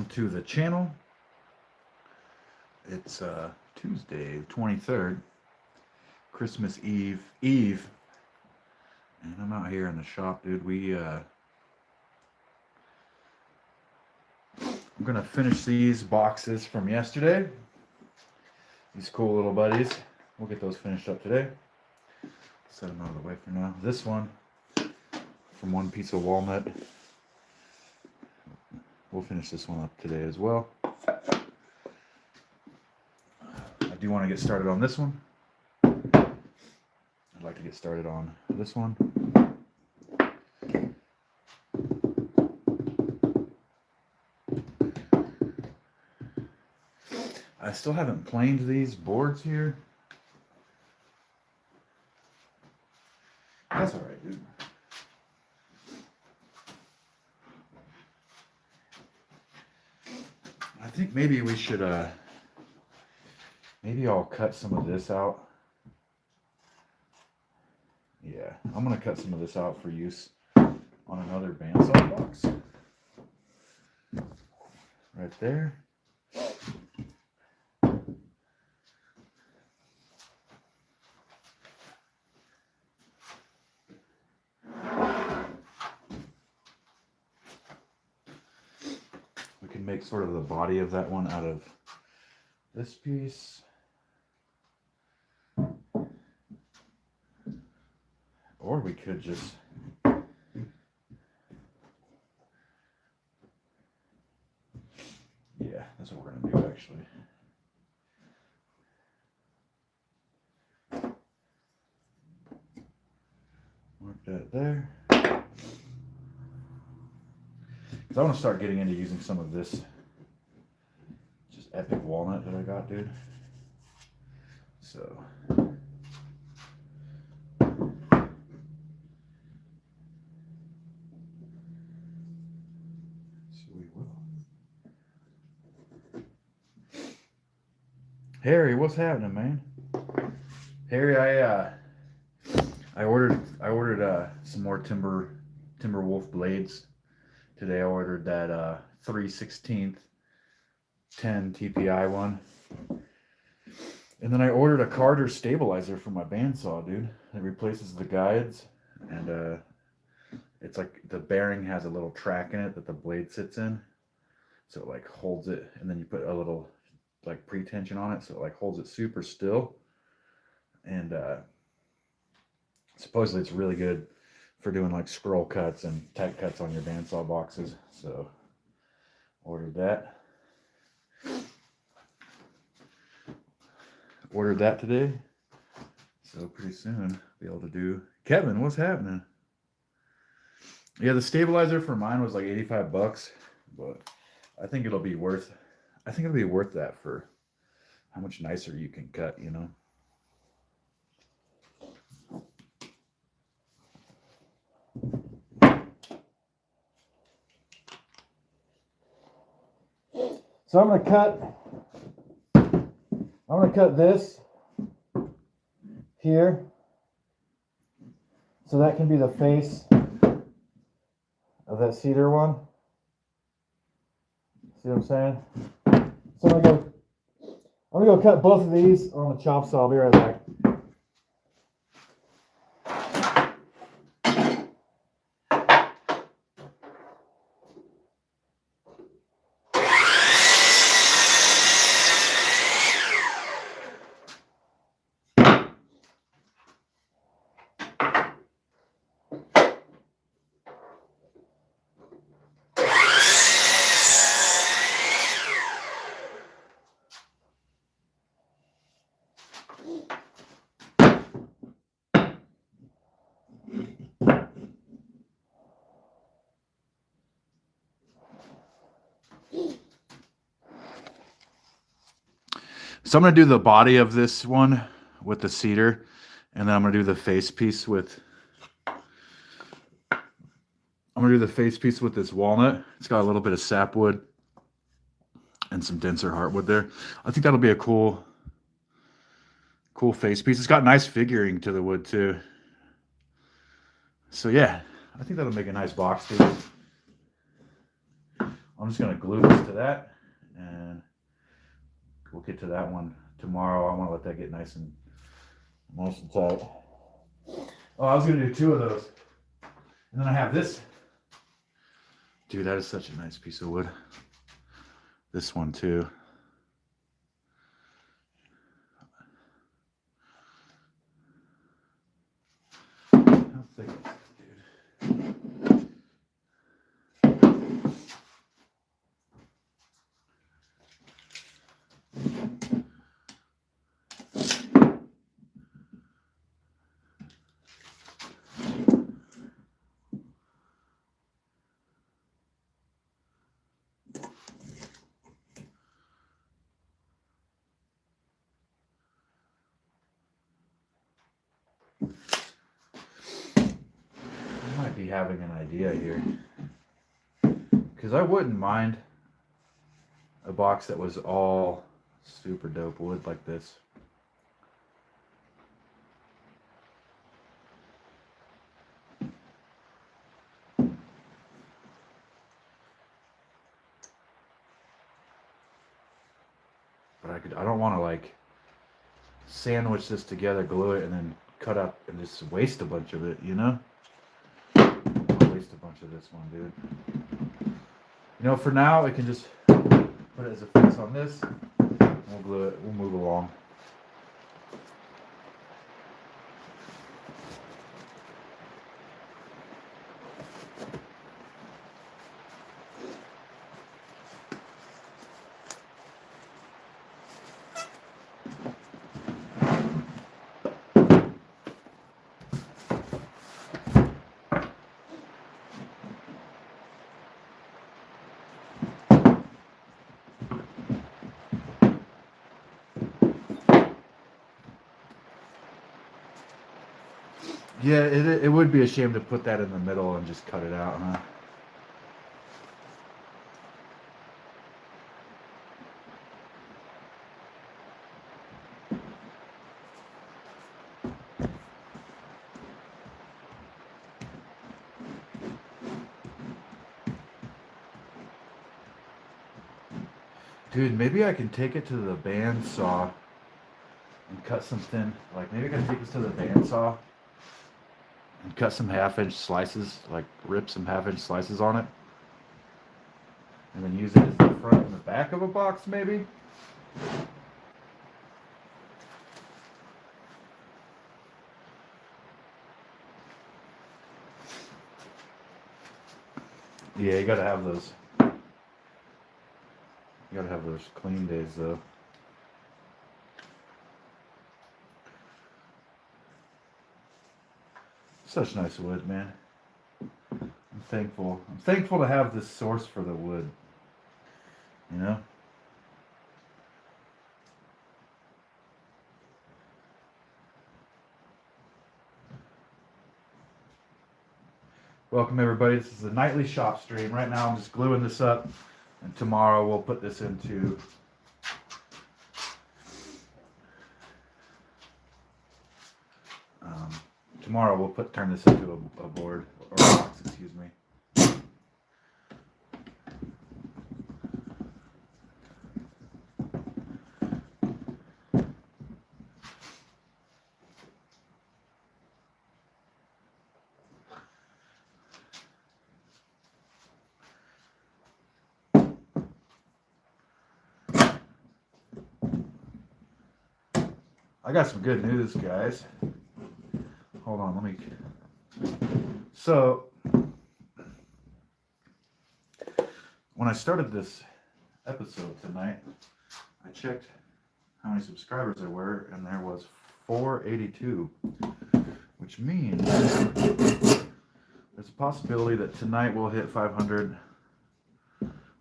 to the channel. It's Tuesday, 23rd, Christmas Eve, and I'm out here in the shop, dude. I'm gonna finish these boxes from yesterday. These cool little buddies. We'll get those finished up today. Set them out of the way for now. This one from One Piece of Walnut. We'll finish this one up today as well. I do want to get started on this one. I'd like to get started on this one. I still haven't planed these boards here. That's all right, dude. I think maybe we should, maybe I'll cut some of this out. Yeah, I'm going to cut some of this out for use on another bandsaw box. Right there. Make sort of the body of that one out of this piece, or we could just that's what we're gonna do actually. Mark that there. I want to start getting into using some of this just epic walnut that I got, dude. So we will. Harry, what's happening, man? Harry, I ordered some more Timberwolf blades. Today I ordered that 3/16 10 TPI one. And then I ordered a Carter stabilizer for my bandsaw, dude. It replaces the guides. And it's like the bearing has a little track in it that the blade sits in. So it like holds it. And then you put a little like pre-tension on it. So it like holds it super still. And supposedly it's really good for doing like scroll cuts and tight cuts on your bandsaw boxes. So ordered that. Ordered that today. So pretty soon be able to do. Kevin, what's happening? Yeah, the stabilizer for mine was like 85 bucks, but I think it'll be worth that for how much nicer you can cut, you know. So I'm going to cut this here. So that can be the face of that cedar one. See what I'm saying? So I'm going to go cut both of these on the chop saw. I'll be right back. So I'm going to do the body of this one with the cedar, and then I'm going to do the face piece with this walnut. It's got a little bit of sapwood and some denser heartwood there. I think that'll be a cool face piece. It's got nice figuring to the wood too. So yeah, I think that'll make a nice box too. I'm just going to glue this to that, and we'll get to that one tomorrow. I want to let that get nice and tight. Oh, I was going to do 2 of those. And then I have this. Dude, that is such a nice piece of wood. This one too. How thick is this, dude? Be having an idea here, because I wouldn't mind a box that was all super dope wood like this. But I don't want to like sandwich this together, glue it, and then cut up and just waste a bunch of it, you know? Waste a bunch of this one, dude. You know, for now, it can just put it as a fix on this. We'll glue it. We'll move along. Yeah, it would be a shame to put that in the middle and just cut it out, huh? Dude, maybe I can take it to the bandsaw and cut some thin, like maybe I can take this to the bandsaw and cut some 1/2-inch slices, like rip some 1/2-inch slices on it, and then use it as the front and the back of a box, maybe. Yeah, you gotta have those. You gotta have those clean days, though. Such nice wood, man. I'm thankful. I'm thankful to have this source for the wood. You know? Welcome, everybody. This is the nightly shop stream. Right now, I'm just gluing this up, and tomorrow we'll put this into turn this into a board or a box. Excuse me. I got some good news, guys. Hold on, let me. So, when I started this episode tonight, I checked how many subscribers there were, and there was 482, which means there's a possibility that tonight we'll hit 500,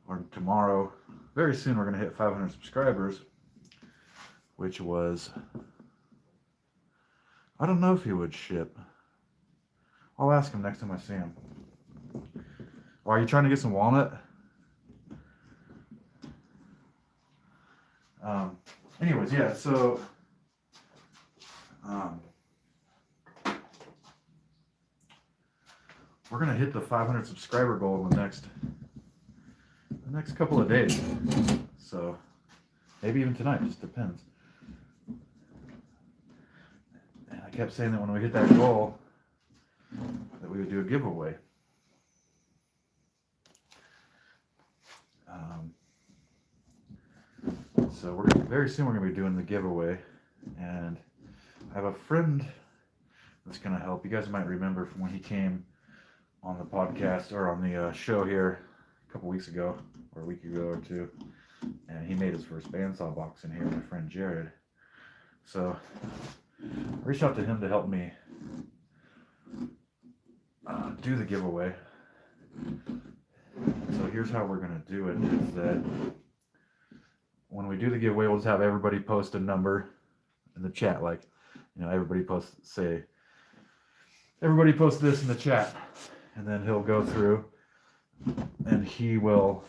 or tomorrow, very soon we're going to hit 500 subscribers, which was, I don't know if he would ship. I'll ask him next time I see him. Oh, are you trying to get some walnut? Anyways, yeah, so we're gonna hit the 500 subscriber goal in the next the next couple of days. So maybe even tonight, just depends. And I kept saying that when we hit that goal, that we would do a giveaway. So very soon we're going to be doing the giveaway, and I have a friend that's going to help. You guys might remember from when he came on the podcast or on the show here a couple weeks ago, or a week ago or two, and he made his first bandsaw box in here, my friend Jared. So I reached out to him to help me do the giveaway. So here's how we're going to do it, is that when we do the giveaway, we'll just have everybody post a number in the chat. Like, you know, everybody post this in the chat. And then he'll go through and he will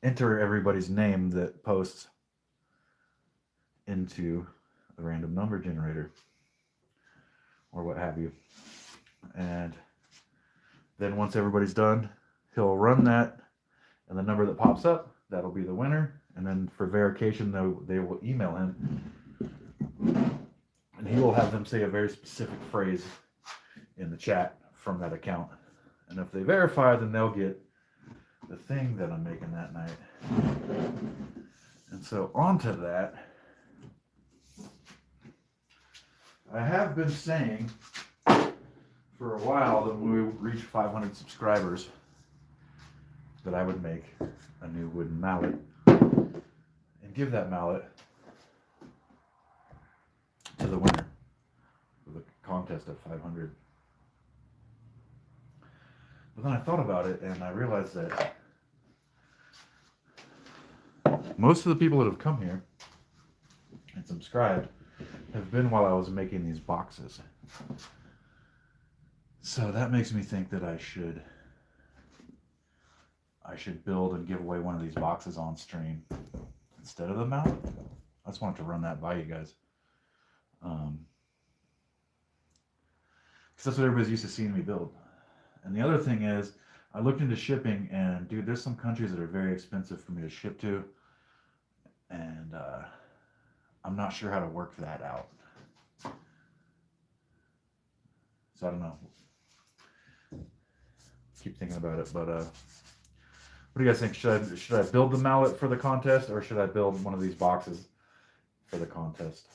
enter everybody's name that posts into a random number generator or what have you. And then once everybody's done, he'll run that, and the number that pops up, that'll be the winner. And then for verification, they will email him, and he will have them say a very specific phrase in the chat from that account. And if they verify, then they'll get the thing that I'm making that night. And so onto that, I have been saying for a while that when we reach 500 subscribers, that I would make a new wooden mallet and give that mallet to the winner of the contest at 500. But then I thought about it, and I realized that most of the people that have come here and subscribed have been while I was making these boxes. So that makes me think that I should build and give away one of these boxes on stream instead of the mallet. I just wanted to run that by you guys. Because that's what everybody's used to seeing me build. And the other thing is, I looked into shipping, and dude, there's some countries that are very expensive for me to ship to. And I'm not sure how to work that out. So I don't know. Keep thinking about it, but what do you guys think? Should I build the mallet for the contest, or should I build one of these boxes for the contest?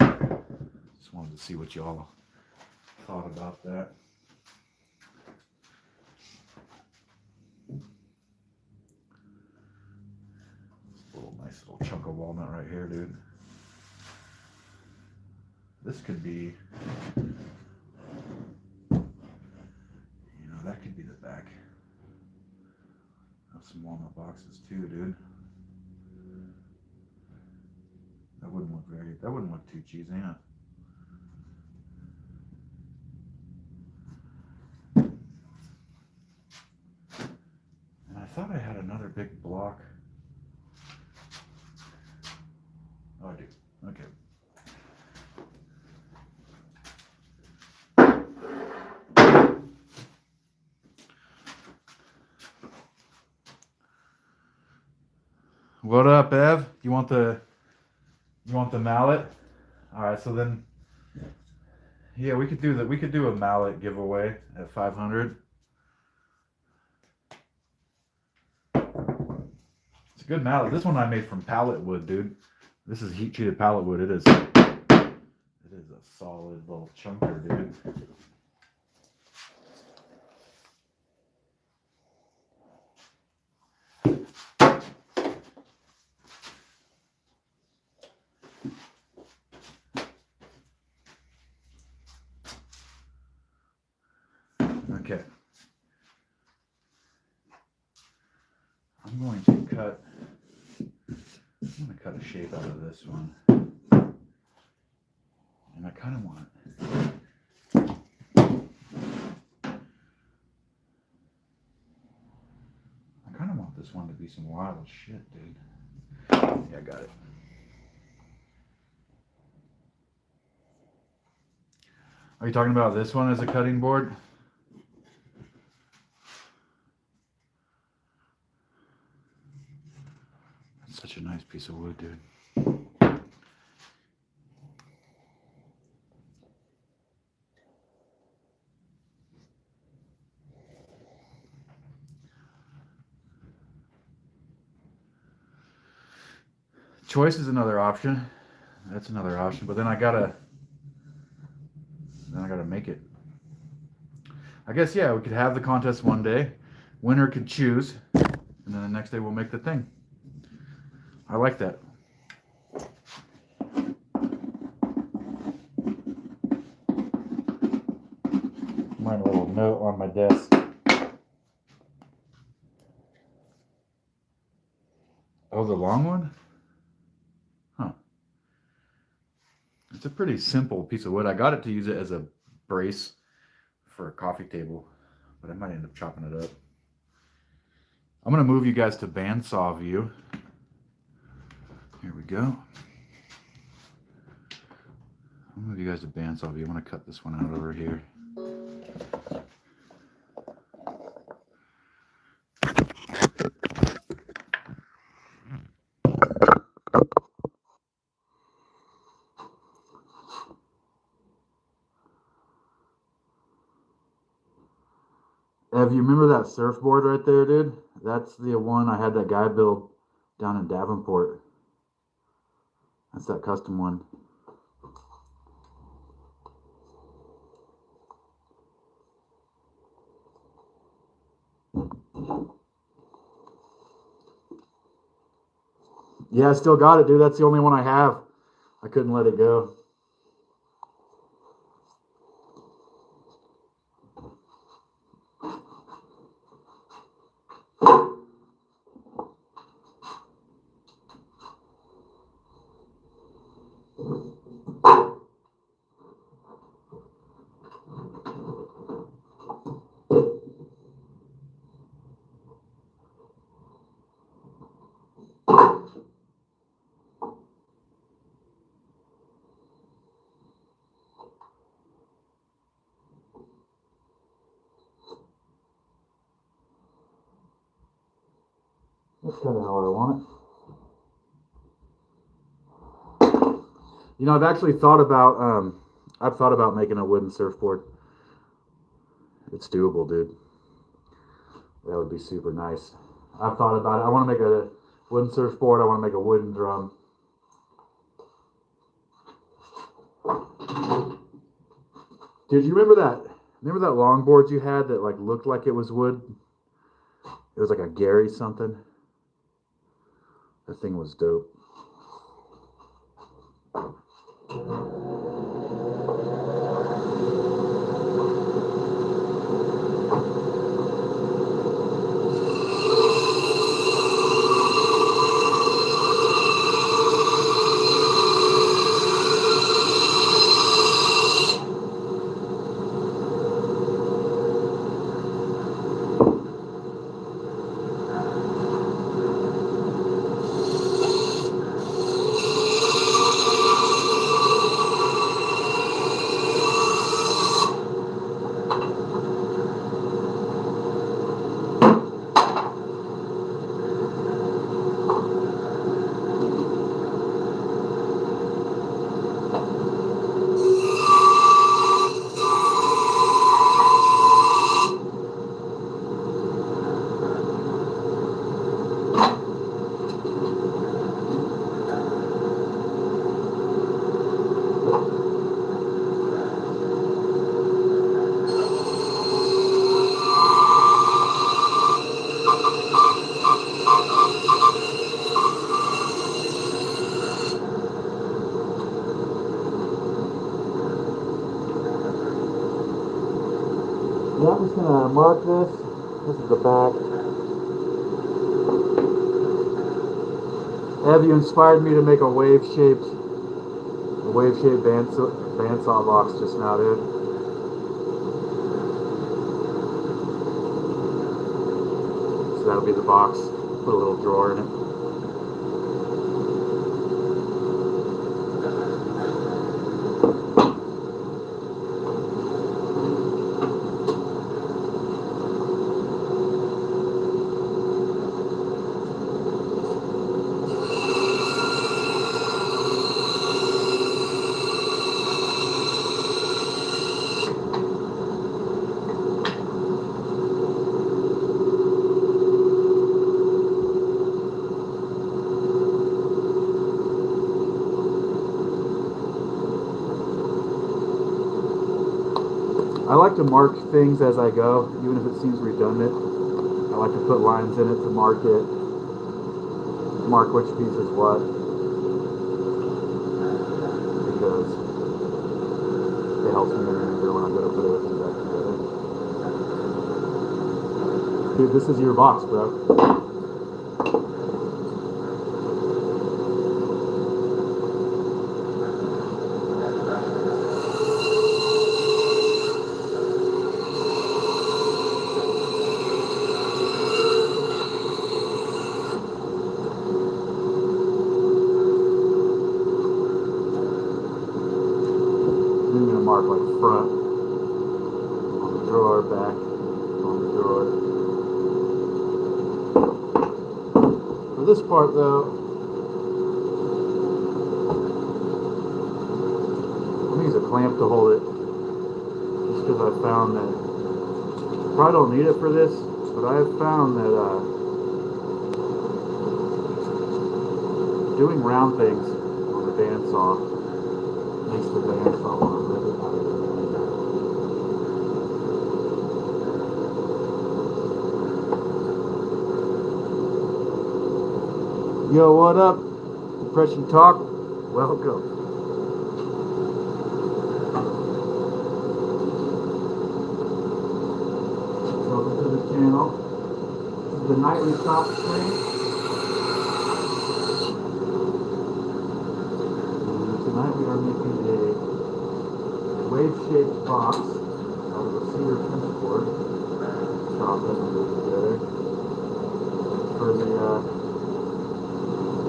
Just wanted to see what y'all thought about that. Nice little chunk of walnut right here, dude. This could be, that could be the back of some walnut boxes too, dude. That wouldn't look too cheesy, huh? And I thought I had another big block. Oh, I do. Okay. What up, Ev? You want the mallet? All right, so then, yeah, we could do a mallet giveaway at 500. It's a good mallet. This one I made from pallet wood, dude. This is heat treated pallet wood. It is a solid little chunker, dude. Okay. I'm going to cut a shape out of this one. And I kind of want this one to be some wild shit, dude. Yeah, I got it. Are you talking about this one as a cutting board? Such a nice piece of wood, dude. Choice is another option. That's another option, but then I gotta make it. I guess, yeah, we could have the contest one day. Winner could choose, and then the next day we'll make the thing. I like that. Write a little note on my desk. Oh, the long one? Huh. It's a pretty simple piece of wood. I got it to use it as a brace for a coffee table, but I might end up chopping it up. I'm going to move you guys to bandsaw view. Here we go. I'll move you guys to bandsaw view. I'm going to cut this one out over here. Ev, you remember that surfboard right there, dude? That's the one I had that guy build down in Davenport. That's that custom one. Yeah, I still got it, dude. That's the only one I have. I couldn't let it go. That's kind of how I want it. You know, I've actually thought about making a wooden surfboard. It's doable, dude. That would be super nice. I've thought about it. I want to make a wooden surfboard. I want to make a wooden drum. Dude, you remember that? Remember that longboard you had that like looked like it was wood? It was like a Gary something. That thing was dope. Yeah, I'm just gonna mark this. This is the back. Have you inspired me to make a wave-shaped bandsaw box just now, dude? So that'll be the box. Put a little drawer in it. like to mark things as I go, even if it seems redundant. I like to put lines in it to mark which piece is what, because it helps me remember when I'm going to put everything back together. Dude, this is your box, bro. I'm going to mark like front on the drawer, back on the drawer. For this part though, I'm going to use a clamp to hold it, just because I found that, I probably don't need it for this, but I have found that doing round things on the bandsaw makes the bandsaw want to rip it out of there. Yo, what up? Depression Talk? Welcome. Welcome to the channel. This is the nightly stop stream. Tonight we are making a wave-shaped box out of a cedar fence board. Chop that and put it together.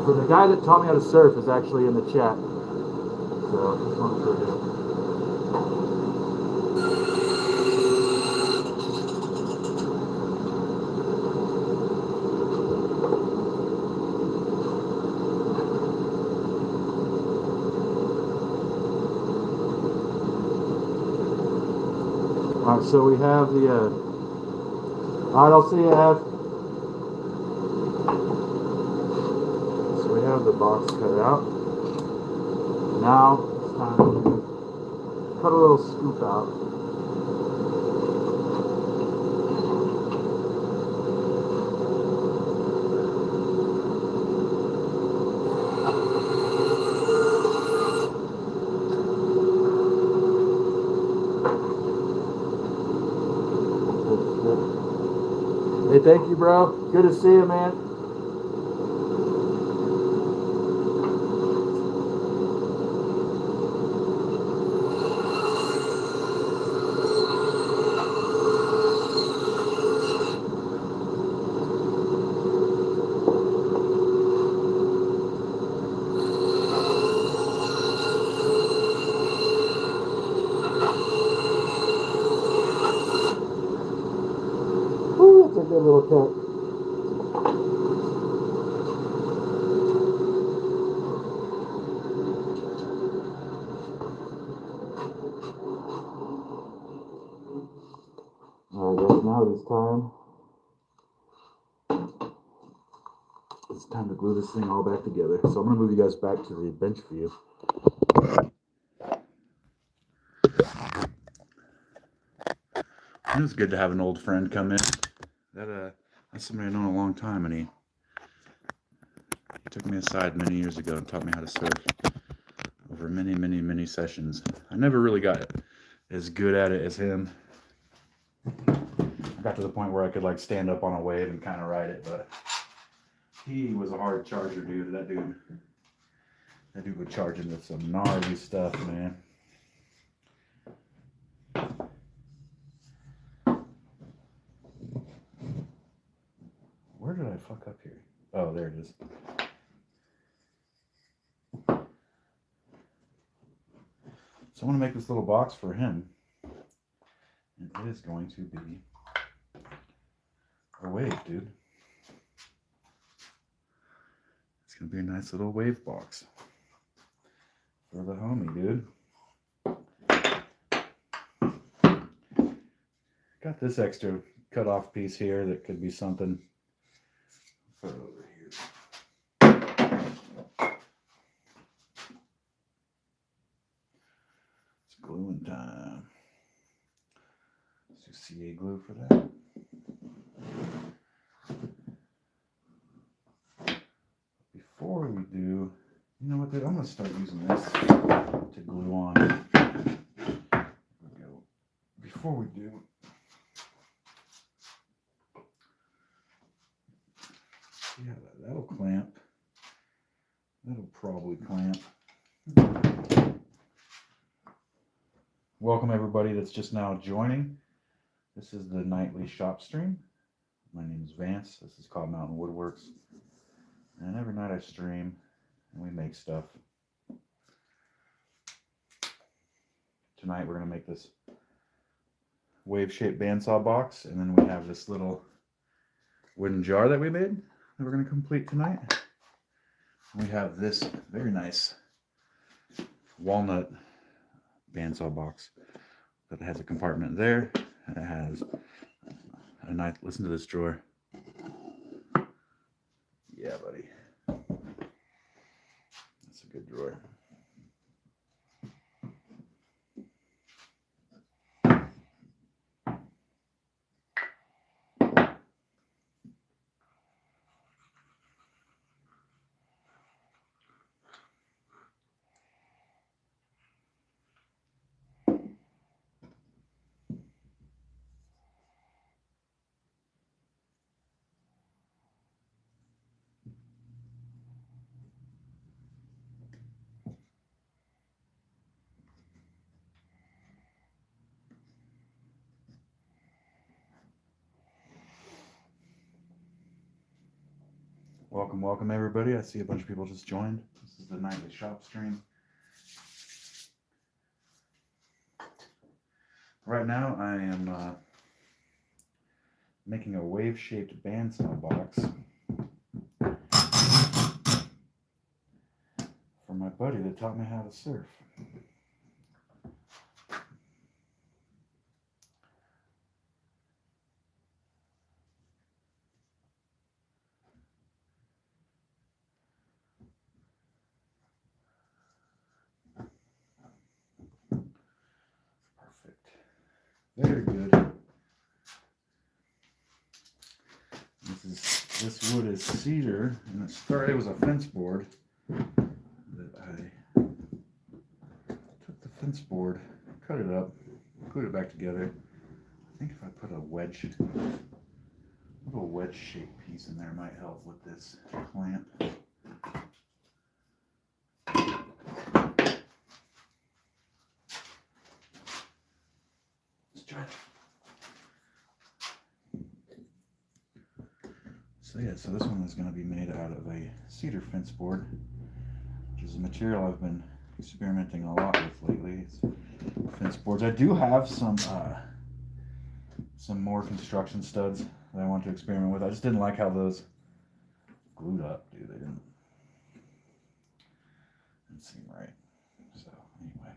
For the guy that taught me how to surf is actually in the chat. So this one's for him. Alright, so we have the alright, I'll see you, Ev. So we have the box cut out. Now it's time to cut a little scoop out. Hey, thank you, bro. Good to see you, man. Woo, that's a good little cut. Alright guys, now it is time. It's time to glue this thing all back together. So I'm going to move you guys back to the bench view. It was good to have an old friend come in. That's somebody I've known a long time, and he took me aside many years ago and taught me how to surf over many sessions. I never really got as good at it as him. I got to the point where I could like stand up on a wave and kind of ride it, but he was a hard charger, dude. That dude would charge into some gnarly stuff, man. Where did I fuck up here? Oh, there it is. So I want to make this little box for him. And it is going to be a wave, dude. It's going to be a nice little wave box for the homie, dude. Got this extra cut off piece here that could be something. Put it over here. It's gluing time. CA glue for that. Before we do, you know what, dude? I'm going to start using this to glue on. There we go. Before we do, yeah, that'll clamp. That'll probably clamp. Welcome everybody that's just now joining. This is the nightly shop stream. My name is Vance. This is called Mountain Woodworks. And every night I stream and we make stuff. Tonight we're going to make this wave-shaped bandsaw box, and then we have this little wooden jar that we made that we're going to complete tonight. We have this very nice walnut bandsaw box that has a compartment there. It has a nice, listen to this drawer. Yeah, buddy. That's a good drawer. Welcome everybody. I see a bunch of people just joined. This is the nightly shop stream. Right now I am making a wave-shaped bandsaw box for my buddy that taught me how to surf. Very good. This wood is cedar, and it was a fence board that I took the fence board, cut it up, put it back together. I think if I put a little wedge-shaped piece in there might help with this clamp. So yeah, so this one is going to be made out of a cedar fence board, which is a material I've been experimenting a lot with lately. It's fence boards. I do have some more construction studs that I want to experiment with. I just didn't like how those glued up, dude. They didn't seem right. So anyway.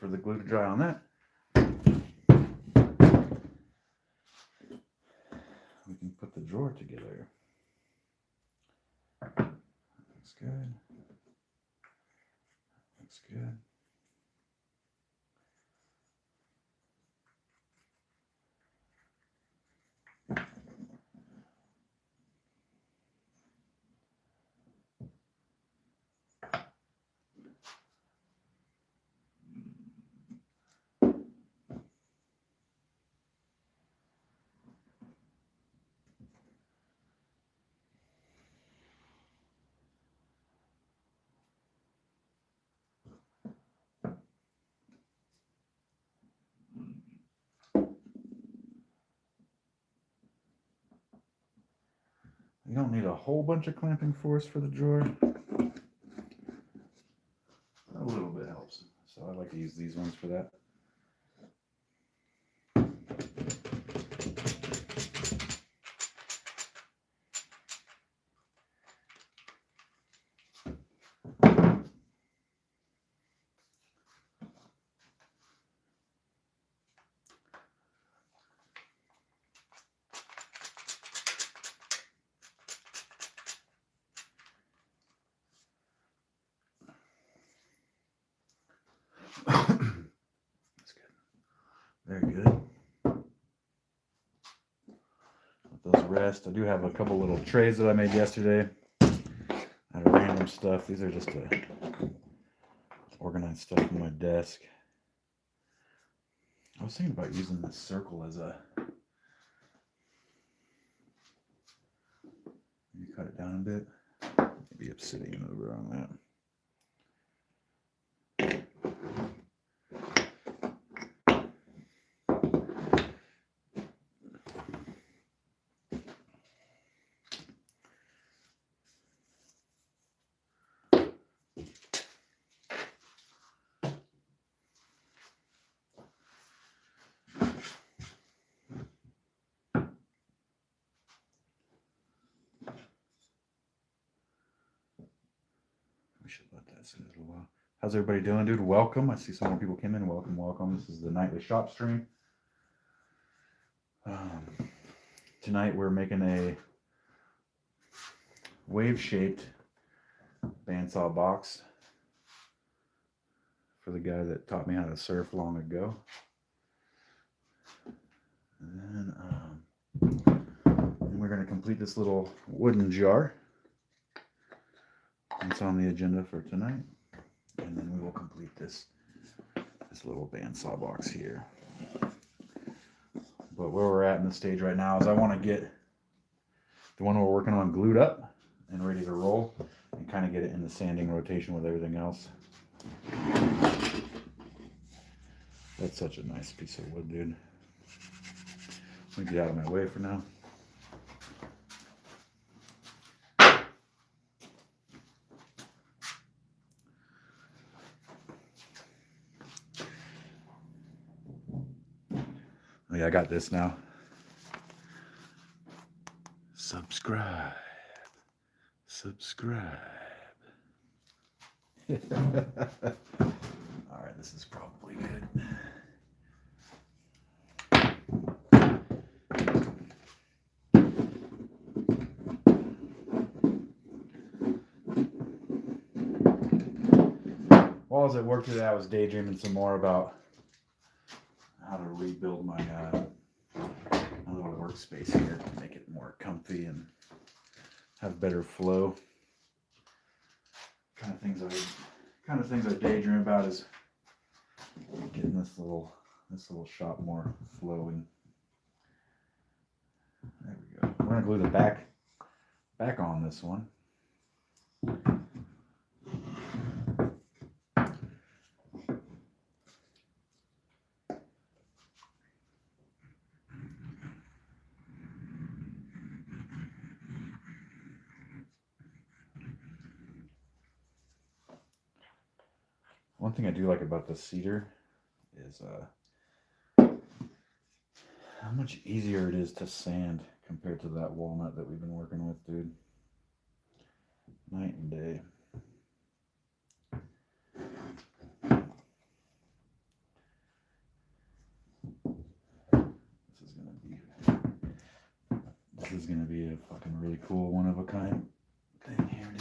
For the glue to dry on that, we can put the drawer together. Looks good. Looks good. You don't need a whole bunch of clamping force for the drawer. A little bit helps. So I like to use these ones for that. Very good. Let those rest. I do have a couple little trays that I made yesterday out of random stuff. These are just organized stuff on my desk. I was thinking about using this circle as a... Maybe cut it down a bit. Maybe obsidian over on that. We should let that sit a little while. How's everybody doing, dude? Welcome. I see some more people came in. Welcome, welcome. This is the nightly shop stream. Tonight we're making a wave-shaped bandsaw box for the guy that taught me how to surf long ago. And then we're going to complete this little wooden jar. It's on the agenda for tonight, and then we will complete this little bandsaw box here. But where we're at in the stage right now is I want to get the one we're working on glued up and ready to roll, and kind of get it in the sanding rotation with everything else. That's such a nice piece of wood, dude. Let me get out of my way for now. Oh yeah, I got this now. Subscribe. Subscribe. Alright, this is probably good. While I was at work today, I was daydreaming some more about how to rebuild my little workspace here to make it more comfy and have better flow. Kind of things I daydream about is getting this little shop more flowing. There we go. We're gonna glue the back on this one. One thing I do like about the cedar is how much easier it is to sand compared to that walnut that we've been working with, dude. Night and day. This is gonna be a fucking really cool one of a kind thing here, dude.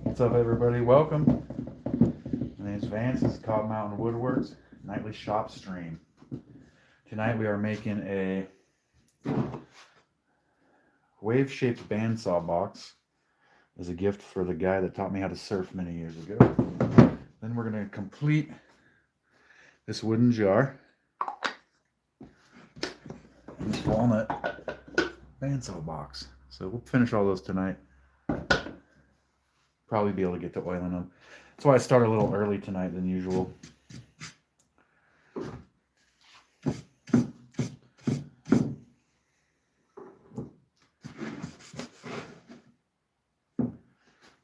What's up, everybody? Welcome. My name's Vance. This is Cobb Mountain Woodworks nightly shop stream. Tonight we are making a wave-shaped bandsaw box as a gift for the guy that taught me how to surf many years ago. Then we're going to complete this wooden jar and this walnut bandsaw box. So we'll finish all those tonight. Probably be able to get to oiling them. That's why I started a little early tonight than usual.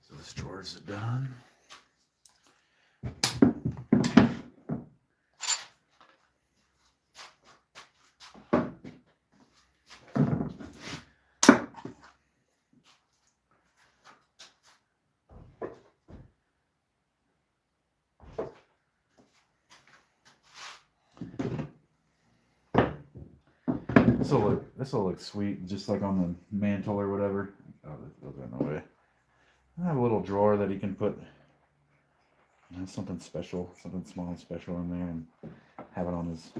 So this drawer's done. This will look sweet, just like on the mantle or whatever. Oh, those are in the way. I have a little drawer that he can put, you know, something special, something small and special in there, and have it on his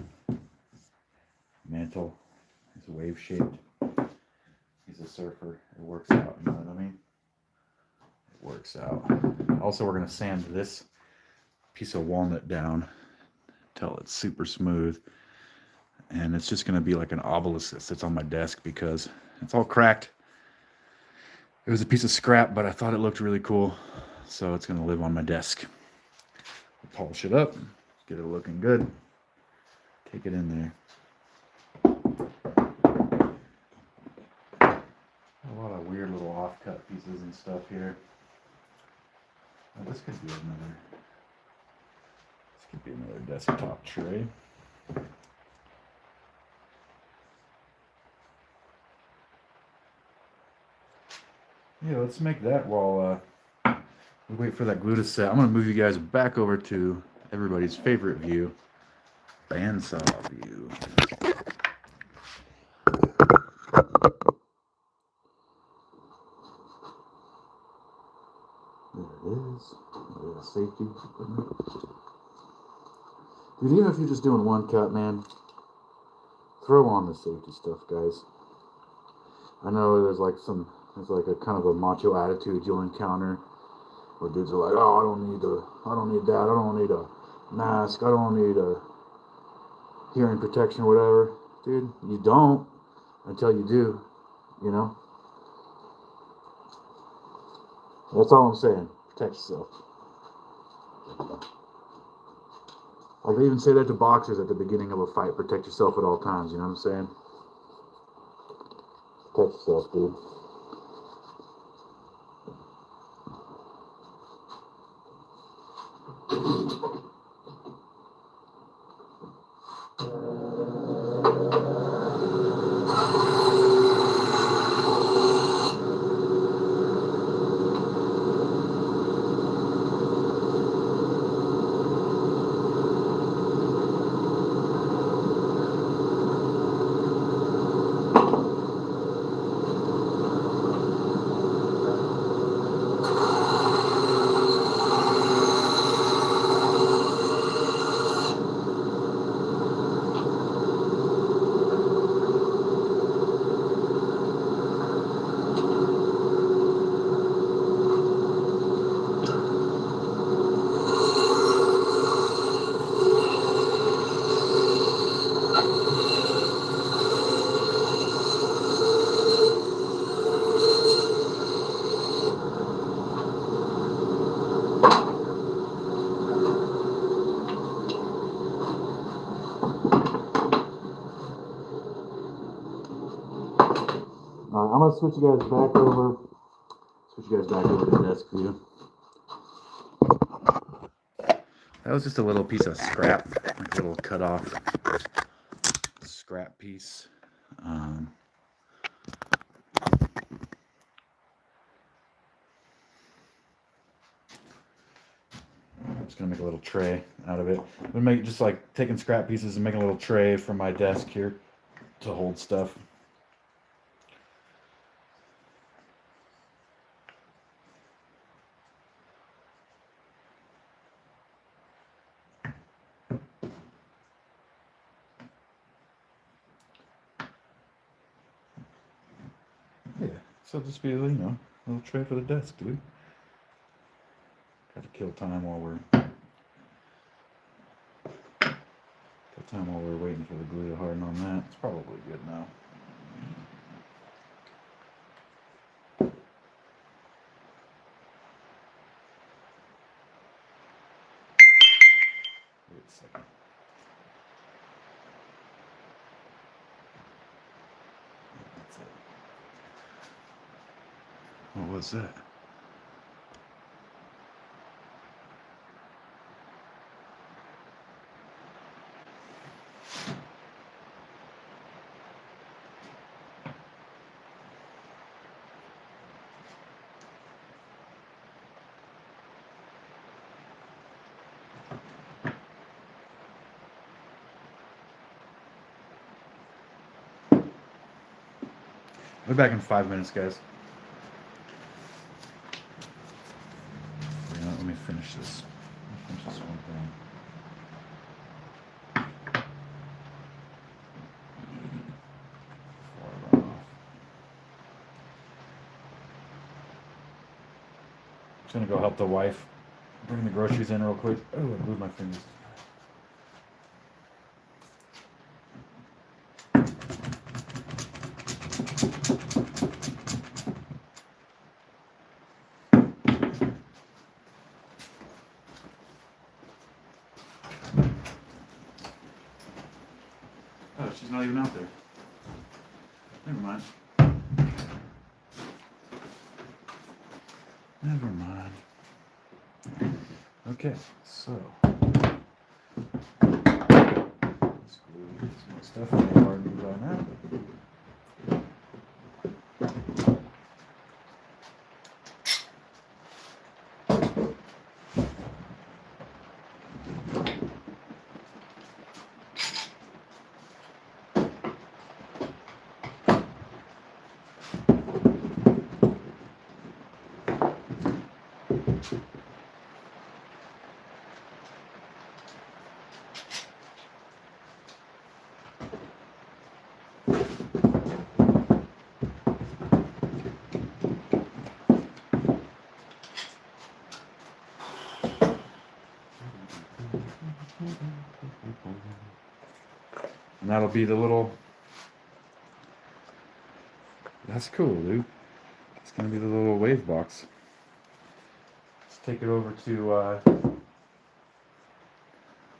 mantle. It's wave shaped. He's a surfer. It works out. You know what I mean? It works out. Also, we're gonna sand this piece of walnut down till it's super smooth. And it's just going to be like an obelisk that sits on my desk because it's all cracked. It was a piece of scrap, but I thought it looked really cool. So it's going to live on my desk. Polish it up, get it looking good. Take it in there. A lot of weird little off-cut pieces and stuff here. Oh, this could be another desktop tray. Yeah, let's make that while we wait for that glue to set. I'm going to move you guys back over to everybody's favorite view, bandsaw view. There it is. There's safety equipment. Dude, even if you're just doing one cut, man, throw on the safety stuff, guys. I know there's like a kind of a macho attitude you'll encounter where dudes are like, oh, I don't need that, I don't need a mask, I don't need a hearing protection or whatever. Dude, you don't until you do, you know? That's all I'm saying. Protect yourself. I can even say that to boxers at the beginning of a fight. Protect yourself at all times, you know what I'm saying? Protect yourself, dude. I'm gonna switch you guys back over to the desk view. That was just a little piece of scrap, like a little cut off scrap piece. I'm just gonna make a little tray out of it. I'm gonna make just like taking scrap pieces and making a little tray for my desk here to hold stuff. So it'll just be, you know, a little tray for the desk, dude. Got to kill time while we're waiting for the glue to harden on that. It's probably good now. Wait a second. That's it. What was that? I'll be back in 5 minutes, guys. You know, let me finish this. Finish this one thing. Before I run off. Just gonna go help the wife bring the groceries in real quick. Oh, I moved my fingers. Oh, she's not even out there. Never mind. Never mind. Okay, so let's glue some stuff in there already by now. And that'll be the little, that's cool, dude. It's gonna be the little wave box. Let's take it over to, let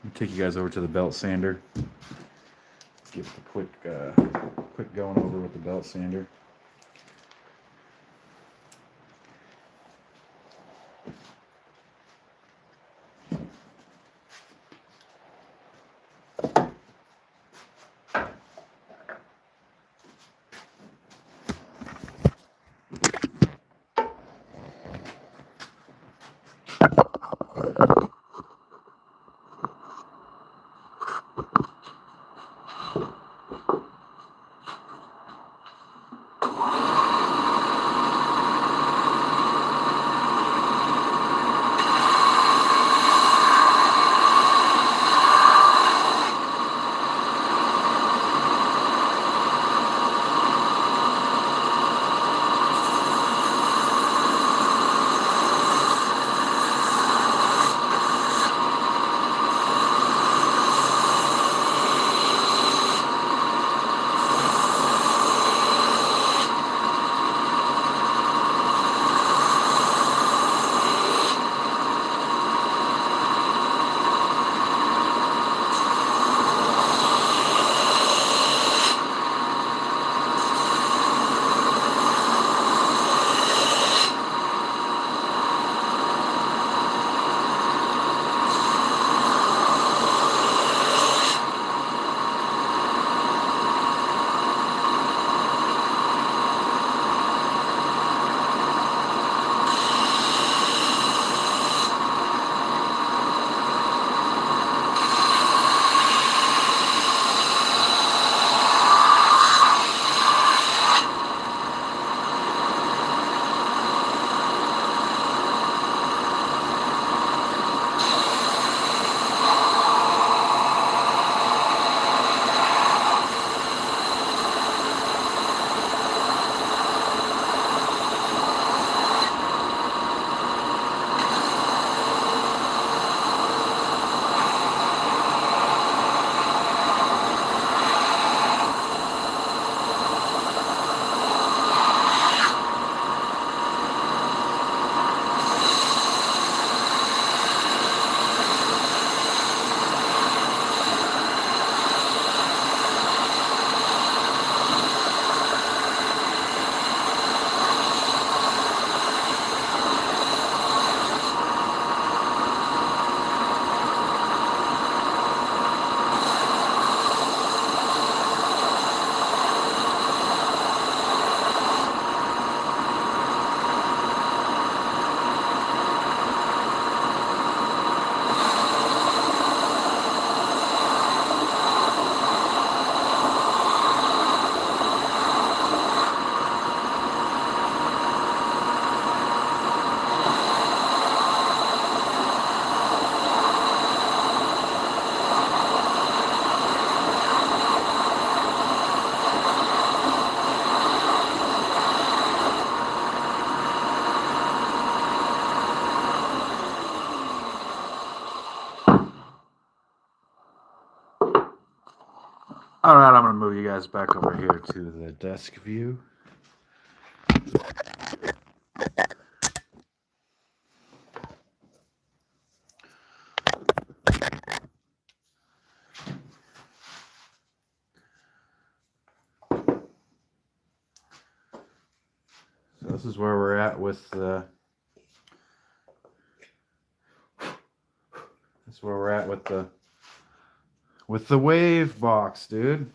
me take you guys over to the belt sander. Let's give it a quick going over with the belt sander. All right, I'm going to move you guys back over here to the desk view. So this is where we're at with the wave box, dude.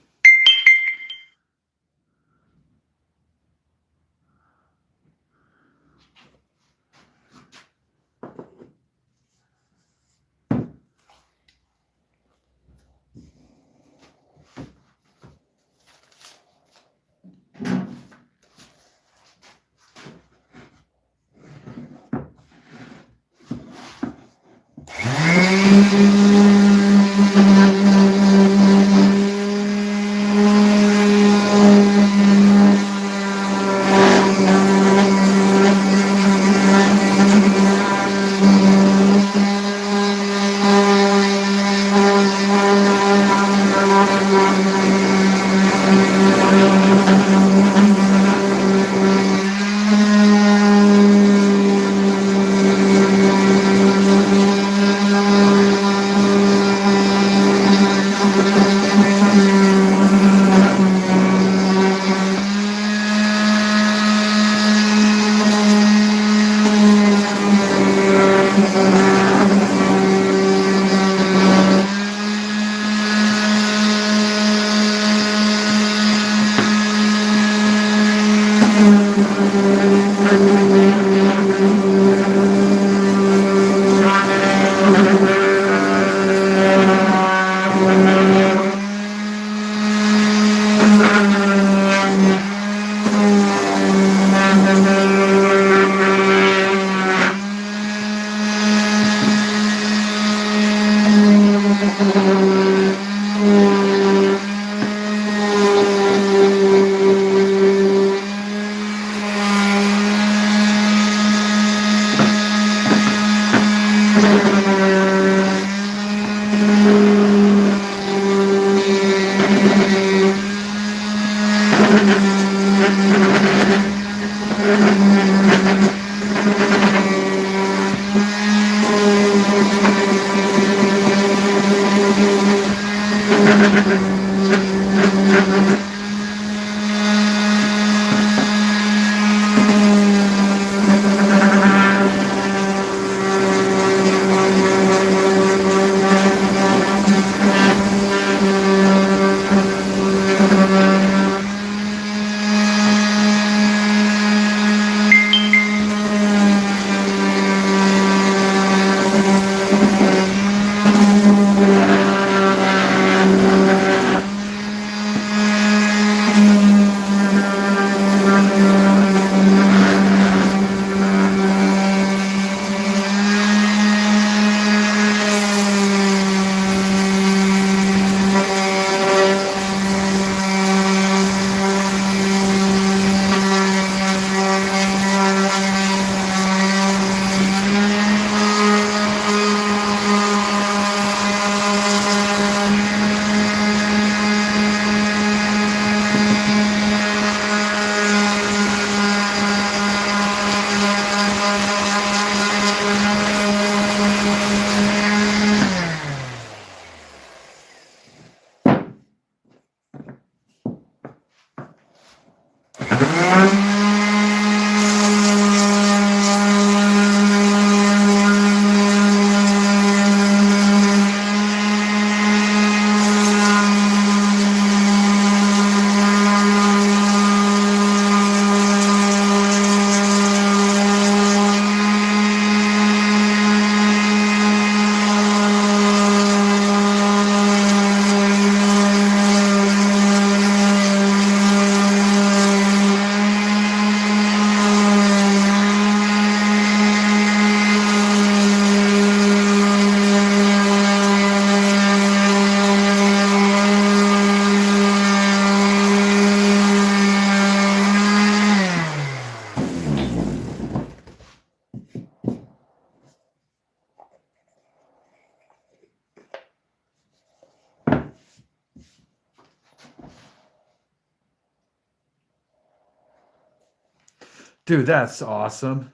Dude, that's awesome.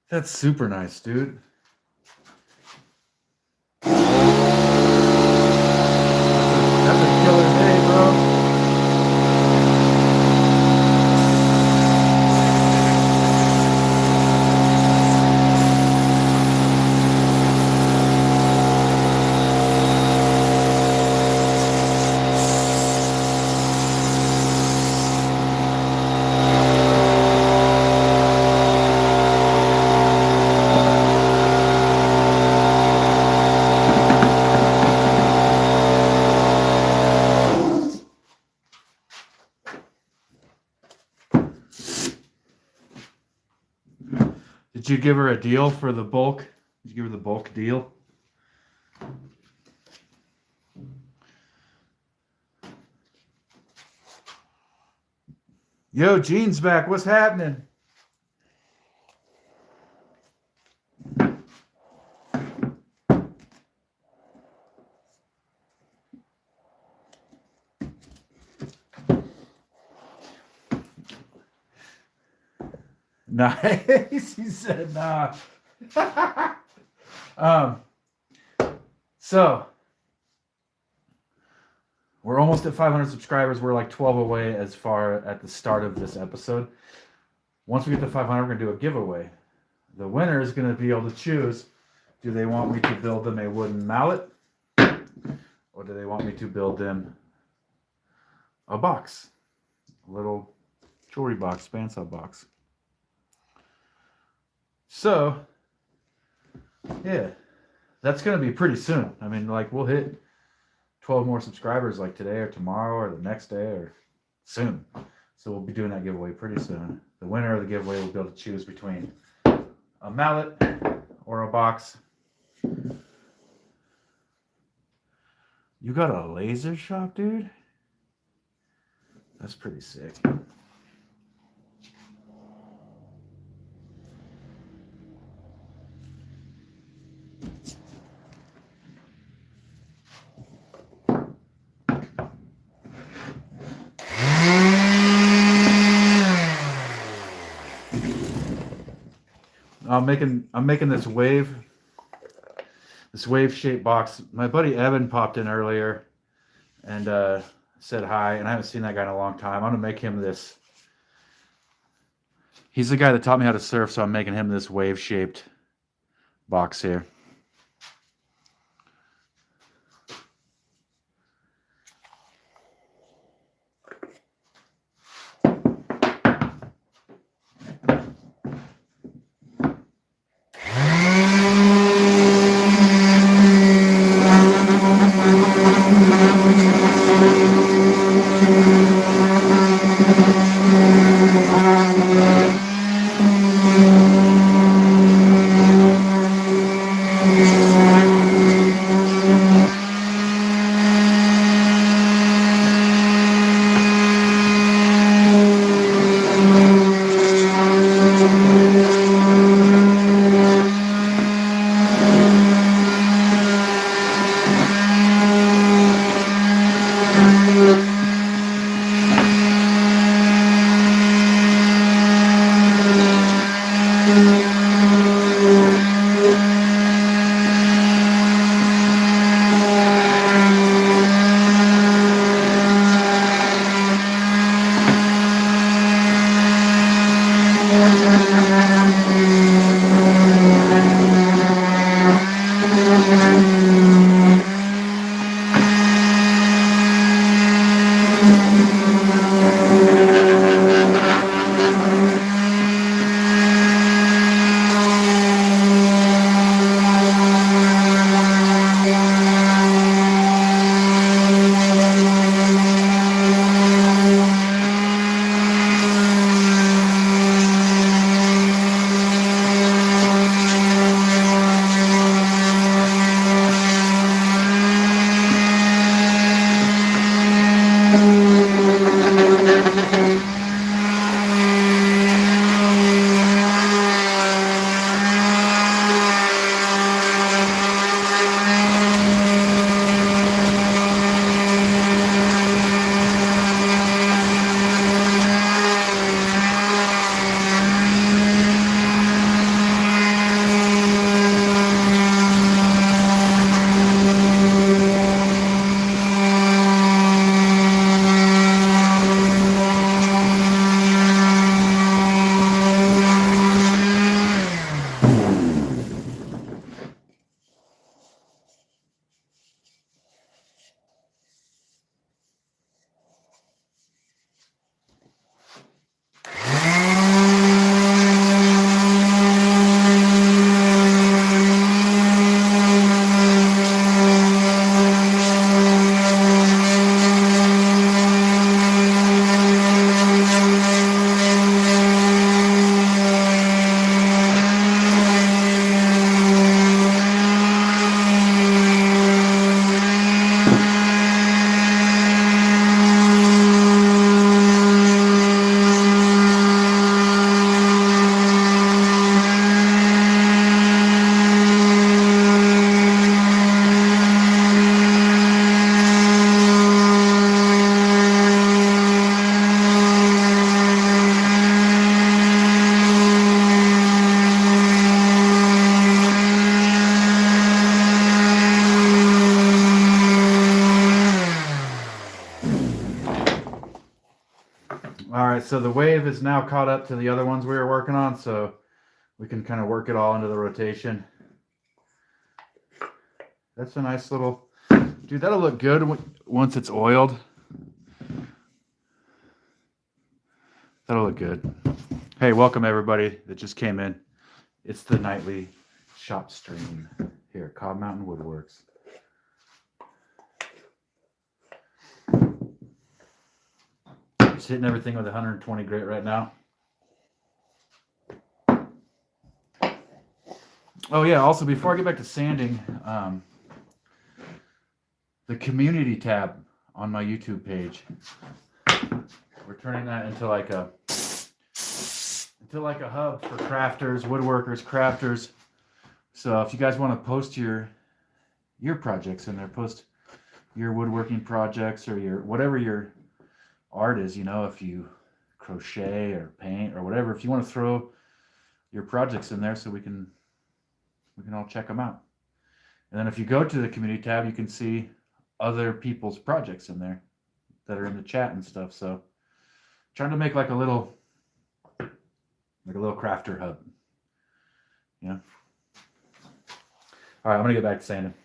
That's super nice, dude. That's a killer day, bro. Did you give her a deal for the bulk? Did you give her the bulk deal? Yo, Gene's back. What's happening? Nice. He said, nah. So we're almost at 500 subscribers. We're like 12 away as far at the start of this episode. Once we get to 500, we're going to do a giveaway. The winner is going to be able to choose, do they want me to build them a wooden mallet, or do they want me to build them a box, a little jewelry box, bandsaw box. So, yeah, that's going to be pretty soon. I mean, like, we'll hit 12 more subscribers like today or tomorrow or the next day or soon. So we'll be doing that giveaway pretty soon. The winner of the giveaway will be able to choose between a mallet or a box. You got a laser shop, dude? That's pretty sick. I'm making this wave shaped box. My buddy Evan popped in earlier and said hi, and I haven't seen that guy in a long time. I'm gonna make him this. He's the guy that taught me how to surf, so I'm making him this wave shaped box here. right, so the wave is now caught up to the other ones we were working on, so we can kind of work it all into the rotation. That's a nice little, dude, that'll look good once it's oiled. That'll look good. Hey, welcome everybody that just came in. It's the nightly shop stream here at Cobb Mountain Woodworks. Just hitting everything with 120 grit right now. Oh yeah, also before I get back to sanding, the community tab on my YouTube page, we're turning that into like a hub for crafters, woodworkers, crafters. So if you guys want to post your projects in there, post your woodworking projects or your whatever your art is, you know, if you crochet or paint or whatever, if you want to throw your projects in there so we can all check them out. And then if you go to the community tab, you can see other people's projects in there that are in the chat and stuff. So trying to make like a little crafter hub. Yeah. All right, I'm gonna get back to sanding.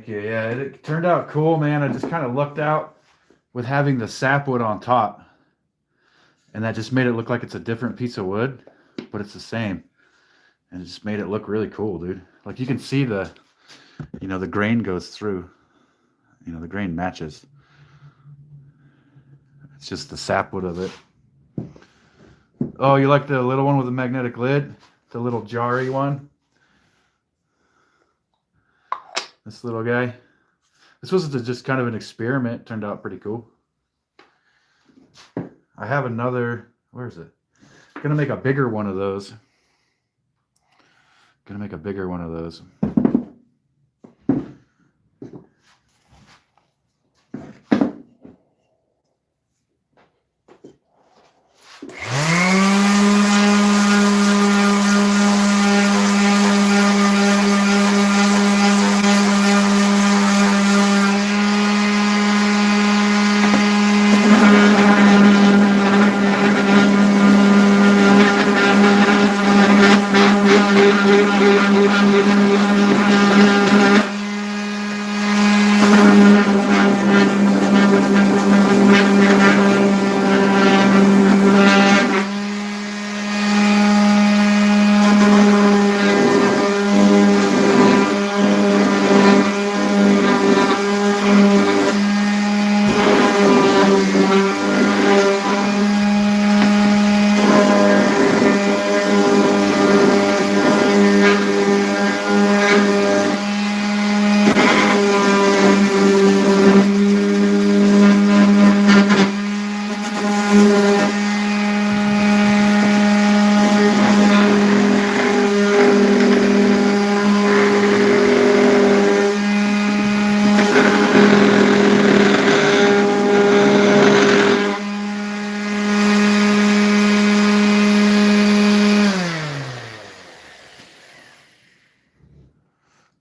Thank you. Yeah, it turned out cool, man. I just kind of lucked out with having the sapwood on top. And that just made it look like it's a different piece of wood, but it's the same. And it just made it look really cool, dude. Like you can see the, you know, the grain goes through. You know, the grain matches. It's just the sapwood of it. Oh, you like the little one with the magnetic lid? The little jarry one? This little guy. This was just kind of an experiment. Turned out pretty cool. I have another, where is it? I'm gonna make a bigger one of those. Gonna make a bigger one of those.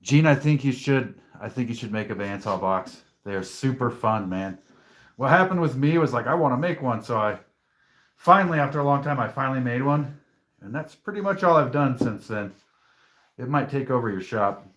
Gene, I think you should make a bandsaw box. They are super fun, man. What happened with me was like, I want to make one. So I finally, after a long time, I finally made one. And that's pretty much all I've done since then. It might take over your shop.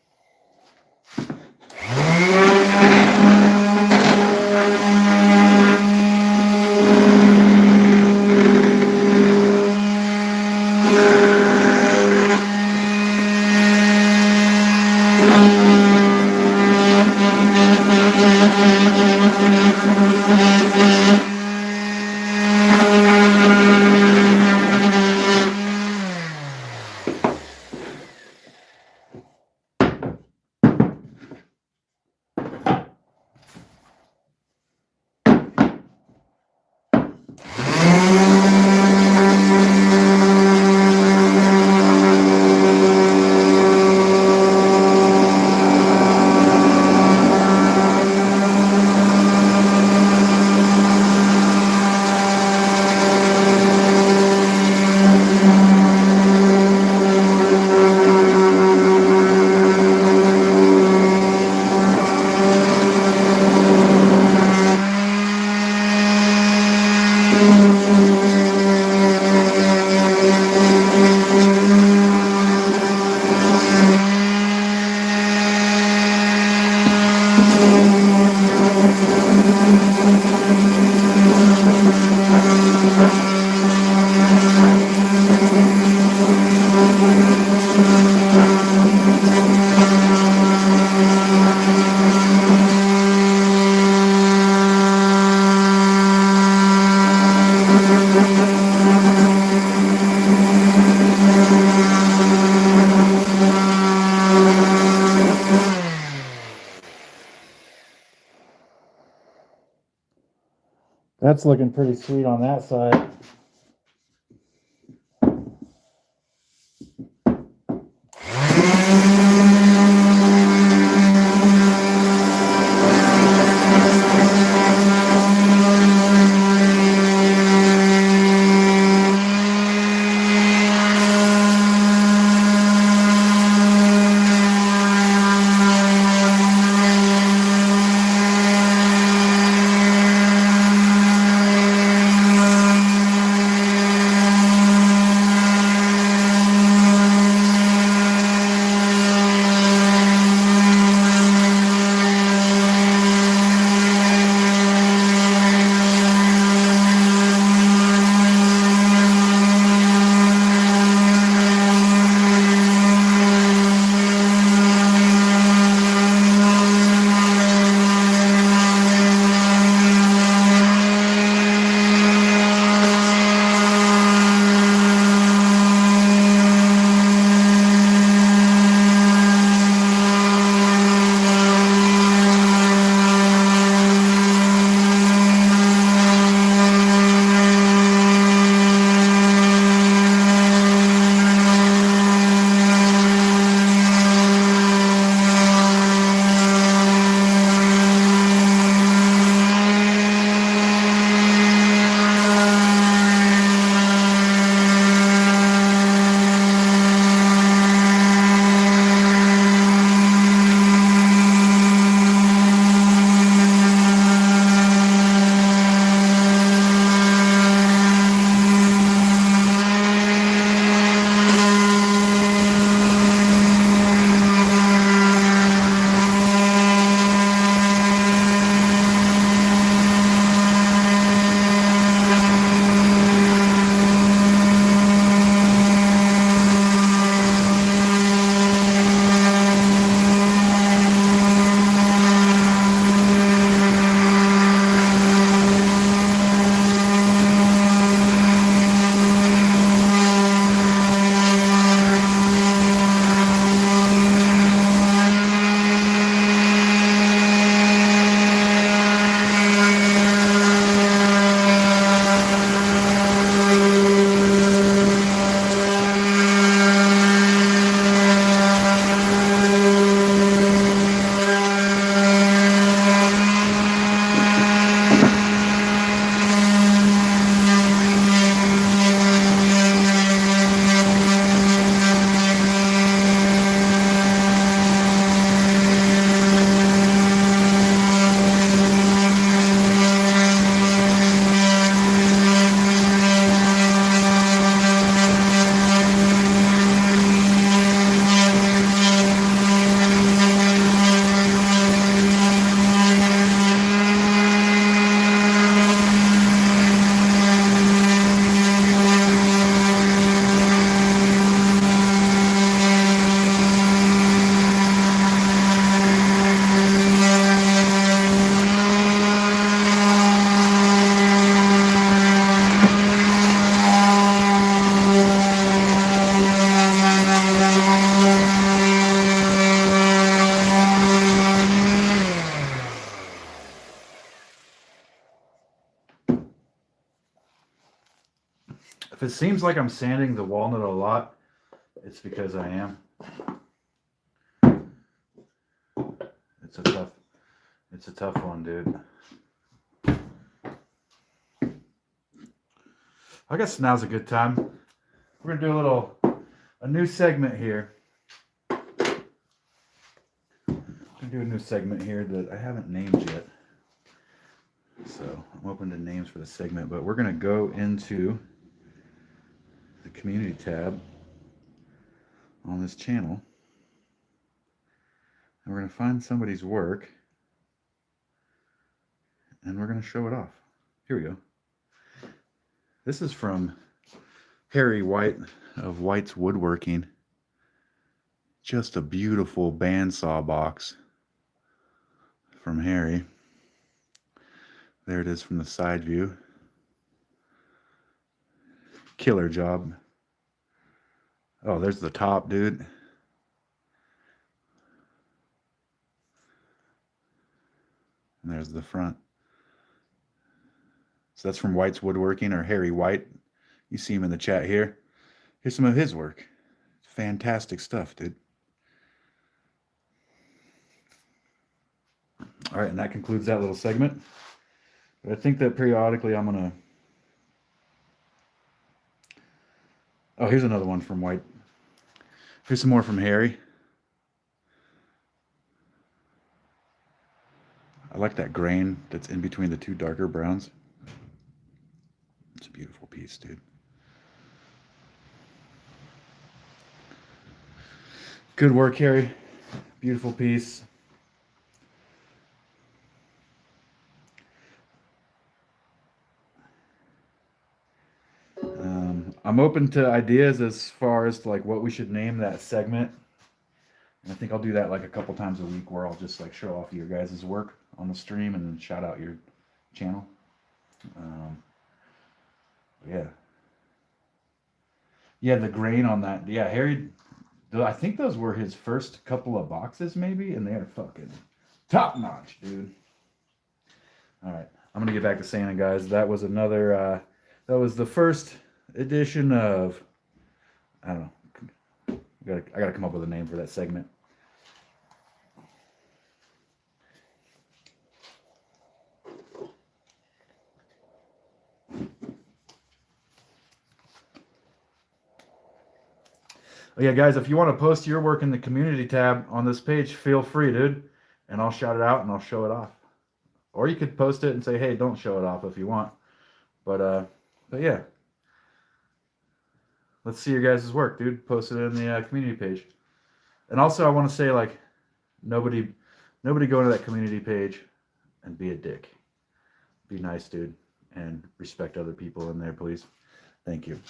That's looking pretty sweet on that side. If it seems like I'm sanding the walnut a lot, it's because I am. It's a tough one, dude. I guess now's a good time. We're gonna do a new segment here. I'm gonna do a new segment here that I haven't named yet. So I'm open to names for the segment, but we're gonna go into the community tab on this channel, and we're gonna find somebody's work, and we're gonna show it off. Here we go. This is from Harry White of White's Woodworking. Just a beautiful bandsaw box from Harry. There it is from the side view. Killer job. Oh, there's the top, dude. And there's the front. So that's from White's Woodworking, or Harry White. You see him in the chat here. Here's some of his work. Fantastic stuff, dude. All right, and that concludes that little segment. But I think that periodically I'm going to... Oh, here's another one from White. Here's some more from Harry. I like that grain that's in between the two darker browns. It's a beautiful piece, dude. Good work, Harry. Beautiful piece. I'm open to ideas as far as like what we should name that segment. And I think I'll do that like a couple times a week, where I'll just like show off your guys' work on the stream and then shout out your channel. Yeah, the grain on that. Yeah, Harry, I think those were his first couple of boxes maybe, and they're fucking top notch, dude. All right, I'm gonna get back to sanding, guys. That was another, that was the first edition of, I don't know, I gotta come up with a name for that segment. Oh yeah, guys, if you want to post your work in the community tab on this page, feel free, dude, and I'll shout it out and I'll show it off. Or you could post it and say, hey, don't show it off if you want. But yeah, let's see your guys' work, dude. Post it in the community page. And also, I want to say, like, nobody go into that community page and be a dick. Be nice, dude, and respect other people in there, please. Thank you.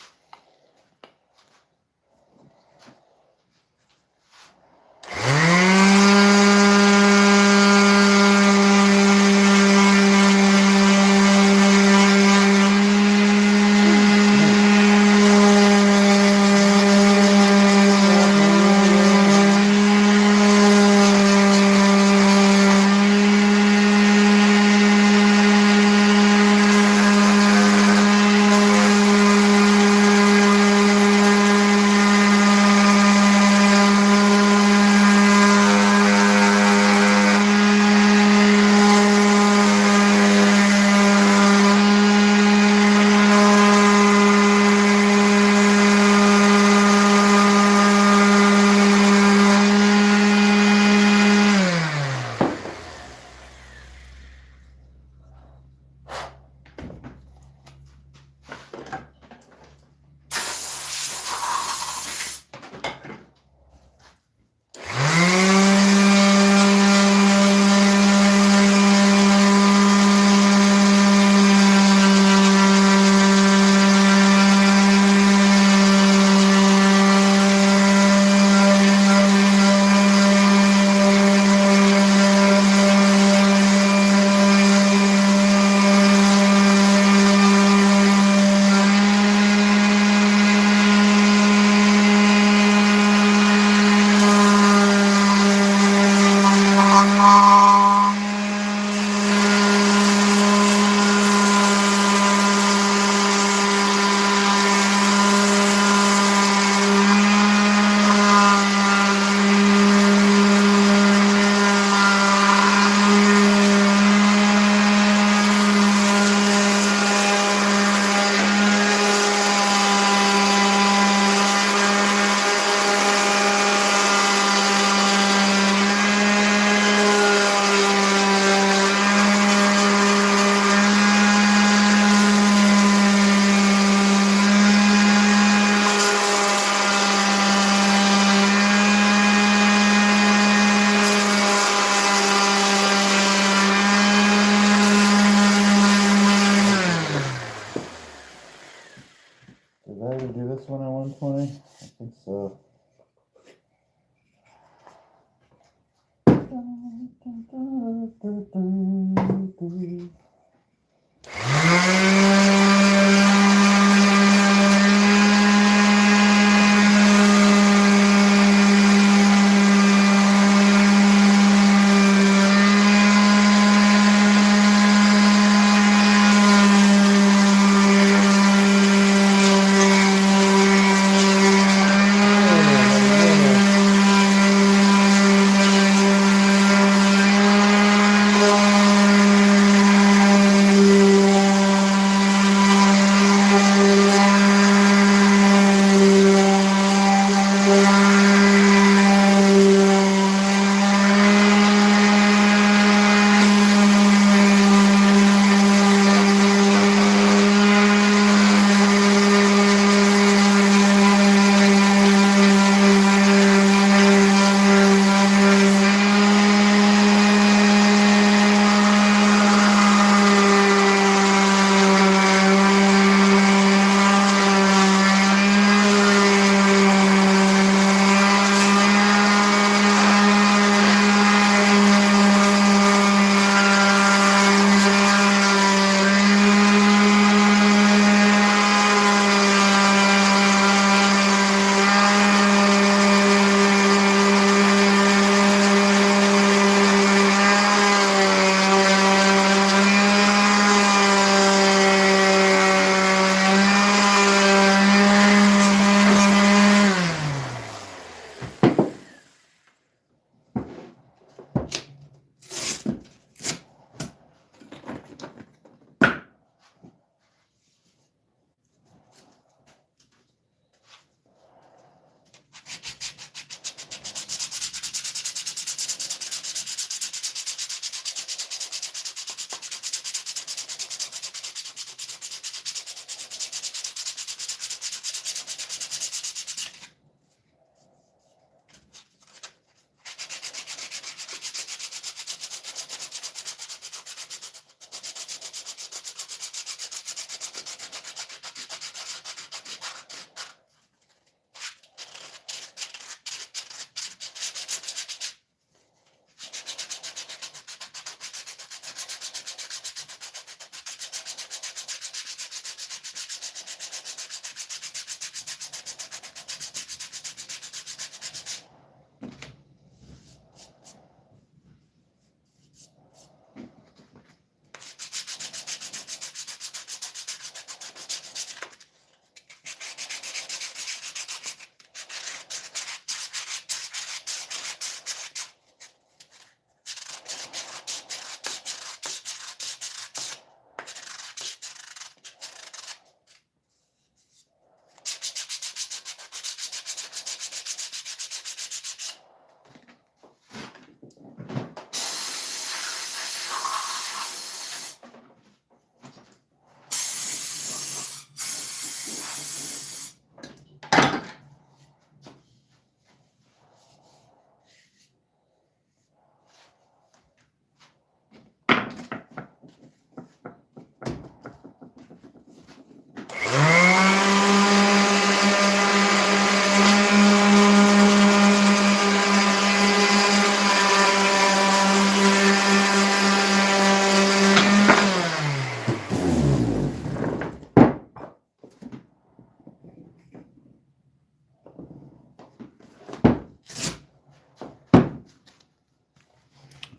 1220? I think so.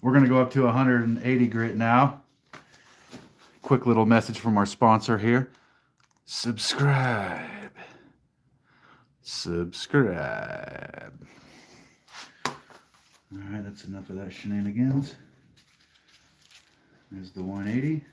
We're going to go up to 180 grit now. Quick little message from our sponsor here. Subscribe. Subscribe. Alright, that's enough of that shenanigans. There's the 180.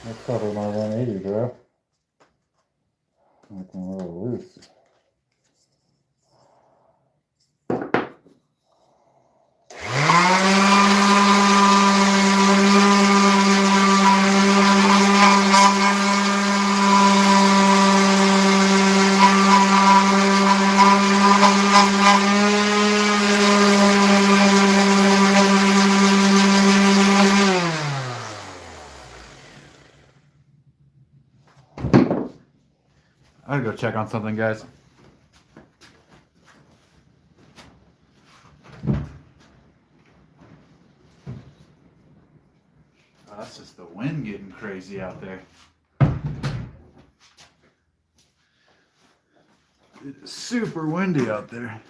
That's probably my 180, bro. Looking a little loose. I gotta go check on something, guys. Oh, that's just the wind getting crazy out there. It is super windy out there.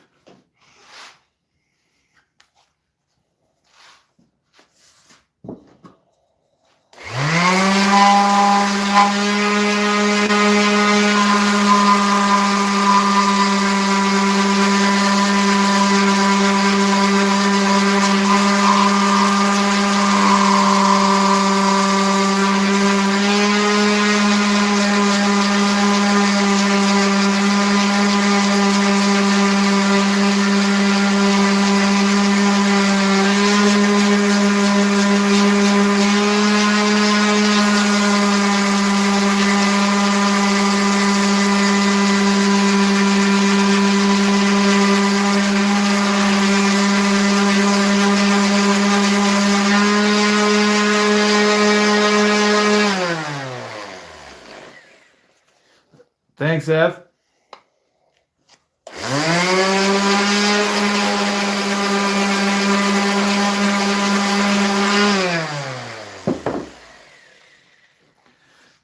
Thanks, Ev.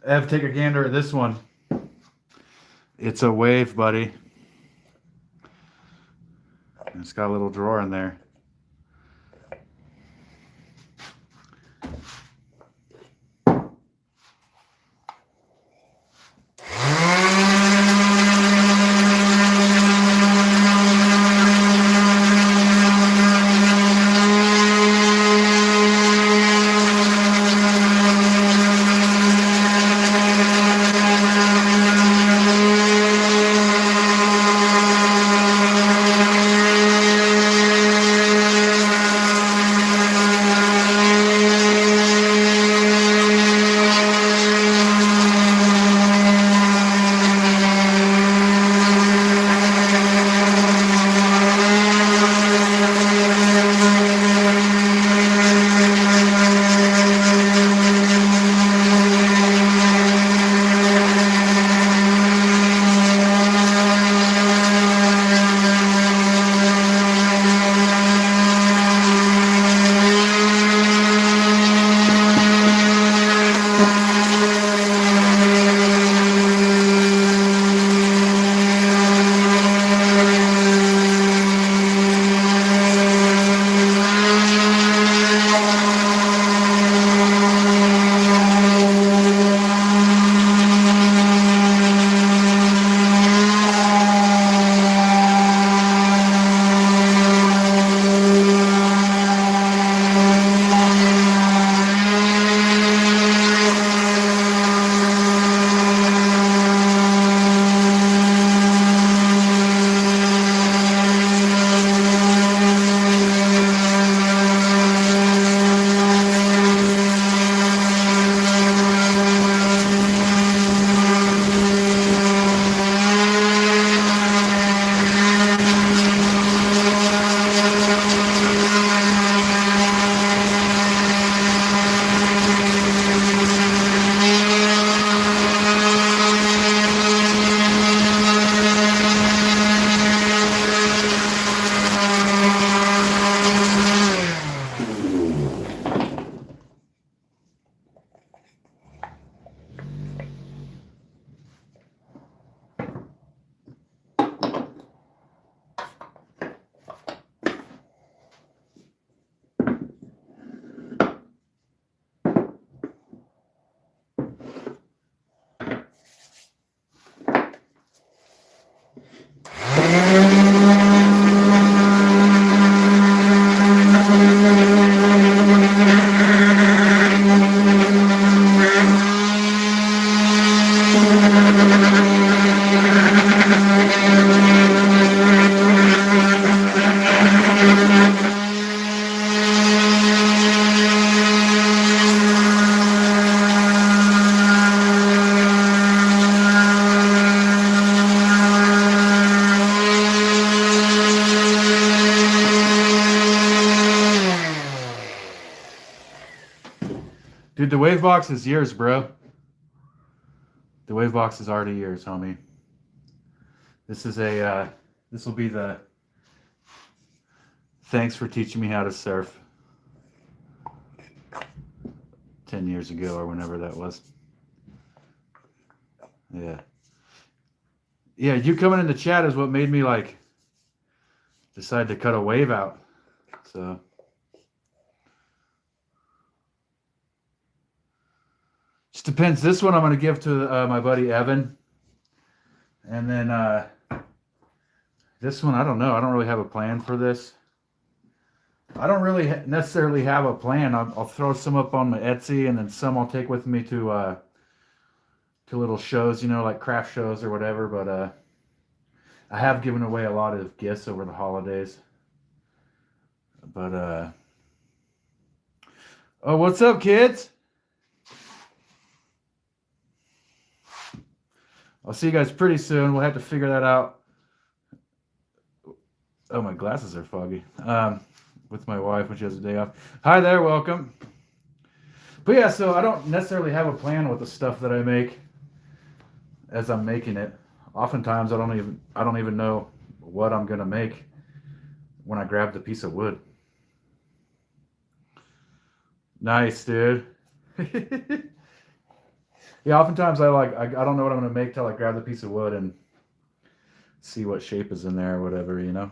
Ev, take a gander at this one. It's a wave, buddy. It's got a little drawer in there. Dude, the wave box is yours, bro. The wave box is already yours, homie. This is a, this will be the thanks for teaching me how to surf 10 years ago or whenever that was. Yeah. Yeah, you coming in the chat is what made me like decide to cut a wave out. So just depends. This one I'm going to give to my buddy Evan. And then this one, I don't know. I don't really have a plan for this. I don't really necessarily have a plan. I'll throw some up on my Etsy, and then some I'll take with me to little shows, you know, like craft shows or whatever. But I have given away a lot of gifts over the holidays. But oh, what's up, kids? I'll see you guys pretty soon. We'll have to figure that out. Oh, my glasses are foggy. With my wife when she has a day off. Hi there, welcome. But yeah, so I don't necessarily have a plan with the stuff that I make as I'm making it. Oftentimes I don't even know what I'm gonna make when I grab the piece of wood. Nice, dude. Yeah, oftentimes I don't know what I'm gonna make till I grab the piece of wood and see what shape is in there or whatever, you know.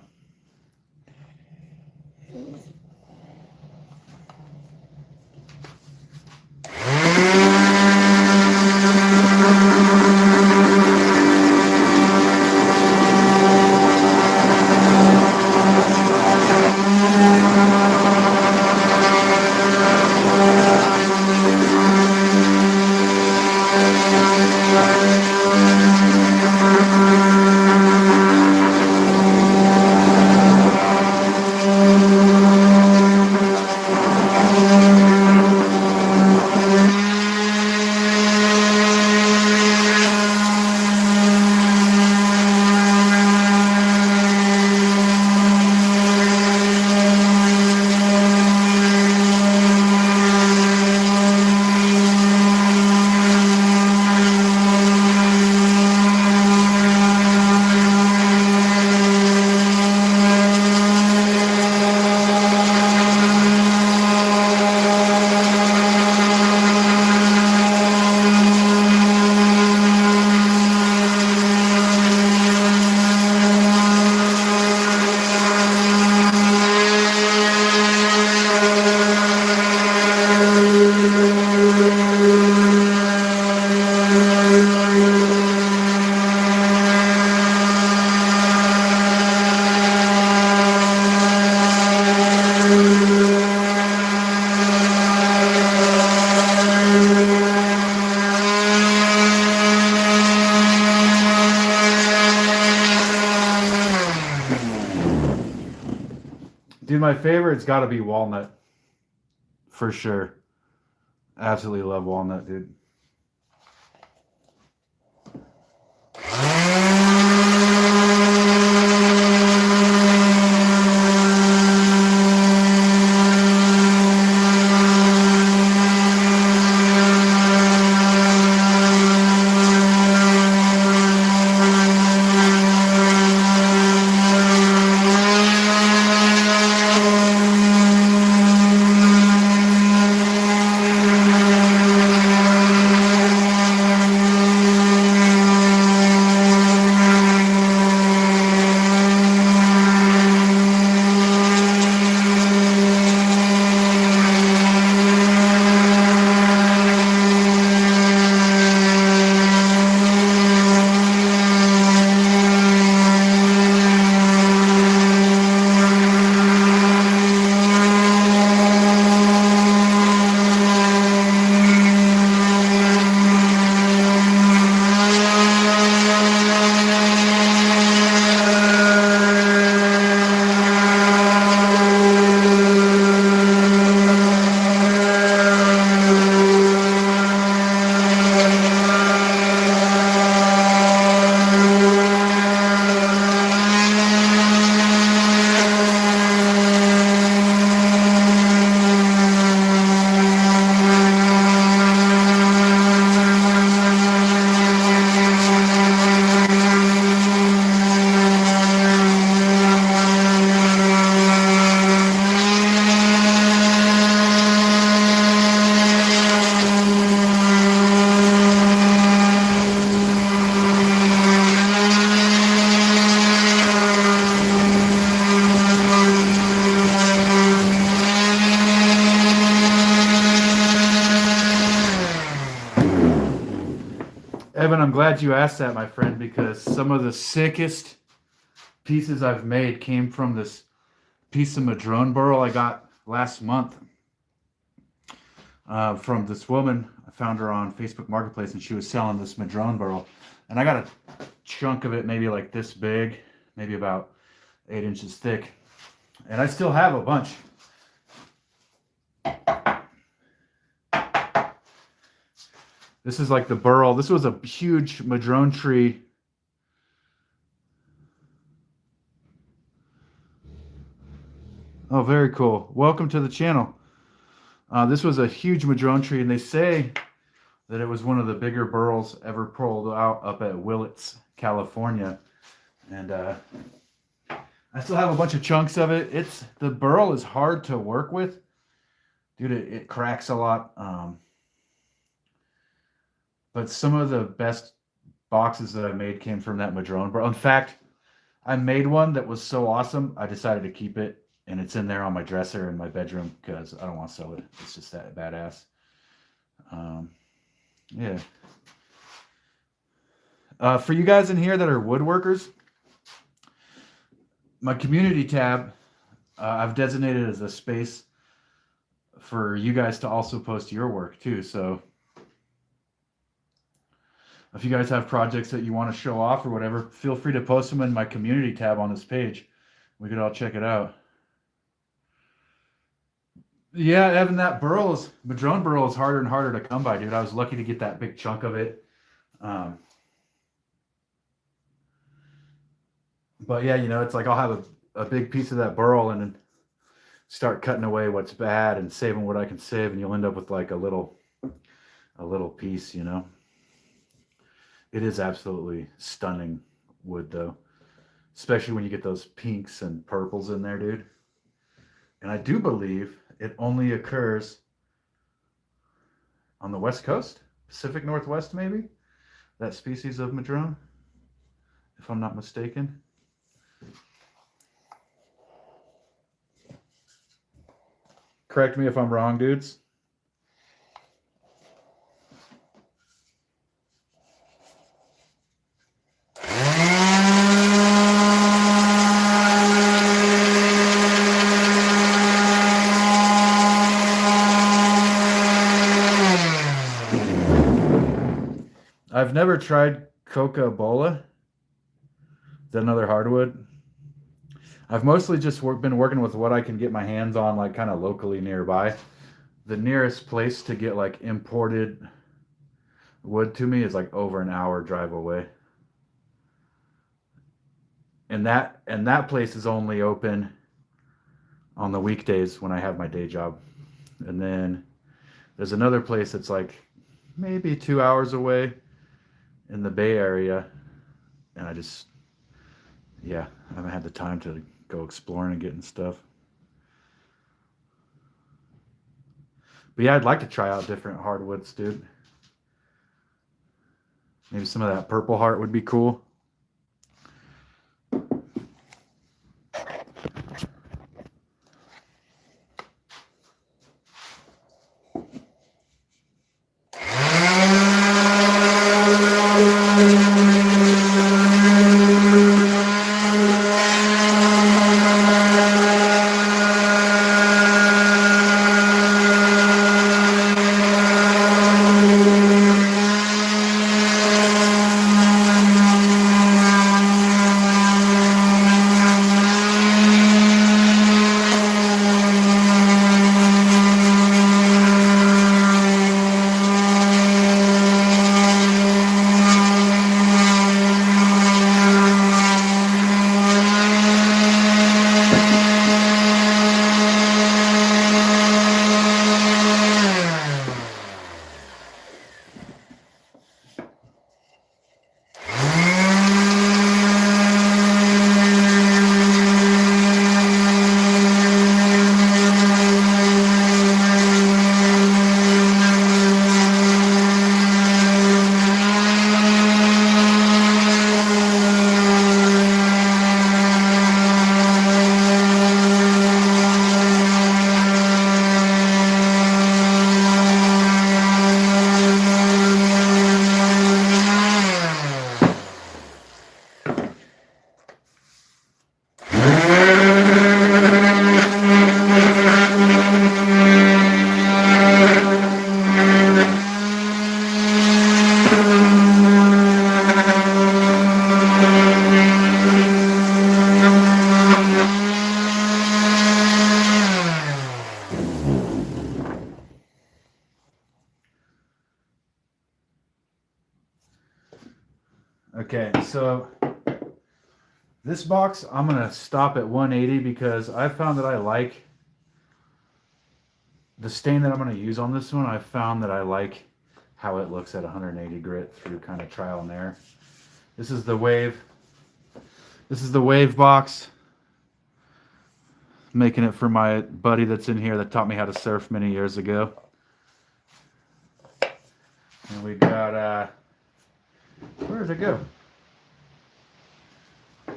Dude, my favorite's got to be walnut. For sure. Absolutely love walnut, dude. Evan, I'm glad you asked that, my friend, because some of the sickest pieces I've made came from this piece of madrone burl I got last month from this woman. I found her on Facebook Marketplace, and she was selling this madrone burl. And I got a chunk of it maybe like this big, maybe about 8 inches thick. And I still have a bunch. This is like the burl. This was a huge madrone tree. Oh, very cool. Welcome to the channel. This was a huge madrone tree, and they say that it was one of the bigger burls ever pulled out up at Willits, California. And I still have a bunch of chunks of it. The burl is hard to work with. Dude, it cracks a lot. But some of the best boxes that I made came from that madrone burl. In fact, I made one that was so awesome, I decided to keep it. And it's in there on my dresser in my bedroom because I don't want to sell it. It's just that badass. Yeah. For you guys in here that are woodworkers, my community tab, I've designated as a space for you guys to also post your work too. So if you guys have projects that you want to show off or whatever, feel free to post them in my community tab on this page. We could all check it out. Yeah, Evan, that madrone burl is harder and harder to come by, dude. I was lucky to get that big chunk of it. But yeah, it's like I'll have a big piece of that burl and then start cutting away what's bad and saving what I can save, and you'll end up with like a little piece, It is absolutely stunning wood, though, especially when you get those pinks and purples in there, dude. And I do believe it only occurs on the West Coast, Pacific Northwest, maybe, that species of madrone, if I'm not mistaken. Correct me if I'm wrong, dudes. I've never tried coca-cola. Is that another hardwood? I've mostly just been working with what I can get my hands on, like kind of locally nearby. The nearest place to get like imported wood to me is like over an hour drive away. And that place is only open on the weekdays when I have my day job. And then there's another place that's like maybe 2 hours away in the Bay Area, and I haven't had the time to go exploring and getting stuff. But yeah, I'd like to try out different hardwoods, dude. Maybe some of that purple heart would be cool. Okay, so this box, I'm going to stop at 180 because I found that I like the stain that I'm going to use on this one. I found that I like how it looks at 180 grit through kind of trial and error. This is the wave. This is the wave box. Making it for my buddy that's in here that taught me how to surf many years ago. And we got, where did it go?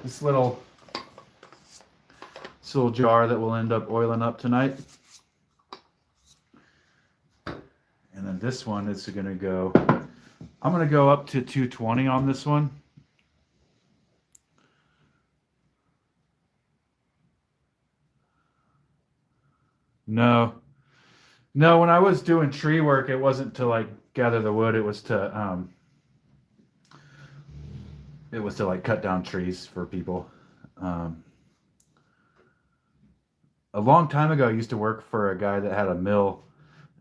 This little jar that we'll end up oiling up tonight. And then this one is going to go, I'm going to go up to 220 on this one. No, when I was doing tree work, it wasn't to like gather the wood. It was to like cut down trees for people. A long time ago, I used to work for a guy that had a mill,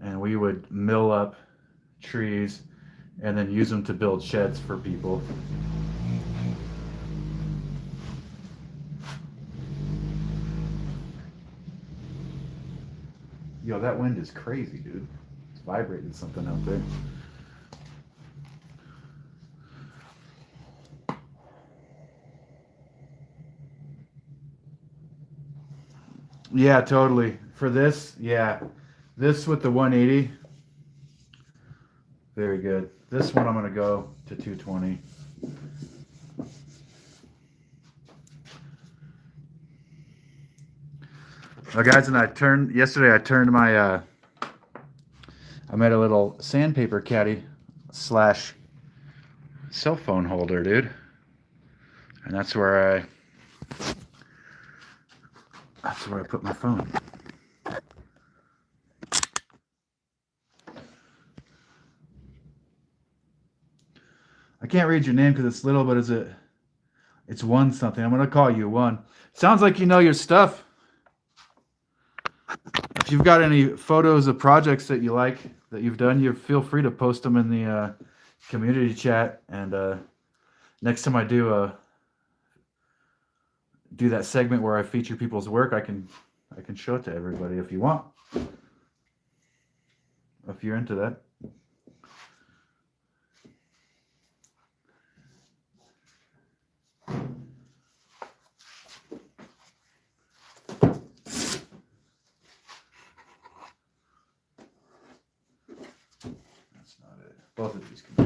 and we would mill up trees and then use them to build sheds for people. Yo, that wind is crazy, dude. It's vibrating something out there. Yeah, totally. For this, yeah. This with the 180. Very good. This one I'm going to go to 220. Well, guys, and yesterday I turned my, I made a little sandpaper caddy / cell phone holder, dude. And that's where I put my phone. I can't read your name because it's little, but it's one something. I'm gonna call you One. Sounds like you know your stuff. If you've got any photos of projects that you like that you've done, you feel free to post them in the community chat. And next time I do that segment where I feature people's work, I can show it to everybody if you want. If you're into that. That's not it. Both of these can go.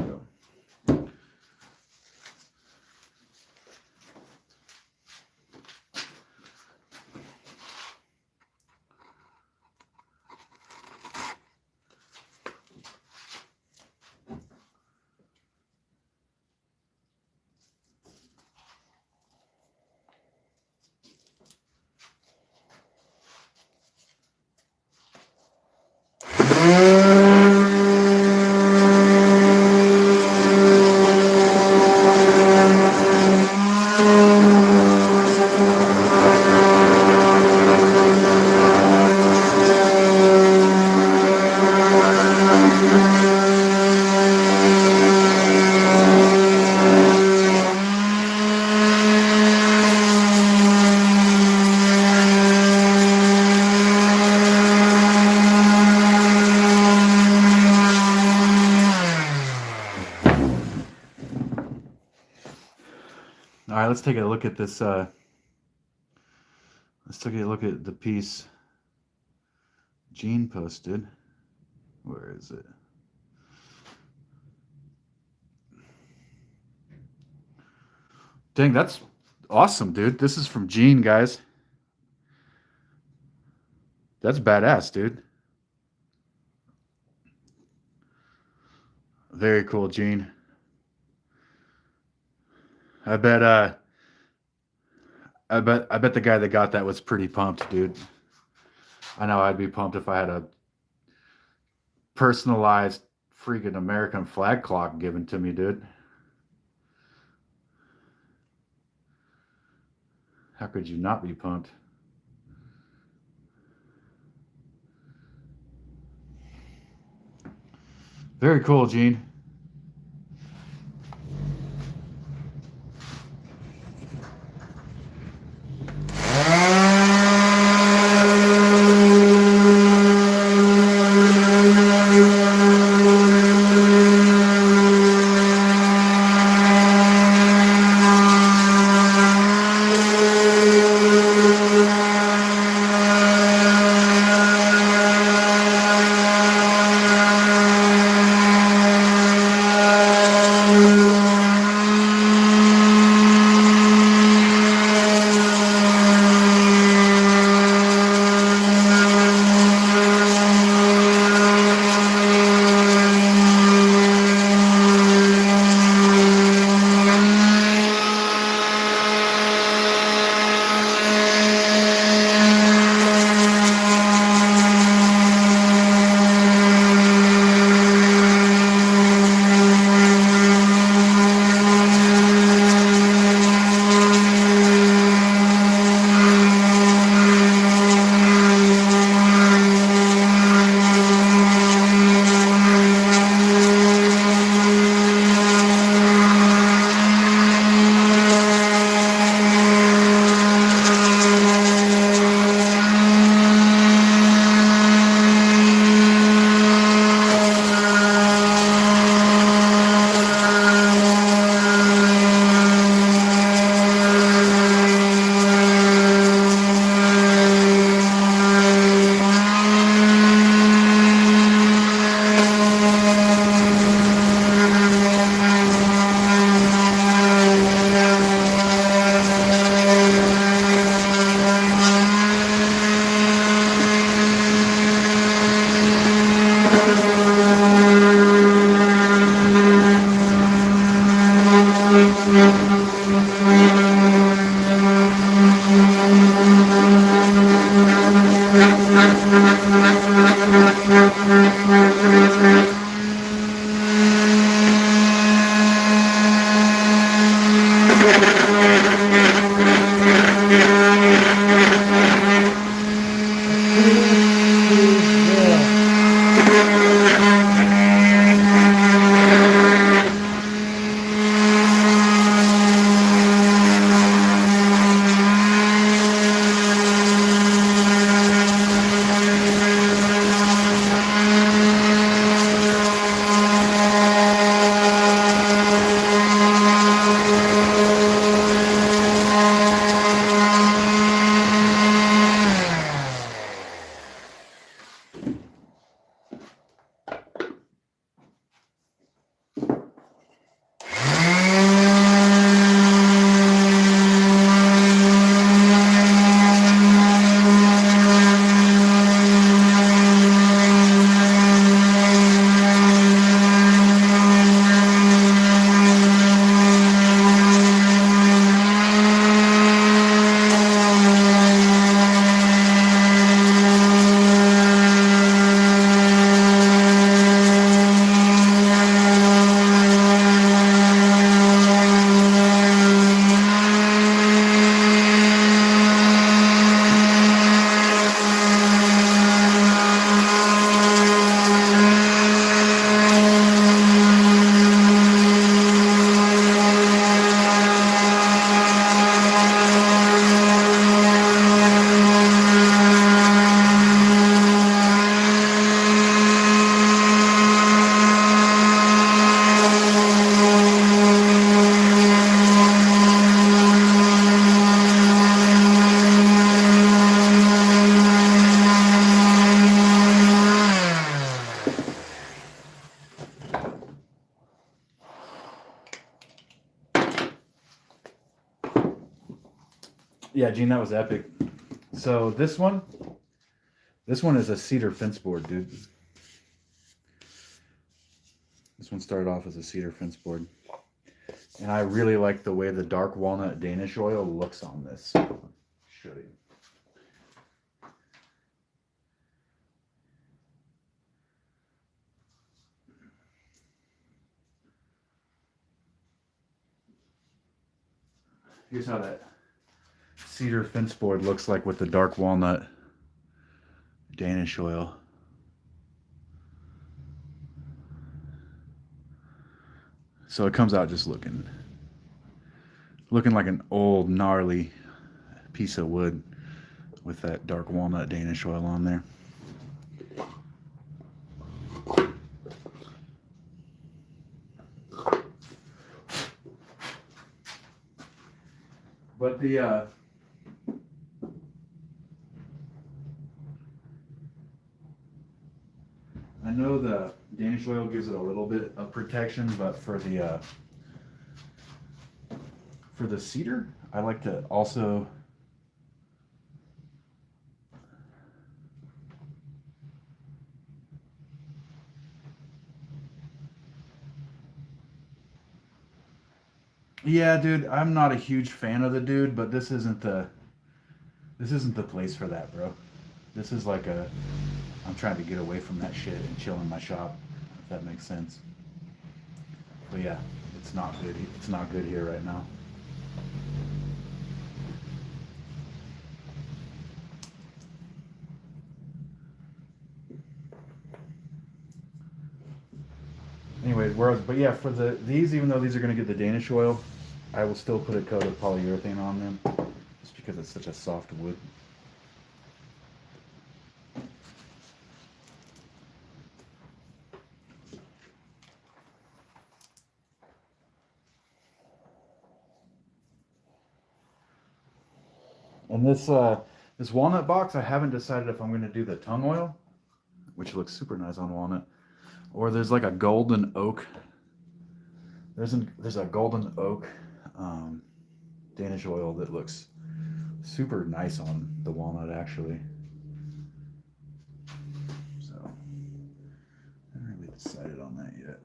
All right, let's take a look at this. Let's take a look at the piece Gene posted. Where is it? Dang, that's awesome, dude. This is from Gene, guys. That's badass, dude. Very cool, Gene. I bet the guy that got that was pretty pumped, dude. I know I'd be pumped if I had a personalized freaking American flag clock given to me, dude. How could you not be pumped? Very cool, Gene. Yeah, Gene, that was epic. So this one is a cedar fence board, dude. This one started off as a cedar fence board. And I really like the way the dark walnut Danish oil looks on this. I'll show you. Here's how that cedar fence board looks like with the dark walnut Danish oil. So it comes out just looking like an old gnarly piece of wood with that dark walnut Danish oil on there. But I know the Danish oil gives it a little bit of protection, but for the cedar, I like to also yeah, dude, I'm not a huge fan of the dude, but this isn't the place for that, bro. This is like I'm trying to get away from that shit and chill in my shop, if that makes sense. But yeah, it's not good. It's not good here right now. Anyway, but yeah, for these, even though these are going to get the Danish oil, I will still put a coat of polyurethane on them, just because it's such a soft wood. And this walnut box, I haven't decided if I'm going to do the tung oil, which looks super nice on walnut, or there's like a golden oak. There's a golden oak Danish oil that looks super nice on the walnut, actually. So I haven't really decided on that yet.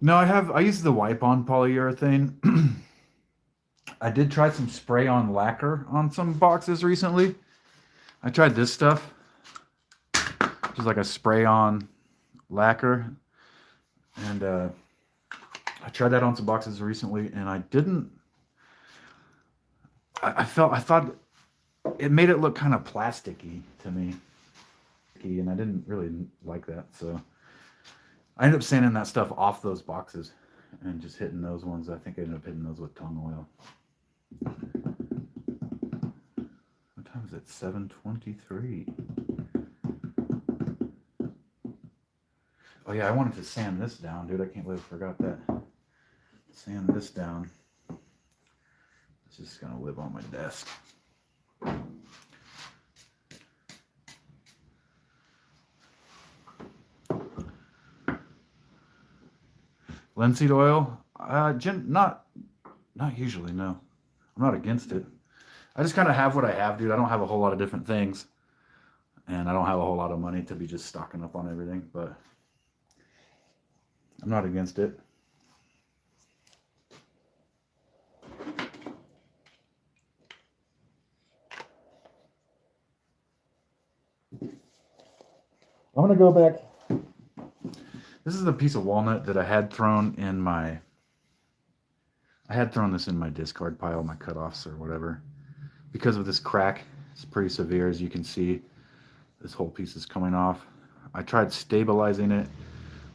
No, I use the wipe on polyurethane. I did try some spray on lacquer on some boxes recently. I tried this stuff, which is like a spray on lacquer, and I tried that on some boxes recently, and I didn't. I thought it made it look kind of plasticky to me, and I didn't really like that. So I ended up sanding that stuff off those boxes and just hitting those ones. I think I ended up hitting those with tung oil. What time is it? 7:23. Oh yeah, I wanted to sand this down, dude. I can't believe I forgot that. Sand this down. It's just gonna live on my desk. Linseed oil? Not usually, no. I'm not against it. I just kind of have what I have, dude. I don't have a whole lot of different things. And I don't have a whole lot of money to be just stocking up on everything, but I'm not against it. I'm gonna go back. This is a piece of walnut that I had thrown in my. I had thrown this in my discard pile, my cutoffs or whatever, because of this crack. It's pretty severe, as you can see. This whole piece is coming off. I tried stabilizing it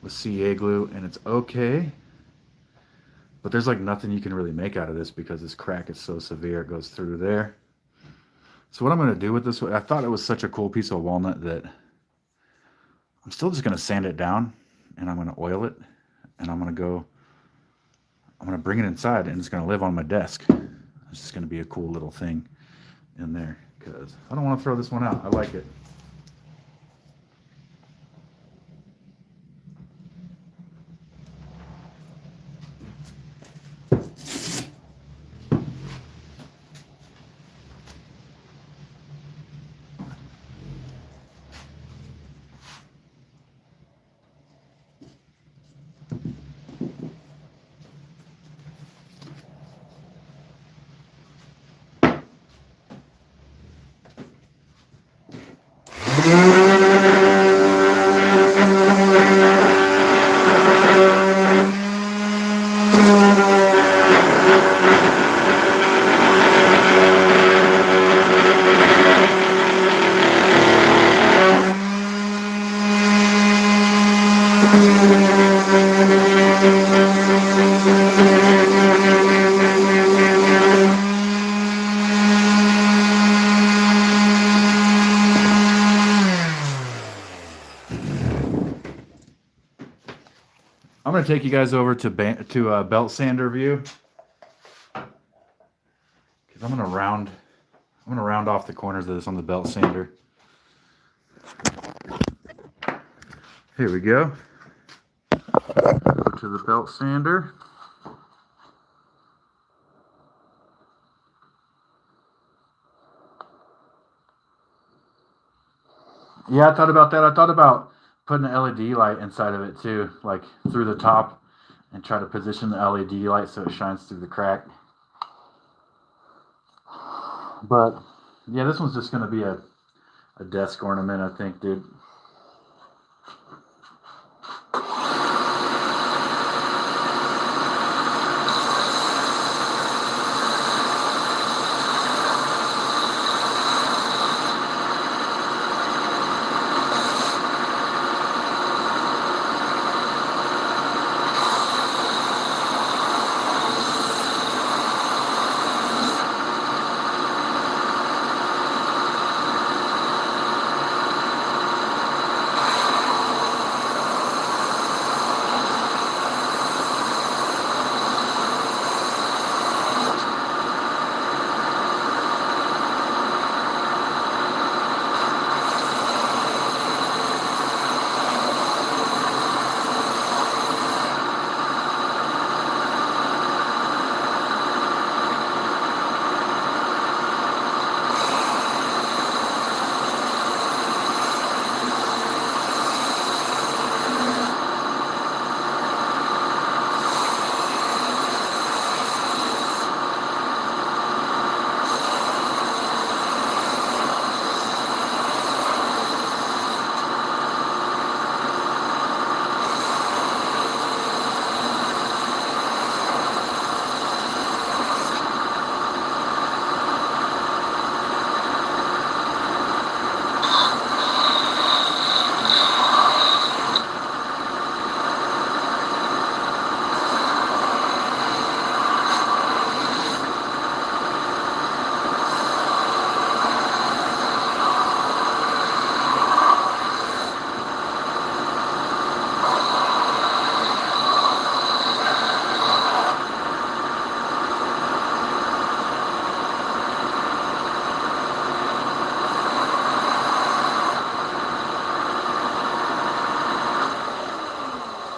with CA glue, and it's okay. But there's like nothing you can really make out of this because this crack is so severe. It goes through there. So what I'm gonna do with this, I thought it was such a cool piece of walnut that I'm still just gonna sand it down, and I'm gonna oil it, and I'm gonna bring it inside, and it's gonna live on my desk. It's just gonna be a cool little thing in there because I don't want to throw this one out. I like it. I'm gonna take you guys over to belt sander view because I'm gonna round off the corners of this on the belt sander. Here we go. Go to the belt sander. Yeah, I thought about that. I thought about putting an LED light inside of it too, like through the top, and try to position the LED light so it shines through the crack. But yeah, this one's just gonna be a desk ornament, I think, dude.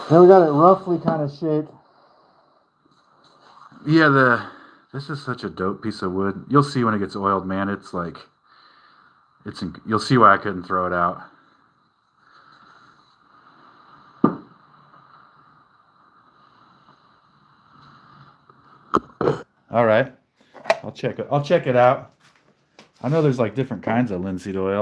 Then we got it roughly kind of shaped. Yeah, this is such a dope piece of wood. You'll see when it gets oiled, man. It's like, you'll see why I couldn't throw it out. All right, I'll check it out. I know there's like different kinds of linseed oil.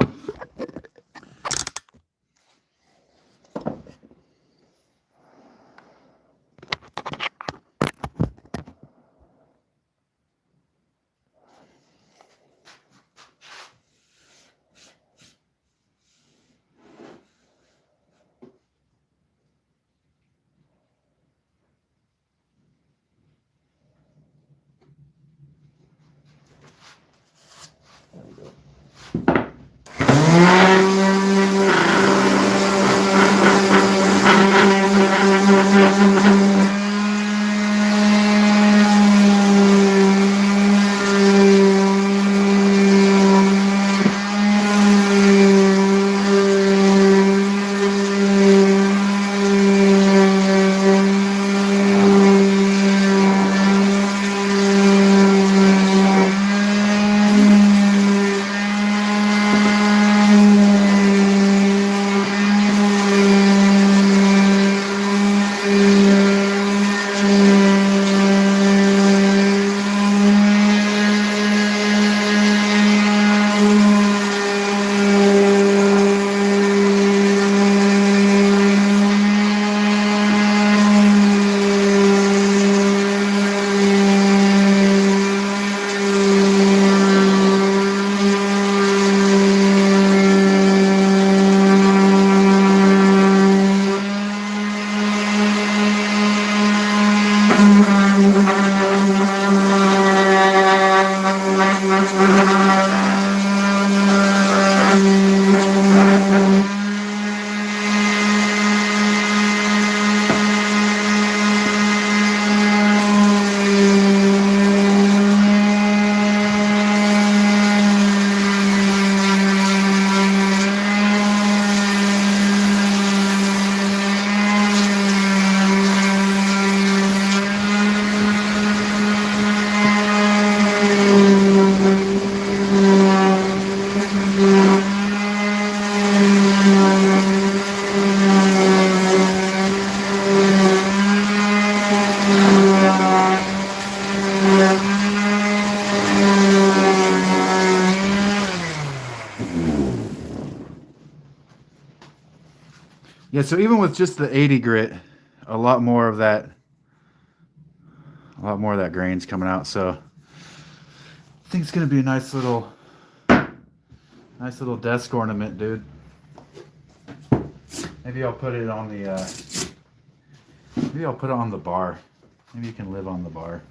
Yeah, so even with just the 80 grit, a lot more of that grain's coming out. So I think it's gonna be a nice little desk ornament, dude. Maybe I'll put it on the maybe I'll put it on the bar. Maybe you can live on the bar.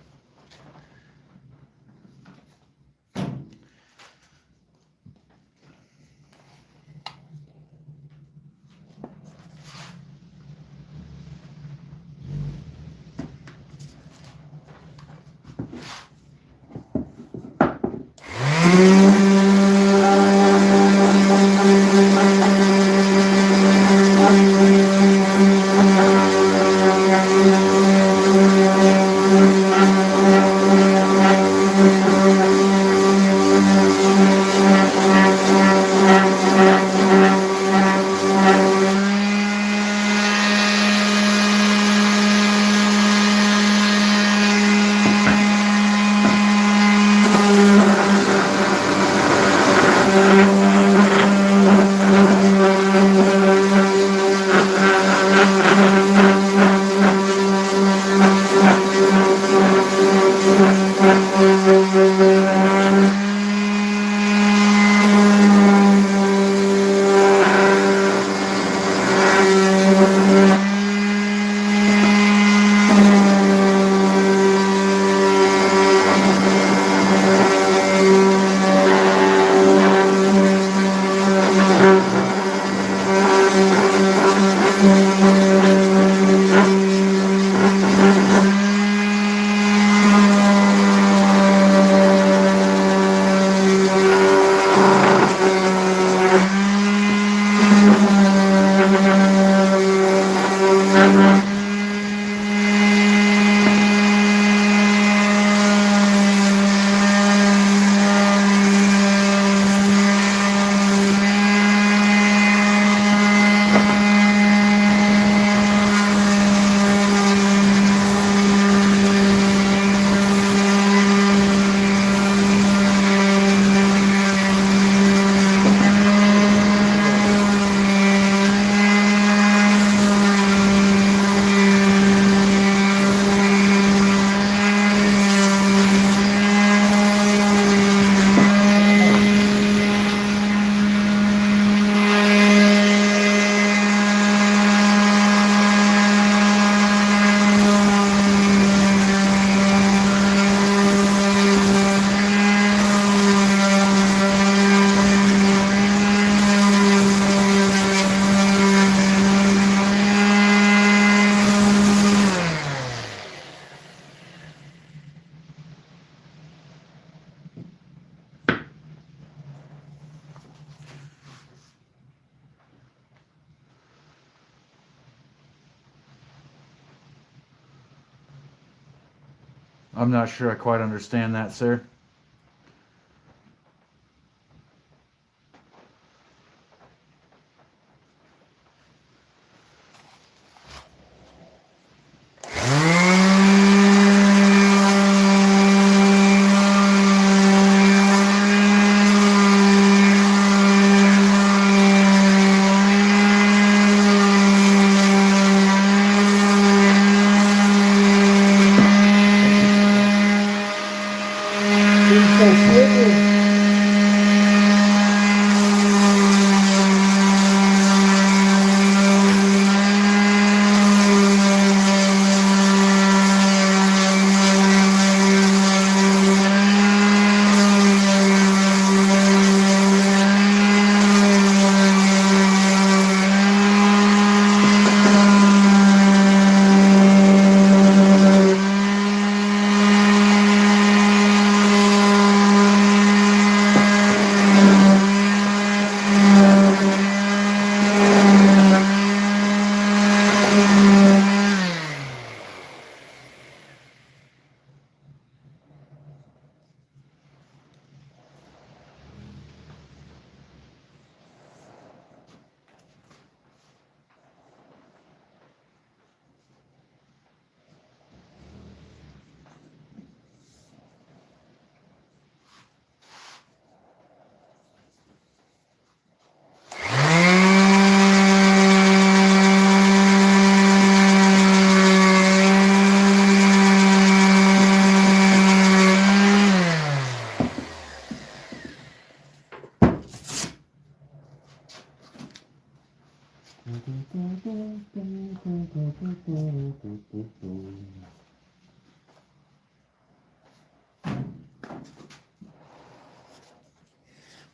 I'm not sure I quite understand that, sir.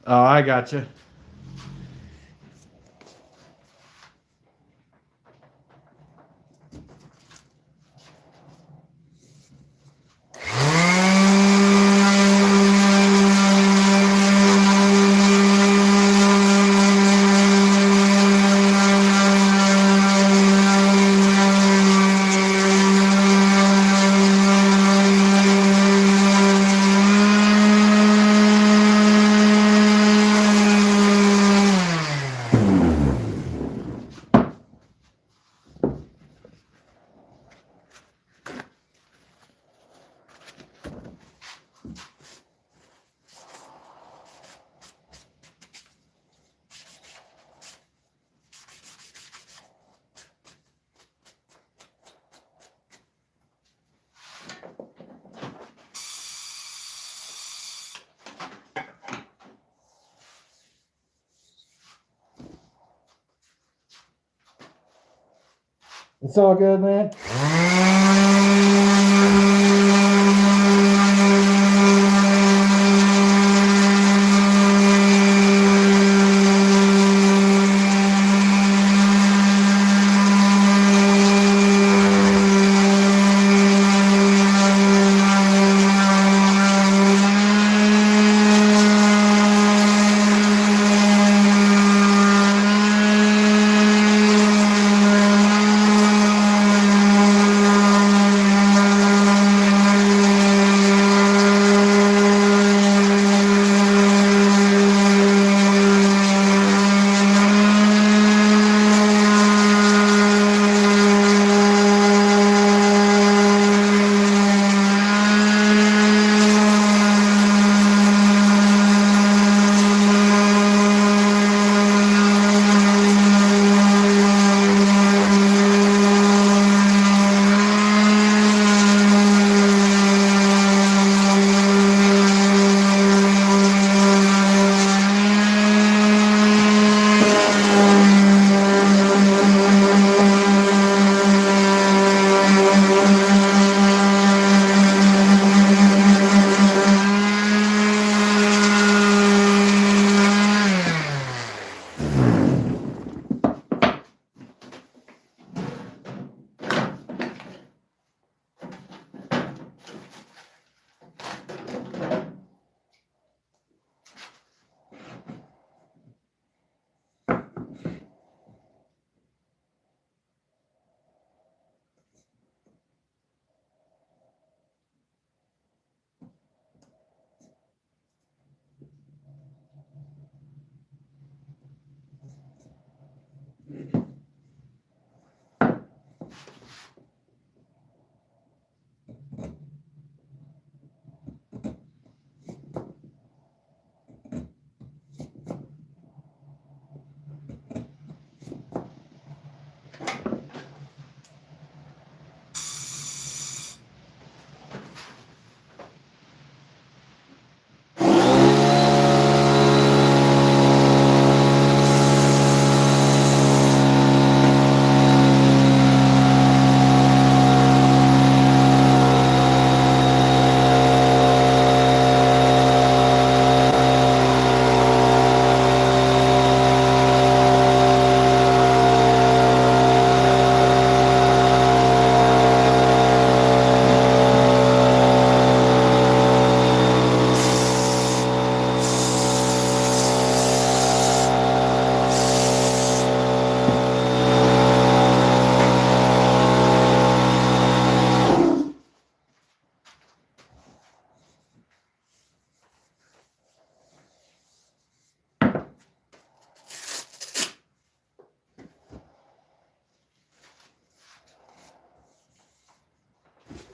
Oh, I gotcha. It's all good, man.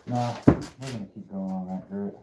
Nah, we're gonna keep going on that dirt.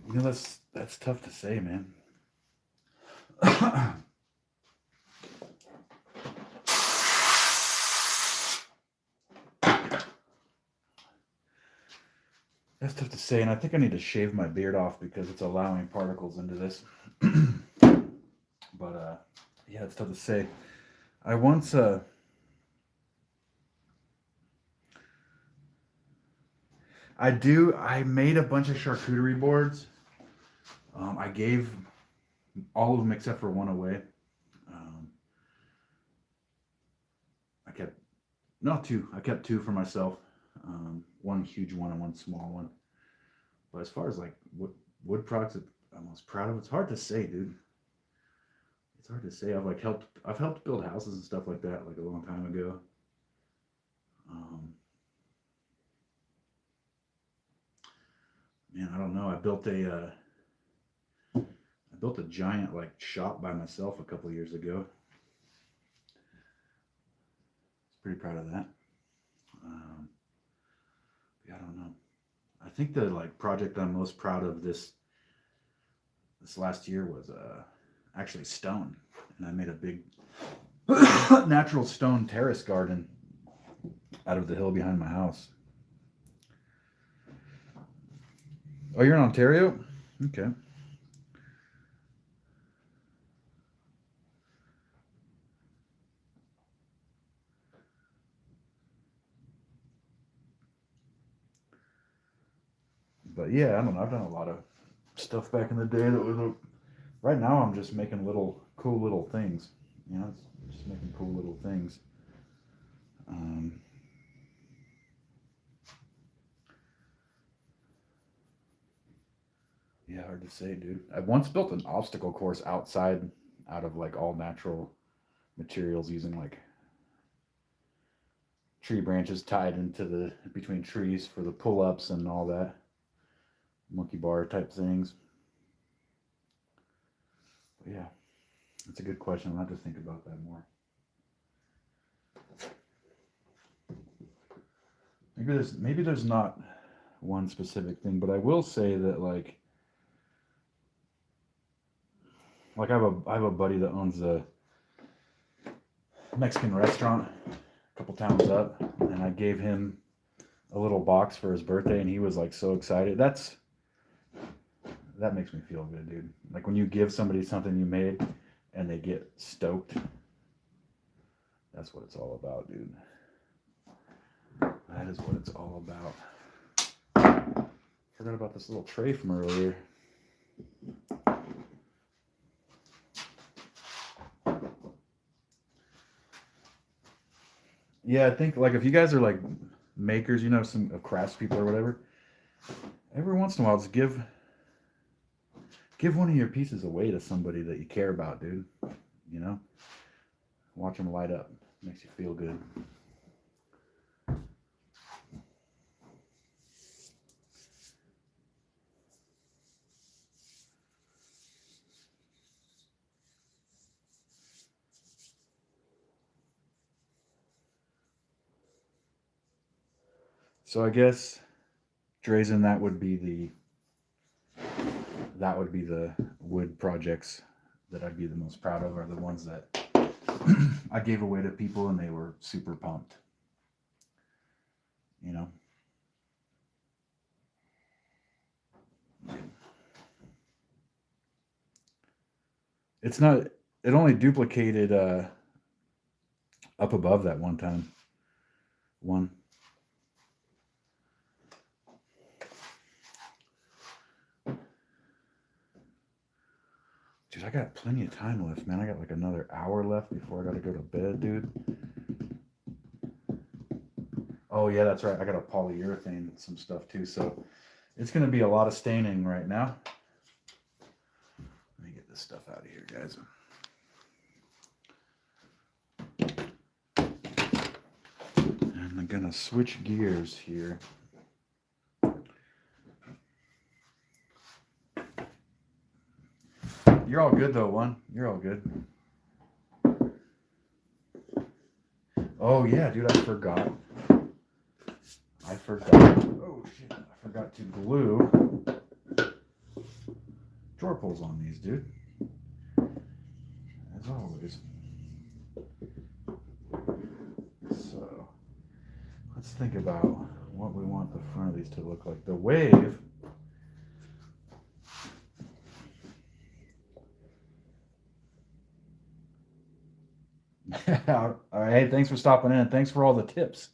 You know, that's tough to say, man. That's tough to say, and I think I need to shave my beard off because it's allowing particles into this. But yeah, it's tough to say. I once I made a bunch of charcuterie boards. I gave all of them except for one away. I kept not two. I kept two for myself. One huge one and one small one. But as far as like wood products that I'm most proud of, it's hard to say, dude. It's hard to say. I've helped build houses and stuff like that like a long time ago. Man, I don't know. I built a giant like shop by myself a couple years ago. Pretty proud of that. Yeah, I don't know. I think the like project I'm most proud of this last year was actually stone, and I made a big natural stone terrace garden out of the hill behind my house. Oh, you're in Ontario? Okay. But yeah, I don't know. I've done a lot of stuff back in the day that was. Right now, I'm just making cool little things. You know, it's just making cool little things. Yeah, hard to say, dude. I once built an obstacle course outside, out of like all natural materials, using like tree branches tied into the between trees for the pull-ups and all that monkey bar type things. But yeah, that's a good question. I'll have to think about that more. Maybe there's not one specific thing, but I will say that like I have a buddy that owns a Mexican restaurant a couple towns up, and I gave him a little box for his birthday, and he was like so excited. That makes me feel good, dude. Like when you give somebody something you made and they get stoked. That's what it's all about, dude. That is what it's all about. Forgot about this little tray from earlier. Yeah, I think like if you guys are like makers, you know, some crafts people or whatever, every once in a while just give one of your pieces away to somebody that you care about, dude. You know, watch them light up. Makes you feel good. So I guess, Drazen, that would be the wood projects that I'd be the most proud of, are the ones that I gave away to people and they were super pumped. you know. It's not, it only duplicated up above that one time. One. Dude, I got plenty of time left, man. I got like another hour left before I got to go to bed, dude. Oh, yeah, that's right. I got to polyurethane some stuff too. So it's going to be a lot of staining right now. Let me get this stuff out of here, guys. And I'm going to switch gears here. You're all good though, one. You're all good. Oh yeah, dude, I forgot. Oh shit, I forgot to glue drawer pulls on these, dude. As always. So let's think about what we want the front of these to look like. The wave. All right, hey, thanks for stopping in. Thanks for all the tips,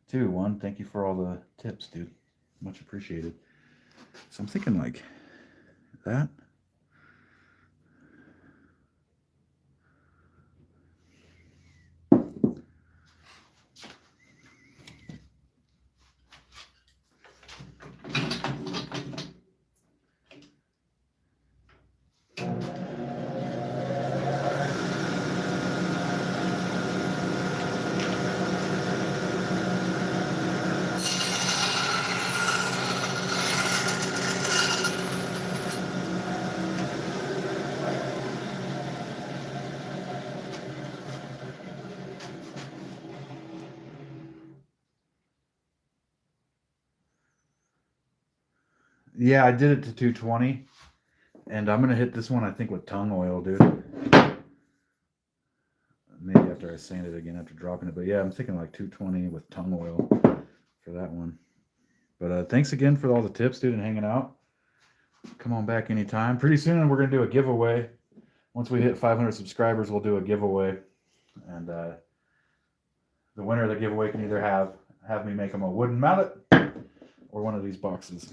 too. One, thank you for all the tips, dude. Much appreciated. So I'm thinking like that. Yeah, I did it to 220, and I'm gonna hit this one, I think, with tongue oil, dude. Maybe after I sand it again after dropping it, but yeah, I'm thinking like 220 with tongue oil for that one. But thanks again for all the tips, dude, and hanging out. Come on back anytime. Pretty soon we're gonna do a giveaway. Once we hit 500 subscribers, we'll do a giveaway, and the winner of the giveaway can either have me make them a wooden mallet or one of these boxes.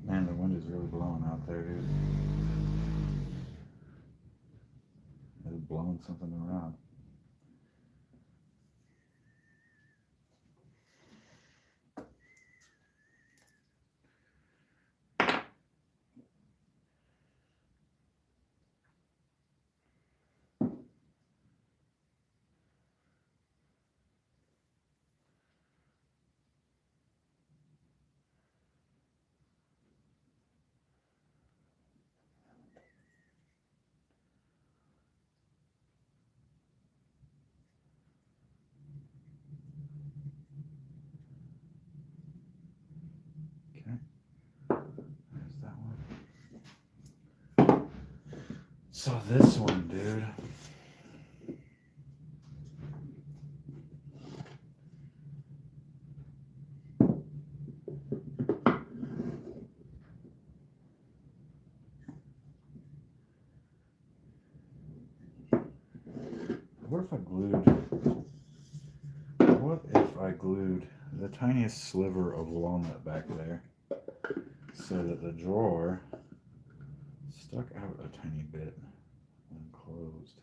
Man, the wind is really blowing out there, dude. It's blowing something around. Okay. There's that one. So this one, dude. if I glued the tiniest sliver of walnut back there so that the drawer stuck out a tiny bit when closed?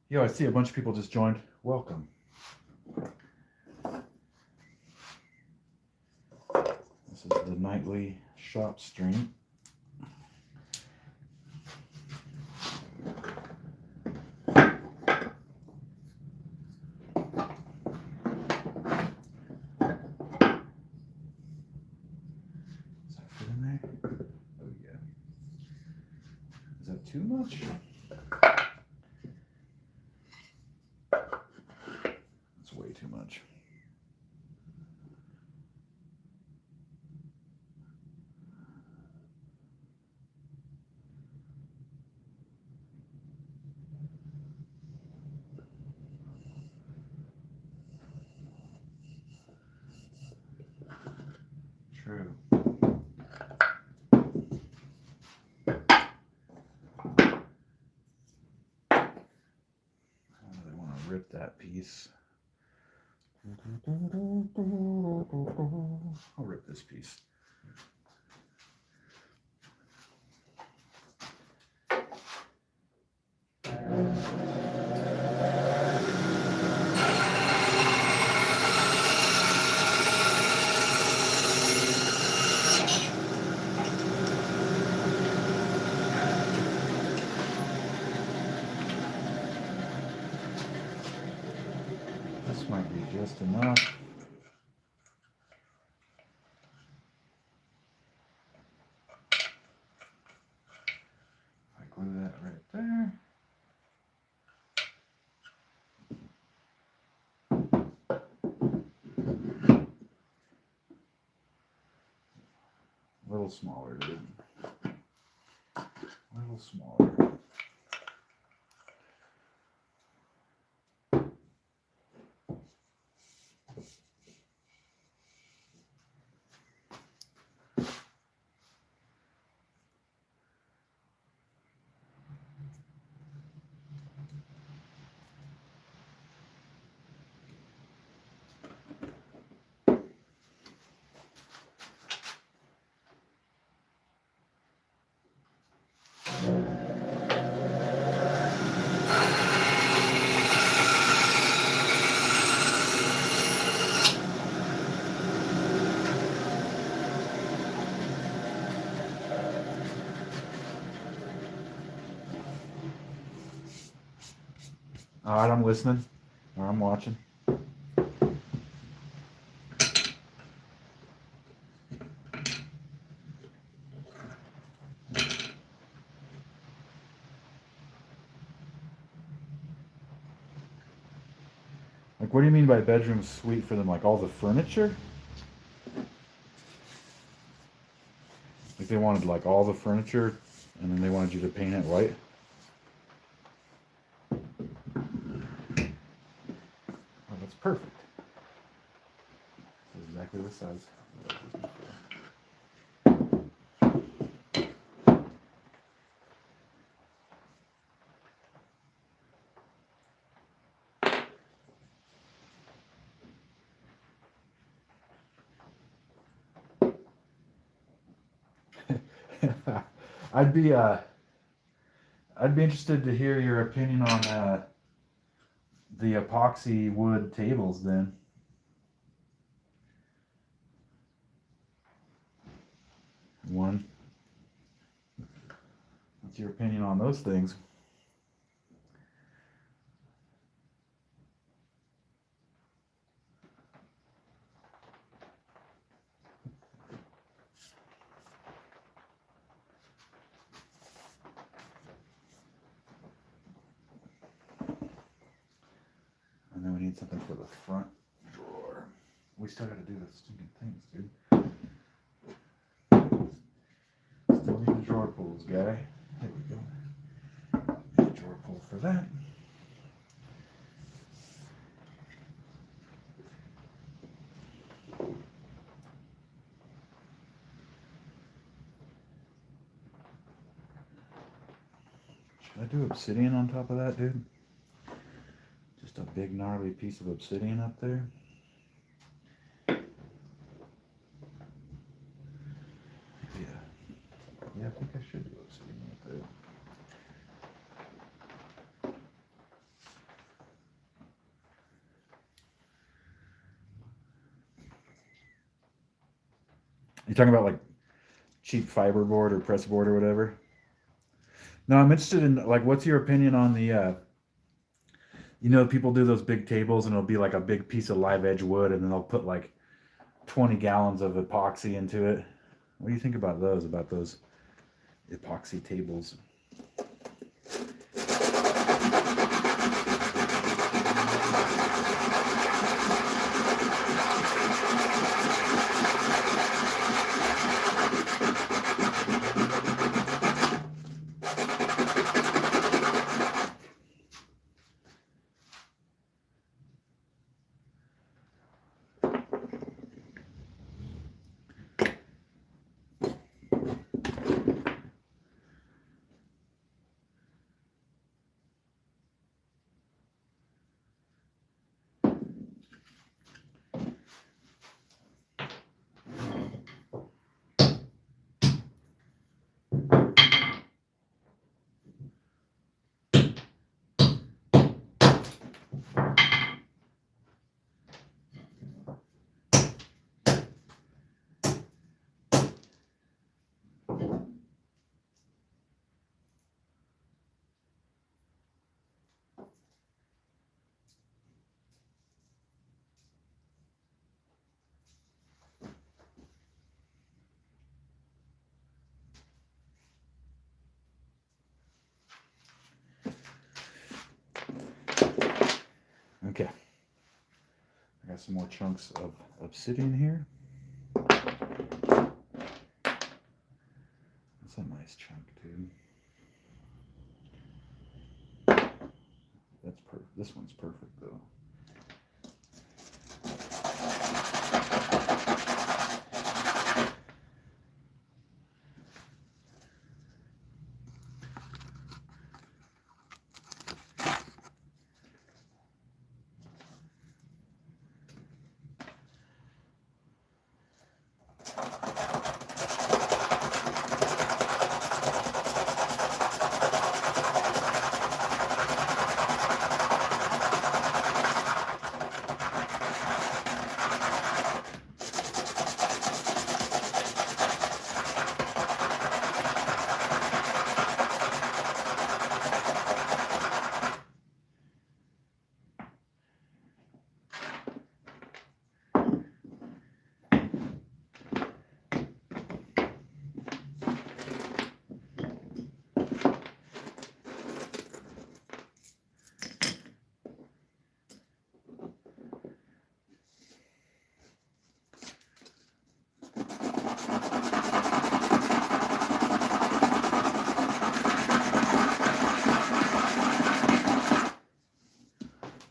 Yo, I see a bunch of people just joined. Welcome. This is the nightly shop stream. Does that fit in there? Oh yeah. Is that too much? That's way too much. True. I want to rip that piece. I'll rip this piece. This might be just enough. I glue that right there. A little smaller, dude. A little smaller. All right, I'm listening, or I'm watching. Like, what do you mean by bedroom suite for them? Like all the furniture? Like they wanted like all the furniture, and then they wanted you to paint it white? Oh, that's perfect. This is exactly the size. I'd be interested to hear your opinion on the epoxy wood tables then. One. What's your opinion on those things? And then we need something for the front drawer. We still gotta do the stinking things, dude. Still need the drawer pulls, guy. There we go. Drawer pull for that. Should I do obsidian on top of that, dude? Just a big gnarly piece of obsidian up there. Yeah, I think I should do obsidian up there. You talking about like cheap fiberboard or pressboard or whatever? No, I'm interested in like, what's your opinion on the, you know, people do those big tables and it'll be like a big piece of live edge wood and then they'll put like 20 gallons of epoxy into it. What do you think about those epoxy tables? Okay. I got some more chunks of obsidian here. That's a nice chunk, dude. That's perfect. This one's perfect, though.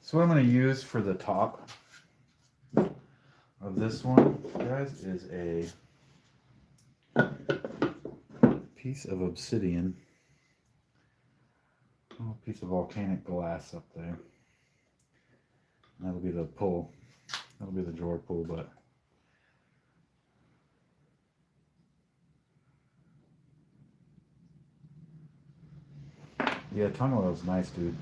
So what I'm going to use for the top of this one, guys, is a piece of obsidian. A piece of volcanic glass up there. That'll be the pull. That'll be the drawer pull, but yeah, tongue oil's nice, dude.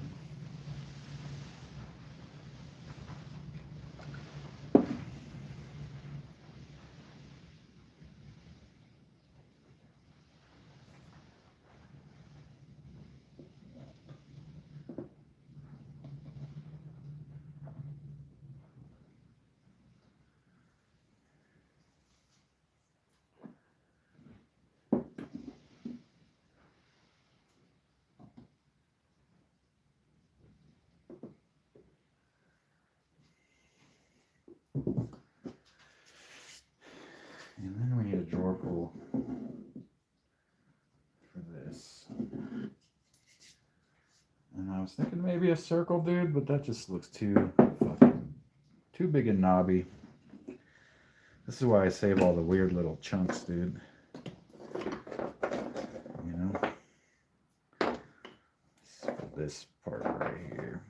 And then we need a drawer pull for this. And I I was thinking maybe a circle, dude, but that just looks too fucking too big and knobby. This is why I save all the weird little chunks, dude. You know? Let's put this part right here.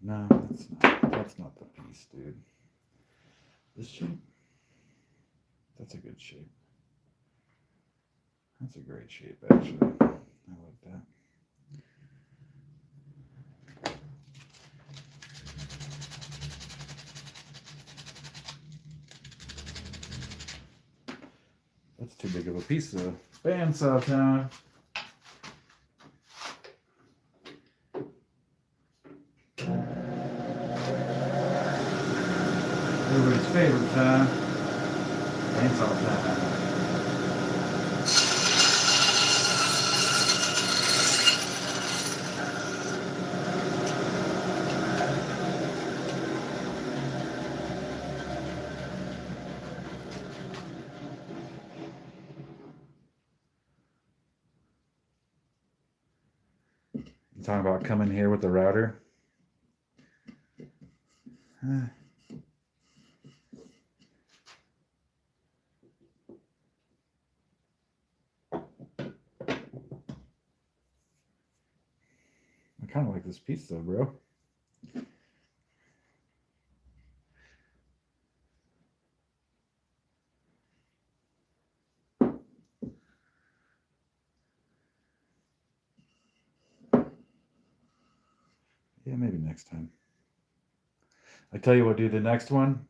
No, that's not the piece, dude. This shape? That's a good shape. That's a great shape, actually. I like that. That's too big of a piece of bandsaw time. Everybody's favorite time. Bandsaw time. You talking about coming here with the router? I kind of like this piece though, bro. Yeah, maybe next time. I tell you what, dude, the next one,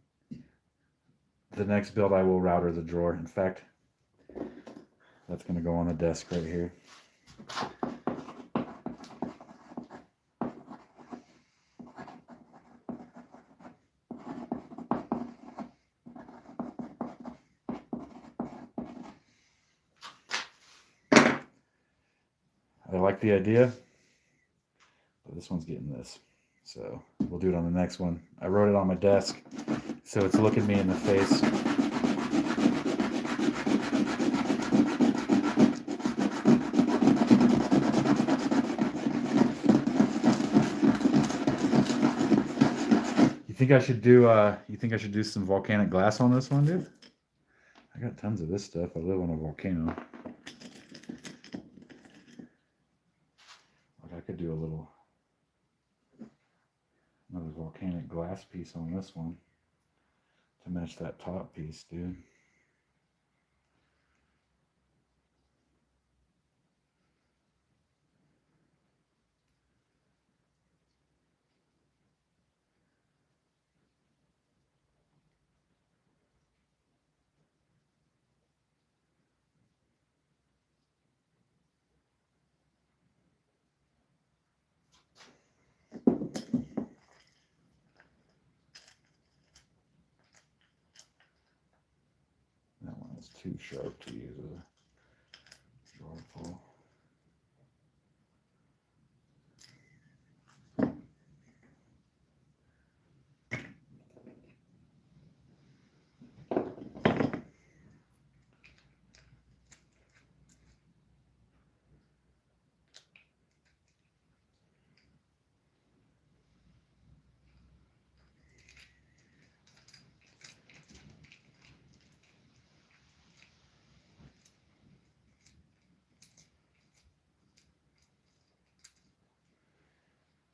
the next build I will router the drawer. In fact, that's going to go on the desk right here. I like the idea, but this one's getting this. So we'll do it on the next one. I wrote it on my desk, so it's looking me in the face. You think I should do some volcanic glass on this one, dude? I got tons of this stuff. I live on a volcano. Like I could do another volcanic glass piece on this one to match that top piece, dude. That one is too sharp to use a drawer pull.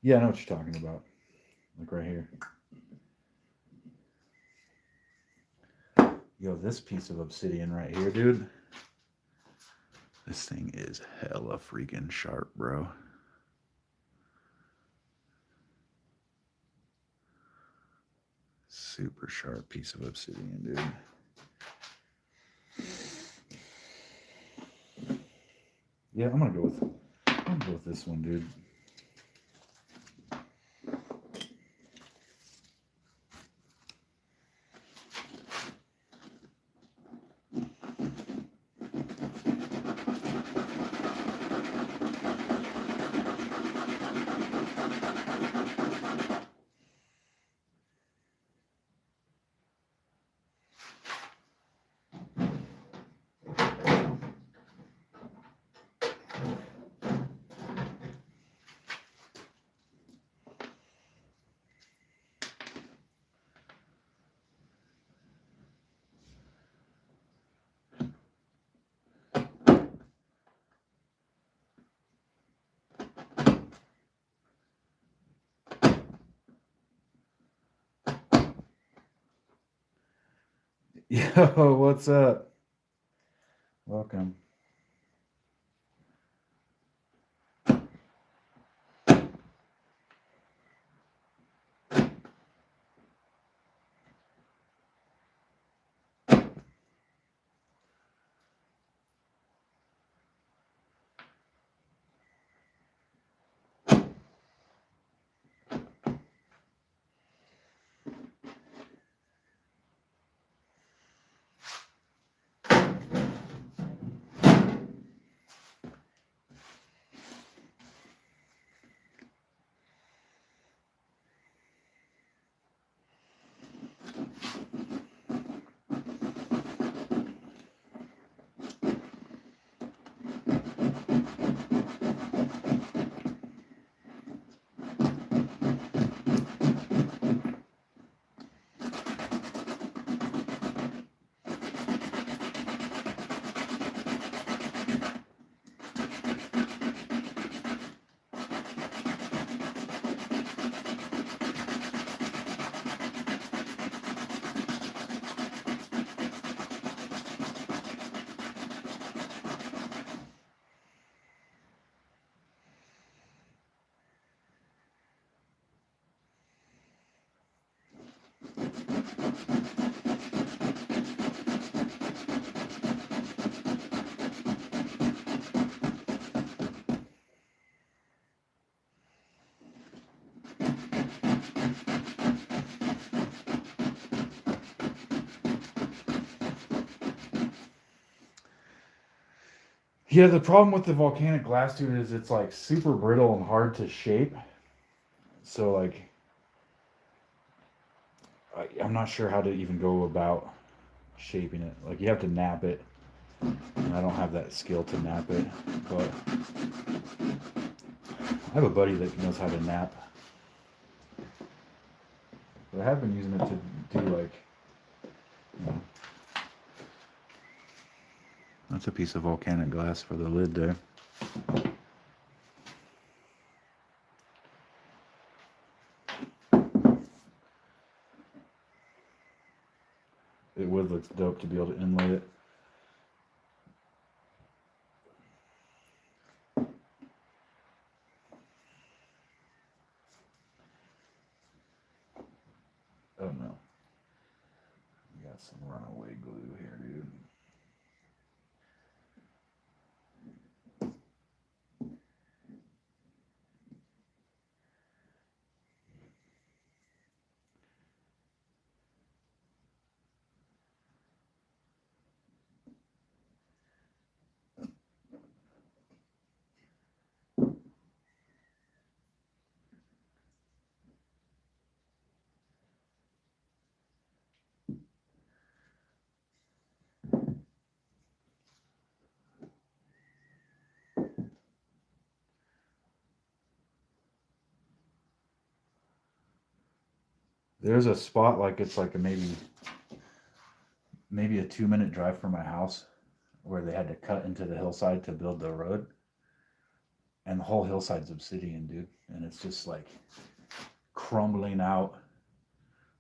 Yeah, I know what you're talking about. Like right here. Yo, this piece of obsidian right here, dude. This thing is hella freaking sharp, bro. Super sharp piece of obsidian, dude. Yeah, I'm gonna go with this one, dude. Yo, what's up? Welcome. Yeah, the problem with the volcanic glass, dude, is it's like super brittle and hard to shape. So like, I'm not sure how to even go about shaping it. Like you have to nap it, and I don't have that skill to nap it. But I have a buddy that knows how to nap. But I have been using it to do like, you know, that's a piece of volcanic glass for the lid there. It would look dope to be able to inlay it. Oh no. We got some runaway glue here, dude. There's a spot like it's like maybe a 2-minute drive from my house where they had to cut into the hillside to build the road. And the whole hillside's obsidian, dude. And it's just like crumbling out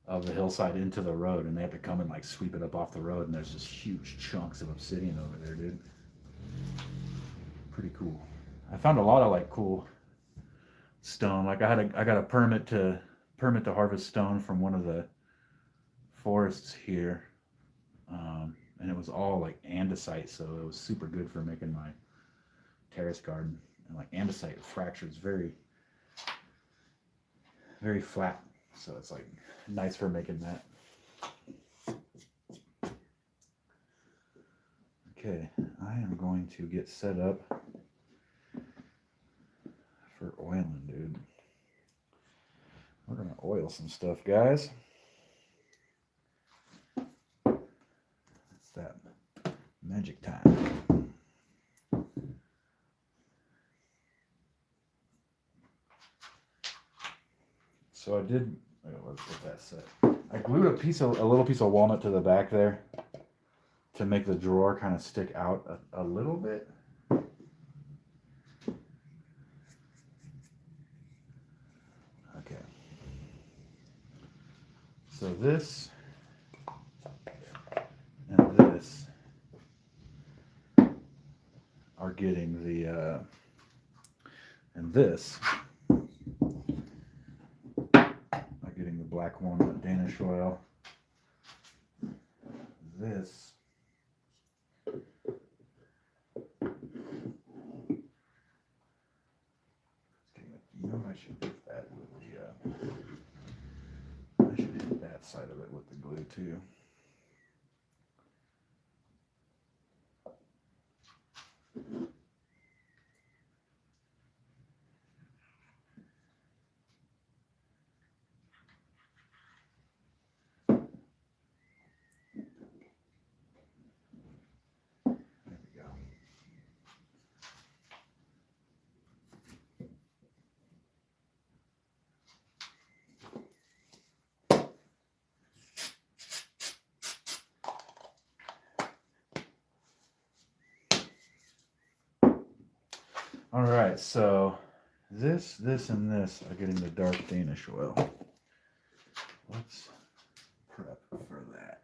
of the hillside into the road. And they have to come and like sweep it up off the road. And there's just huge chunks of obsidian over there, dude. Pretty cool. I found a lot of like cool stone. Like I got a permit to harvest stone from one of the forests here. And it was all like andesite, so it was super good for making my terrace garden. And like andesite fractures very, very flat, so it's like nice for making that. Okay, I am going to get set up for oiling, dude. We're gonna oil some stuff, guys. It's that magic time. So I did. Let's get that set. I glued a little piece of walnut to the back there to make the drawer kind of stick out a little bit. Okay. So this are getting the and this are getting the black walnut Danish oil. This I should hit that with the I should hit that side of it with the glue too. All right, so this, and this are getting the dark Danish oil. Let's prep for that.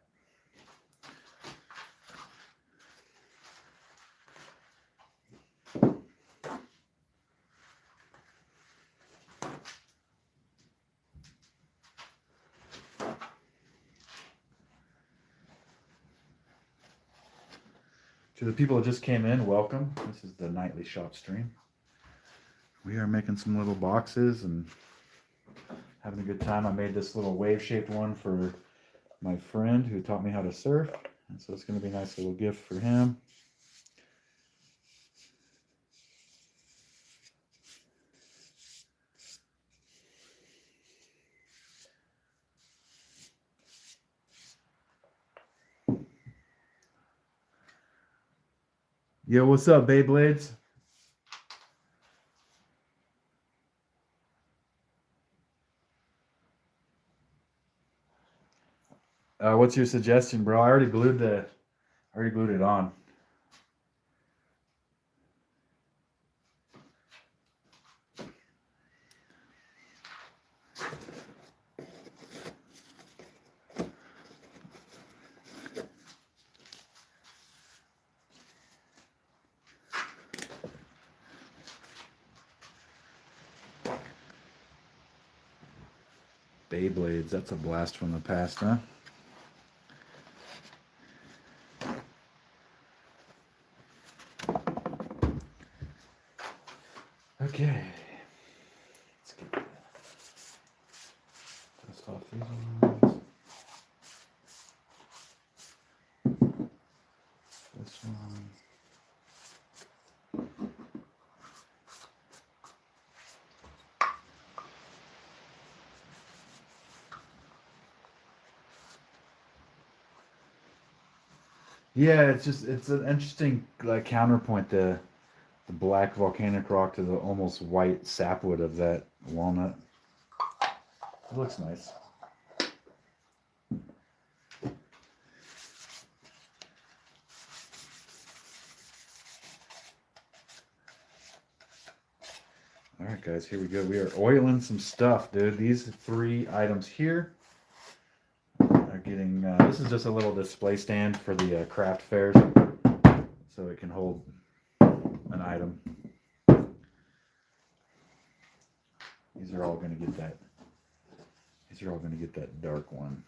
To the people that just came in, welcome. This is the nightly shop stream. We are making some little boxes and having a good time. I made this little wave-shaped one for my friend who taught me how to surf. And so it's going to be a nice little gift for him. Yo, what's up, Beyblades? What's your suggestion, bro? I already glued it on. Beyblades, that's a blast from the past, huh? Okay. Let's get dust off these ones. This one. Yeah, it's an interesting like counterpoint, the black volcanic rock to the almost white sapwood of that walnut. It looks nice. All right, guys, here we go. We are oiling some stuff, dude. These 3 items here are getting, this is just a little display stand for the craft fairs, so it can hold an item. These are all going to get that. These are all going to get that dark one.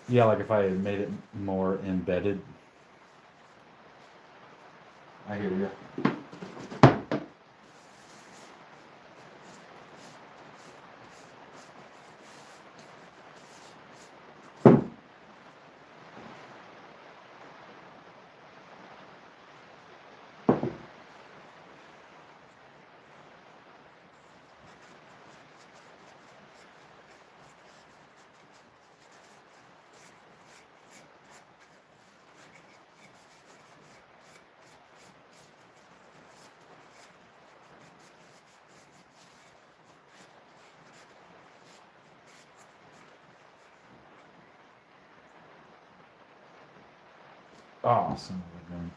Yeah, like if I had made it more embedded. I hear you. Oh, son of a gun.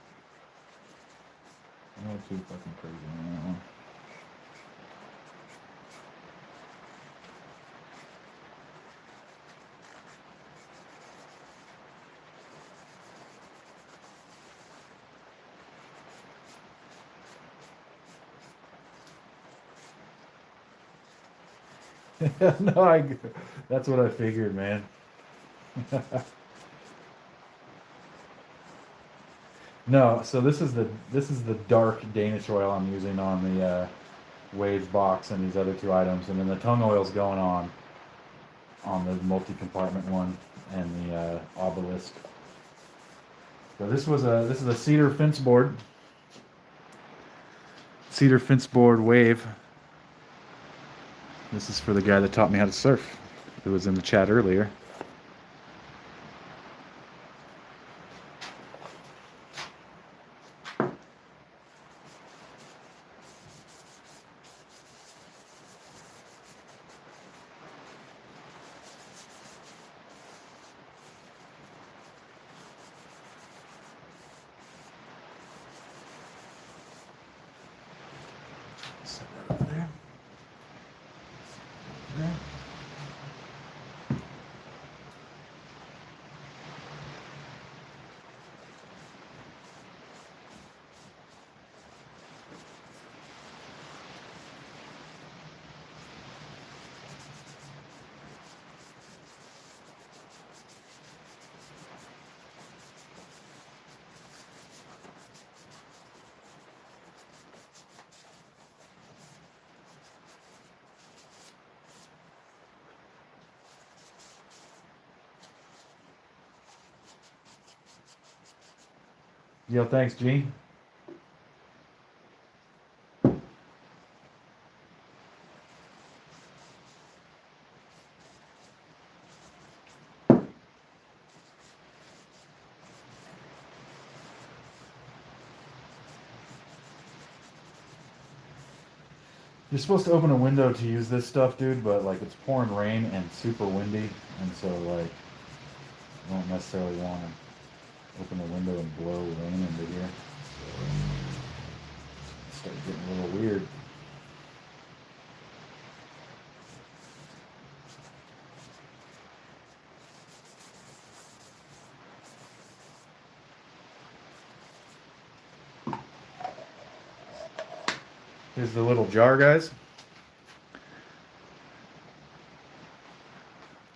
I'm not too fucking crazy on that one. No, that's what I figured, man. No, so this is the dark Danish oil I'm using on the Waves box and these other two items, and then the tongue oil's going on the multi-compartment one and the obelisk. So this is a cedar fence board wave. This is for the guy that taught me how to surf. It was in the chat earlier. Set that over there. There. Yo, thanks, G. You're supposed to open a window to use this stuff, dude, but like it's pouring rain and super windy, and so like you don't necessarily want to open the window and blow rain into here. So start getting a little weird. Here's the little jar, guys.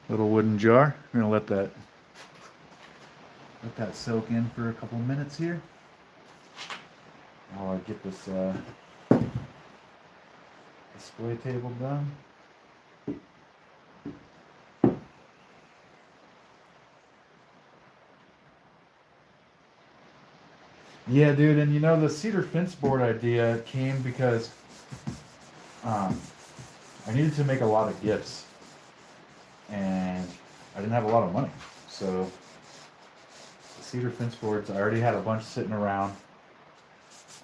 Little wooden jar. I'm gonna let that soak in for a couple minutes here. While I get this display table done. Yeah, dude, and you know the cedar fence board idea came because I needed to make a lot of gifts, and I didn't have a lot of money. So the cedar fence boards, I already had a bunch sitting around,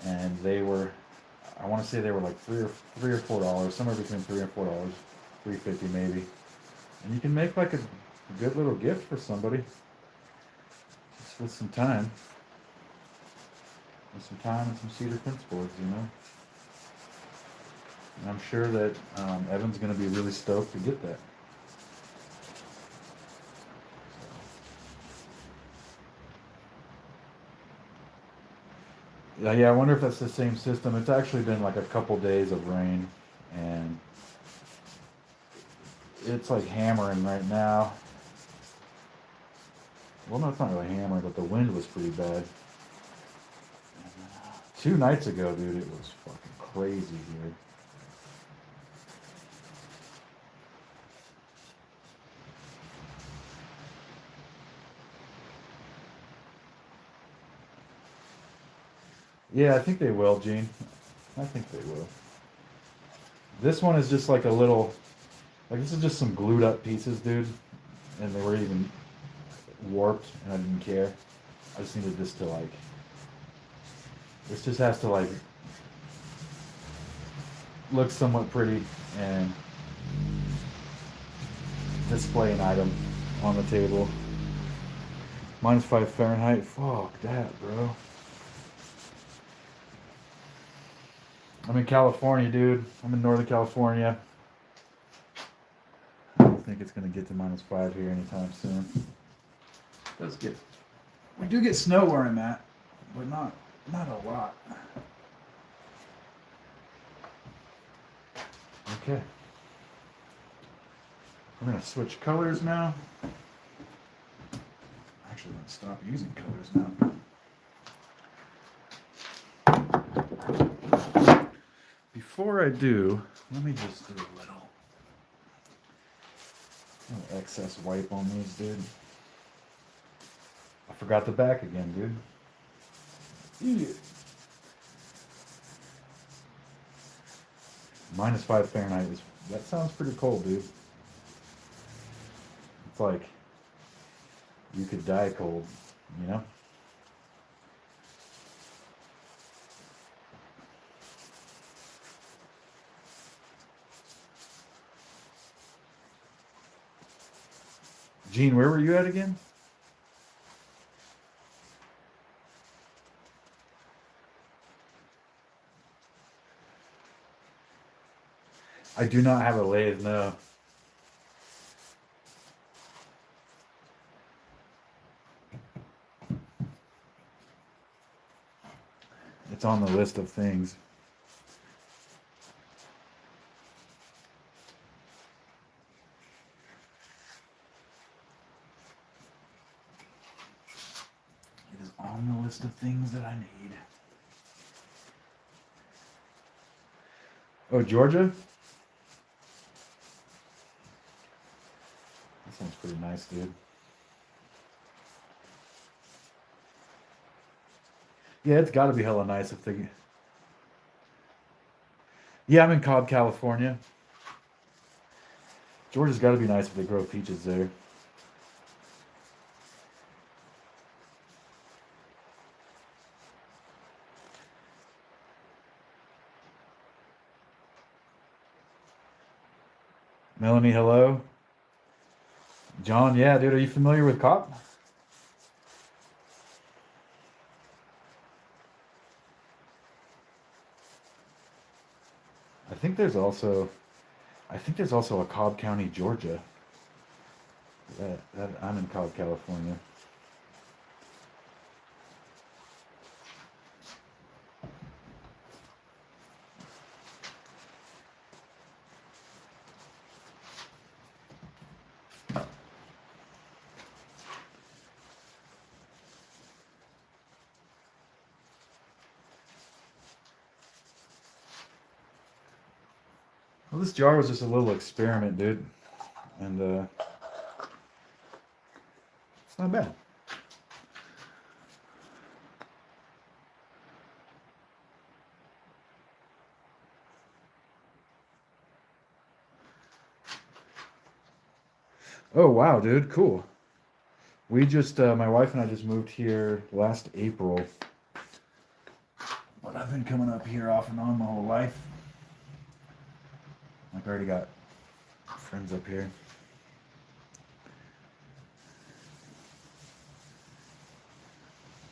and they were, I want to say they were like $3 or $4, somewhere between $3 and $4, $3.50 maybe, and you can make like a good little gift for somebody, just with some time. Some time and some cedar fence boards, you know. And I'm sure that Evan's going to be really stoked to get that. Yeah, I wonder if that's the same system. It's actually been like a couple days of rain, and it's like hammering right now. Well, no, it's not really hammered, but the wind was pretty bad. 2 nights ago, dude, it was fucking crazy here. Yeah, I think they will, Gene. I think they will. This one is just like a little, like this is just some glued up pieces, dude. And they were even warped, and I didn't care. I just needed this to like, this just has to like look somewhat pretty and display an item on the table. -5 Fahrenheit. Fuck that, bro. I'm in California, dude. I'm in Northern California. I don't think it's gonna get to -5 here anytime soon. It does get, we do get snow where I'm at, but not a lot. Okay. We're gonna switch colors now. Actually, I'm gonna stop using colors now. Before I do, let me just do a little excess wipe on these, dude. I forgot the back again, dude. Yeah. -5 Fahrenheit is, that sounds pretty cold, dude. It's like you could die cold, you know? Gene, where were you at again? I do not have a lathe, no. It's on the list of things. It is on the list of things that I need. Oh, Georgia? That sounds pretty nice, dude. Yeah, it's got to be hella nice if they... Yeah, I'm in Cobb, California. Georgia's got to be nice if they grow peaches there. Melanie, hello. John, yeah, dude, are you familiar with Cobb? I think there's also a Cobb County, Georgia. I'm in Cobb, California. Well, this jar was just a little experiment, dude, and it's not bad. Oh wow, dude, cool. We just, my wife and I just moved here last April, but I've been coming up here off and on my whole life. Like, I already got friends up here.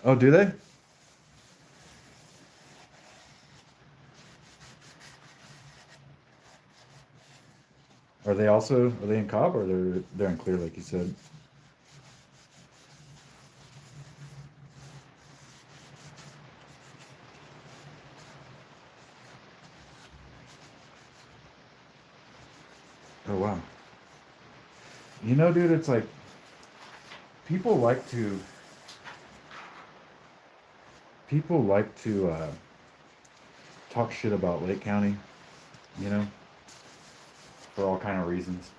Oh, do they? Are they in Cobb, or they're in Clear Lake, you said? Oh wow. You know, dude, it's like people like to talk shit about Lake County, you know, for all kind of reasons.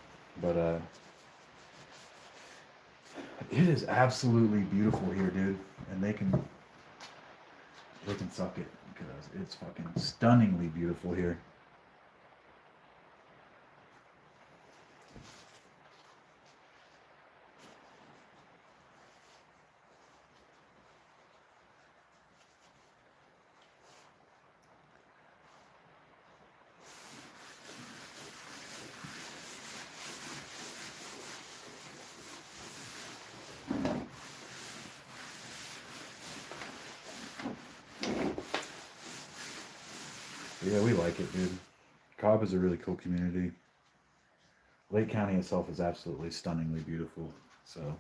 But it is absolutely beautiful here, dude, and they can suck it because it's fucking stunningly beautiful here. Yeah, we like it, dude. Cobb is a really cool community. Lake County itself is absolutely stunningly beautiful. So,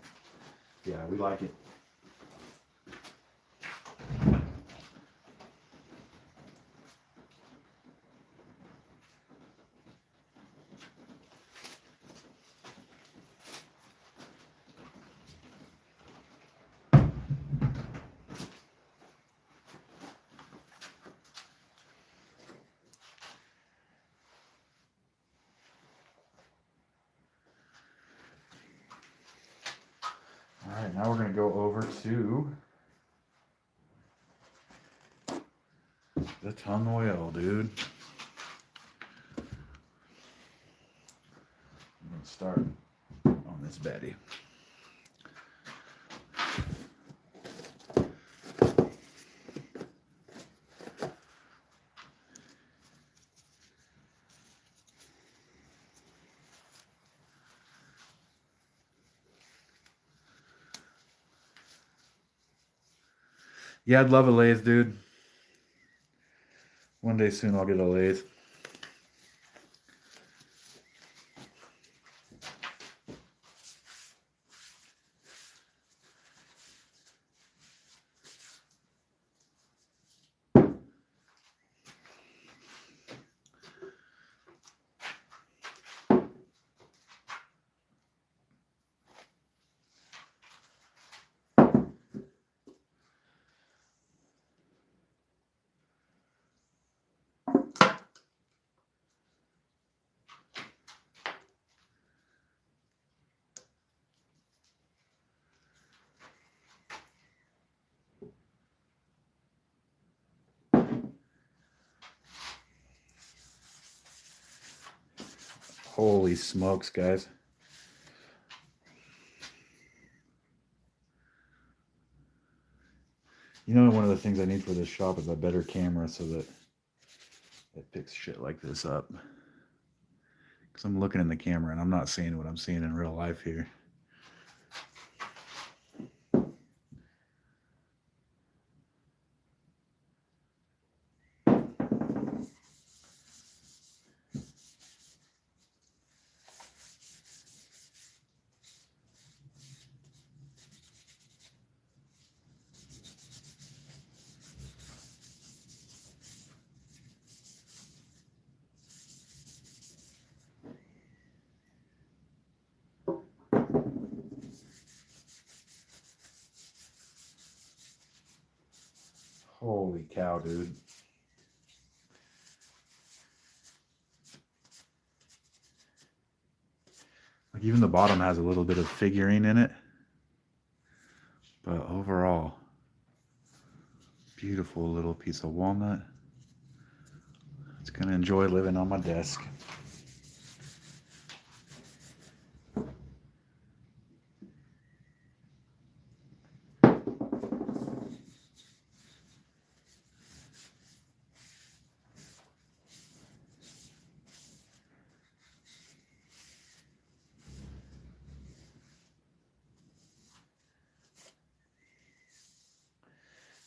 yeah, we like it. All right, now we're going to go over to the tongue oil, dude. I'm going to start on this baddie. Yeah, I'd love a lathe, dude. One day soon I'll get a lathe. Holy smokes, guys. You know, one of the things I need for this shop is a better camera so that it picks shit like this up. Because I'm looking in the camera and I'm not seeing what I'm seeing in real life here. Holy cow, dude. Like even the bottom has a little bit of figurine in it. But overall, beautiful little piece of walnut. It's gonna enjoy living on my desk.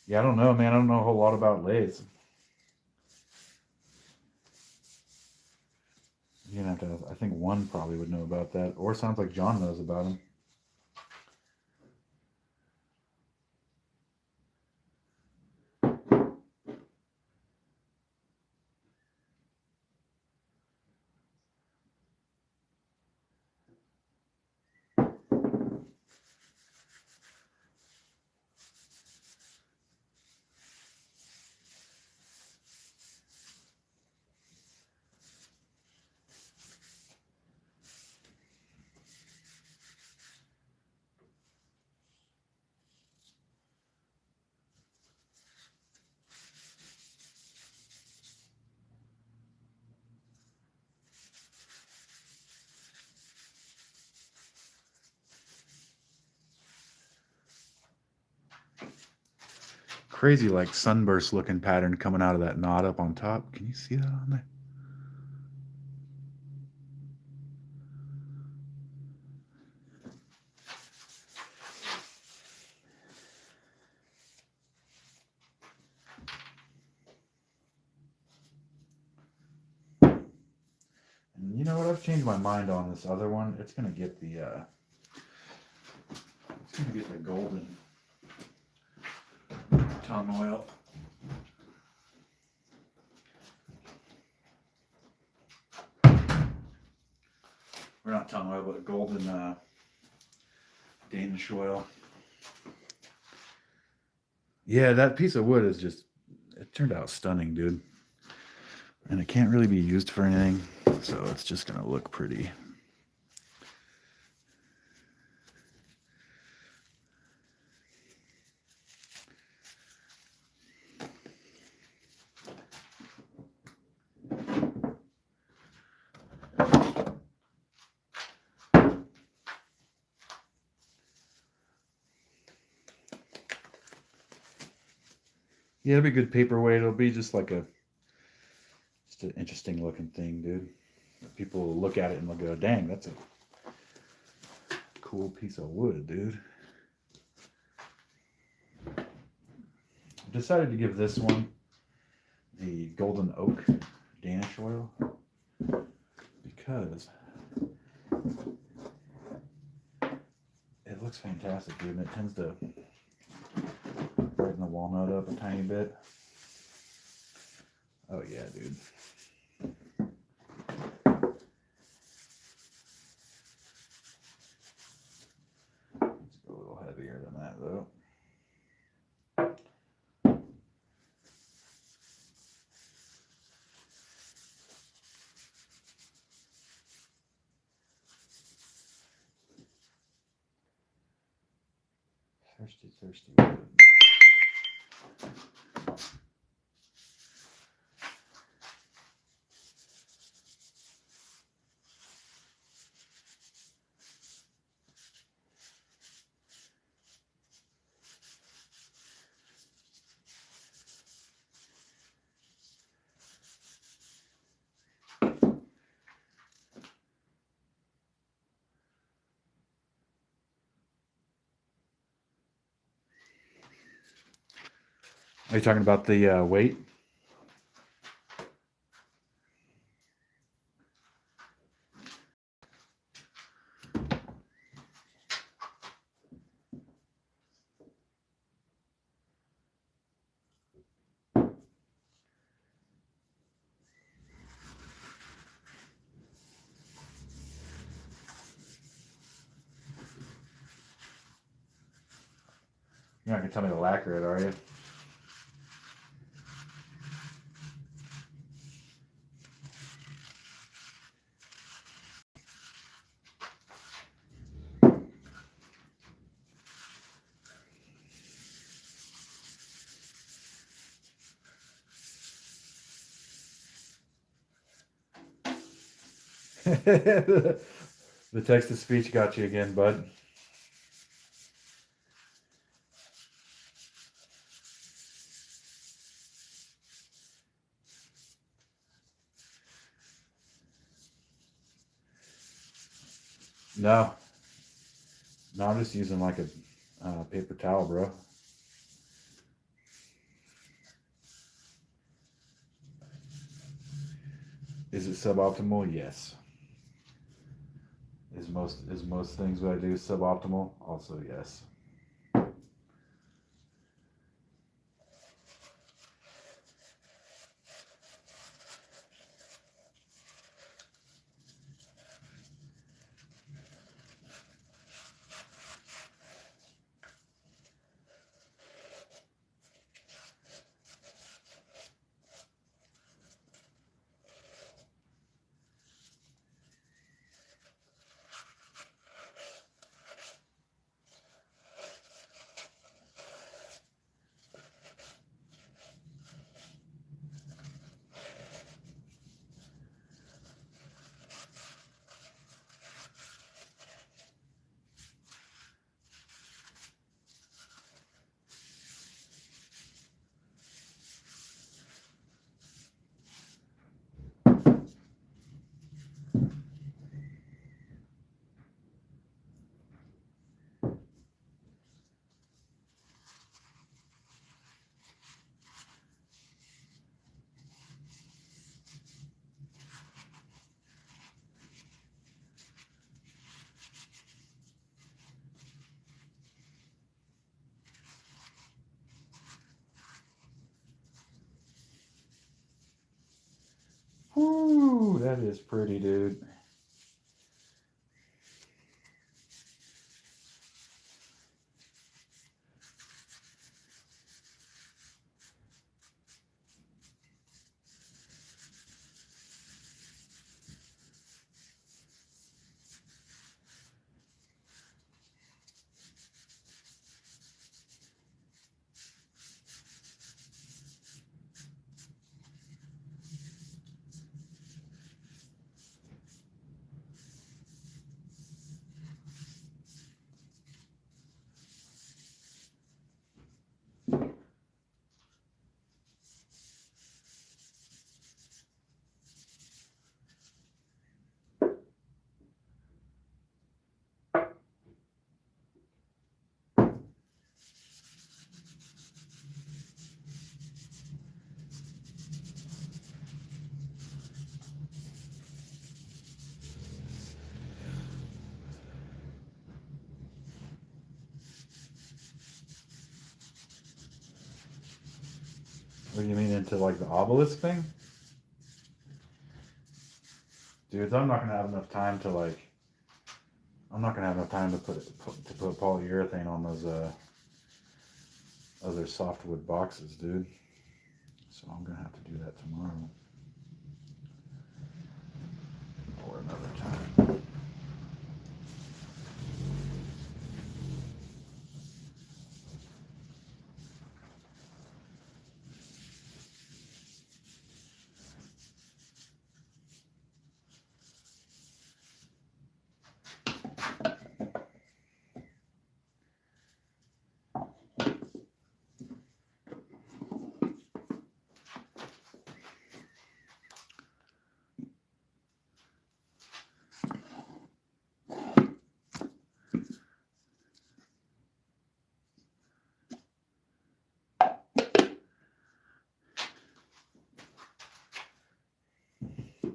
Yeah, I don't know, man. I don't know a whole lot about lathes. You're gonna have to. I think one probably would know about that, or sounds like John knows about them. crazy like sunburst looking pattern coming out of that knot up on top. Can you see that on there? And you know what? I've changed my mind on this other one. It's gonna get the golden tongue oil. Or not tongue oil, but golden Danish oil. Yeah, that piece of wood is just, it turned out stunning, dude. And it can't really be used for anything, so it's just gonna look pretty. Yeah, it'll be a good paperweight. It'll be just like an interesting looking thing, dude. People will look at it and they'll go, dang, that's a cool piece of wood, dude. I decided to give this one the golden oak Danish oil because it looks fantastic, dude, and it tends to brighten the walnut up a tiny bit. Oh yeah, dude. Let's go a little heavier than that though. Thirsty wood. Are you talking about the weight? You're not going to tell me to lacquer it, are you? The text-to-speech got you again, bud. No. No, I'm just using like a paper towel, bro. Is it suboptimal? Yes. Is most things what I do suboptimal? Also, yes. Ooh, that is pretty, dude. What do you mean, into like the obelisk thing? Dudes, I'm not gonna have enough time to like. I'm not gonna have enough time to put polyurethane on those other softwood boxes, dude. So I'm gonna have to do that tomorrow or another time.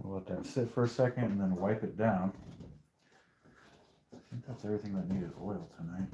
We'll let that sit for a second and then wipe it down. I think that's everything that needed oil tonight.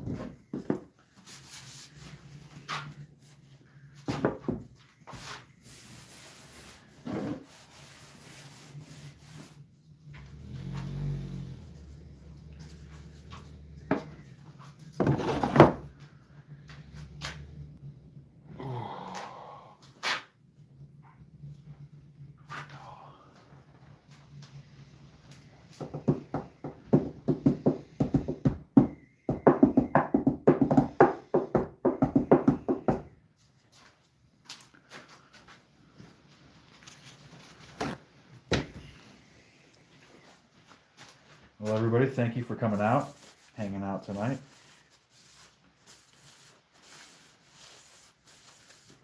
Well, everybody, thank you for coming out, hanging out tonight.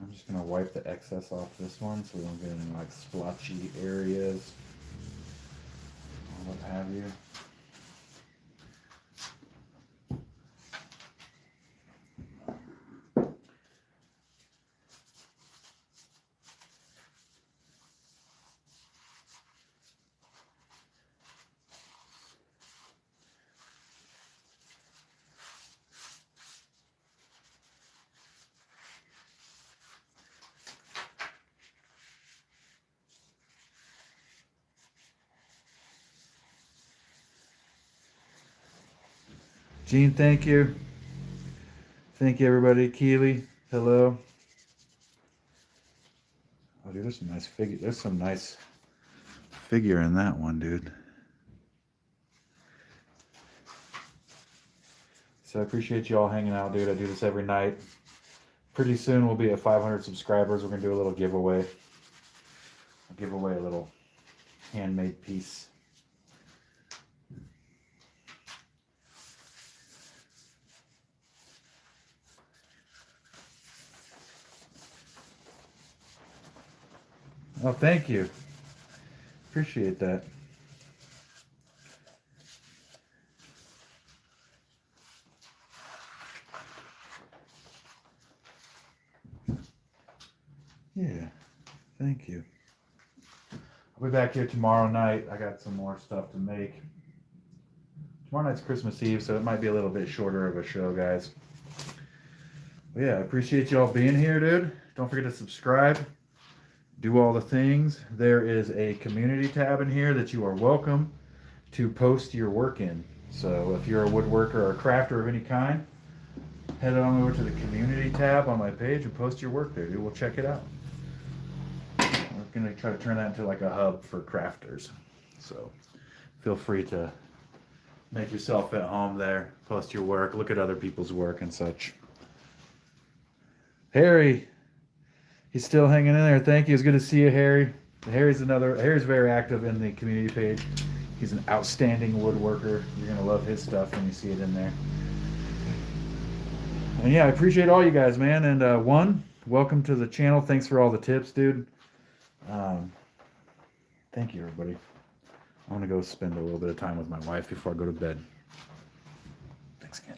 I'm just going to wipe the excess off this one so we don't get any like splotchy areas or what have you. Gene, thank you. Thank you, everybody. Keely, hello. Oh, dude, there's some nice figure. There's some nice figure in that one, dude. So I appreciate you all hanging out, dude. I do this every night. Pretty soon we'll be at 500 subscribers. We're gonna do a little giveaway. I'll give away a little handmade piece. Oh, thank you. Appreciate that. Yeah, thank you. I'll be back here tomorrow night. I got some more stuff to make. Tomorrow night's Christmas Eve, so it might be a little bit shorter of a show, guys. But yeah, I appreciate you all being here, dude. Don't forget to subscribe. Do do all the things. There is a community tab in here that you are welcome to post your work in. So if you're a woodworker or a crafter of any kind, head on over to the community tab on my page and post your work there, dude. We'll check it out. We're gonna try to turn that into like a hub for crafters. So feel free to make yourself at home there, post your work, look at other people's work and such. Harry, he's still hanging in there. Thank you. It's good to see you, Harry. Harry's very active in the community page. He's an outstanding woodworker. You're gonna love his stuff when you see it in there. And yeah, I appreciate all you guys, man. And welcome to the channel. Thanks for all the tips, dude. Thank you, everybody. I want to go spend a little bit of time with my wife before I go to bed. Thanks again.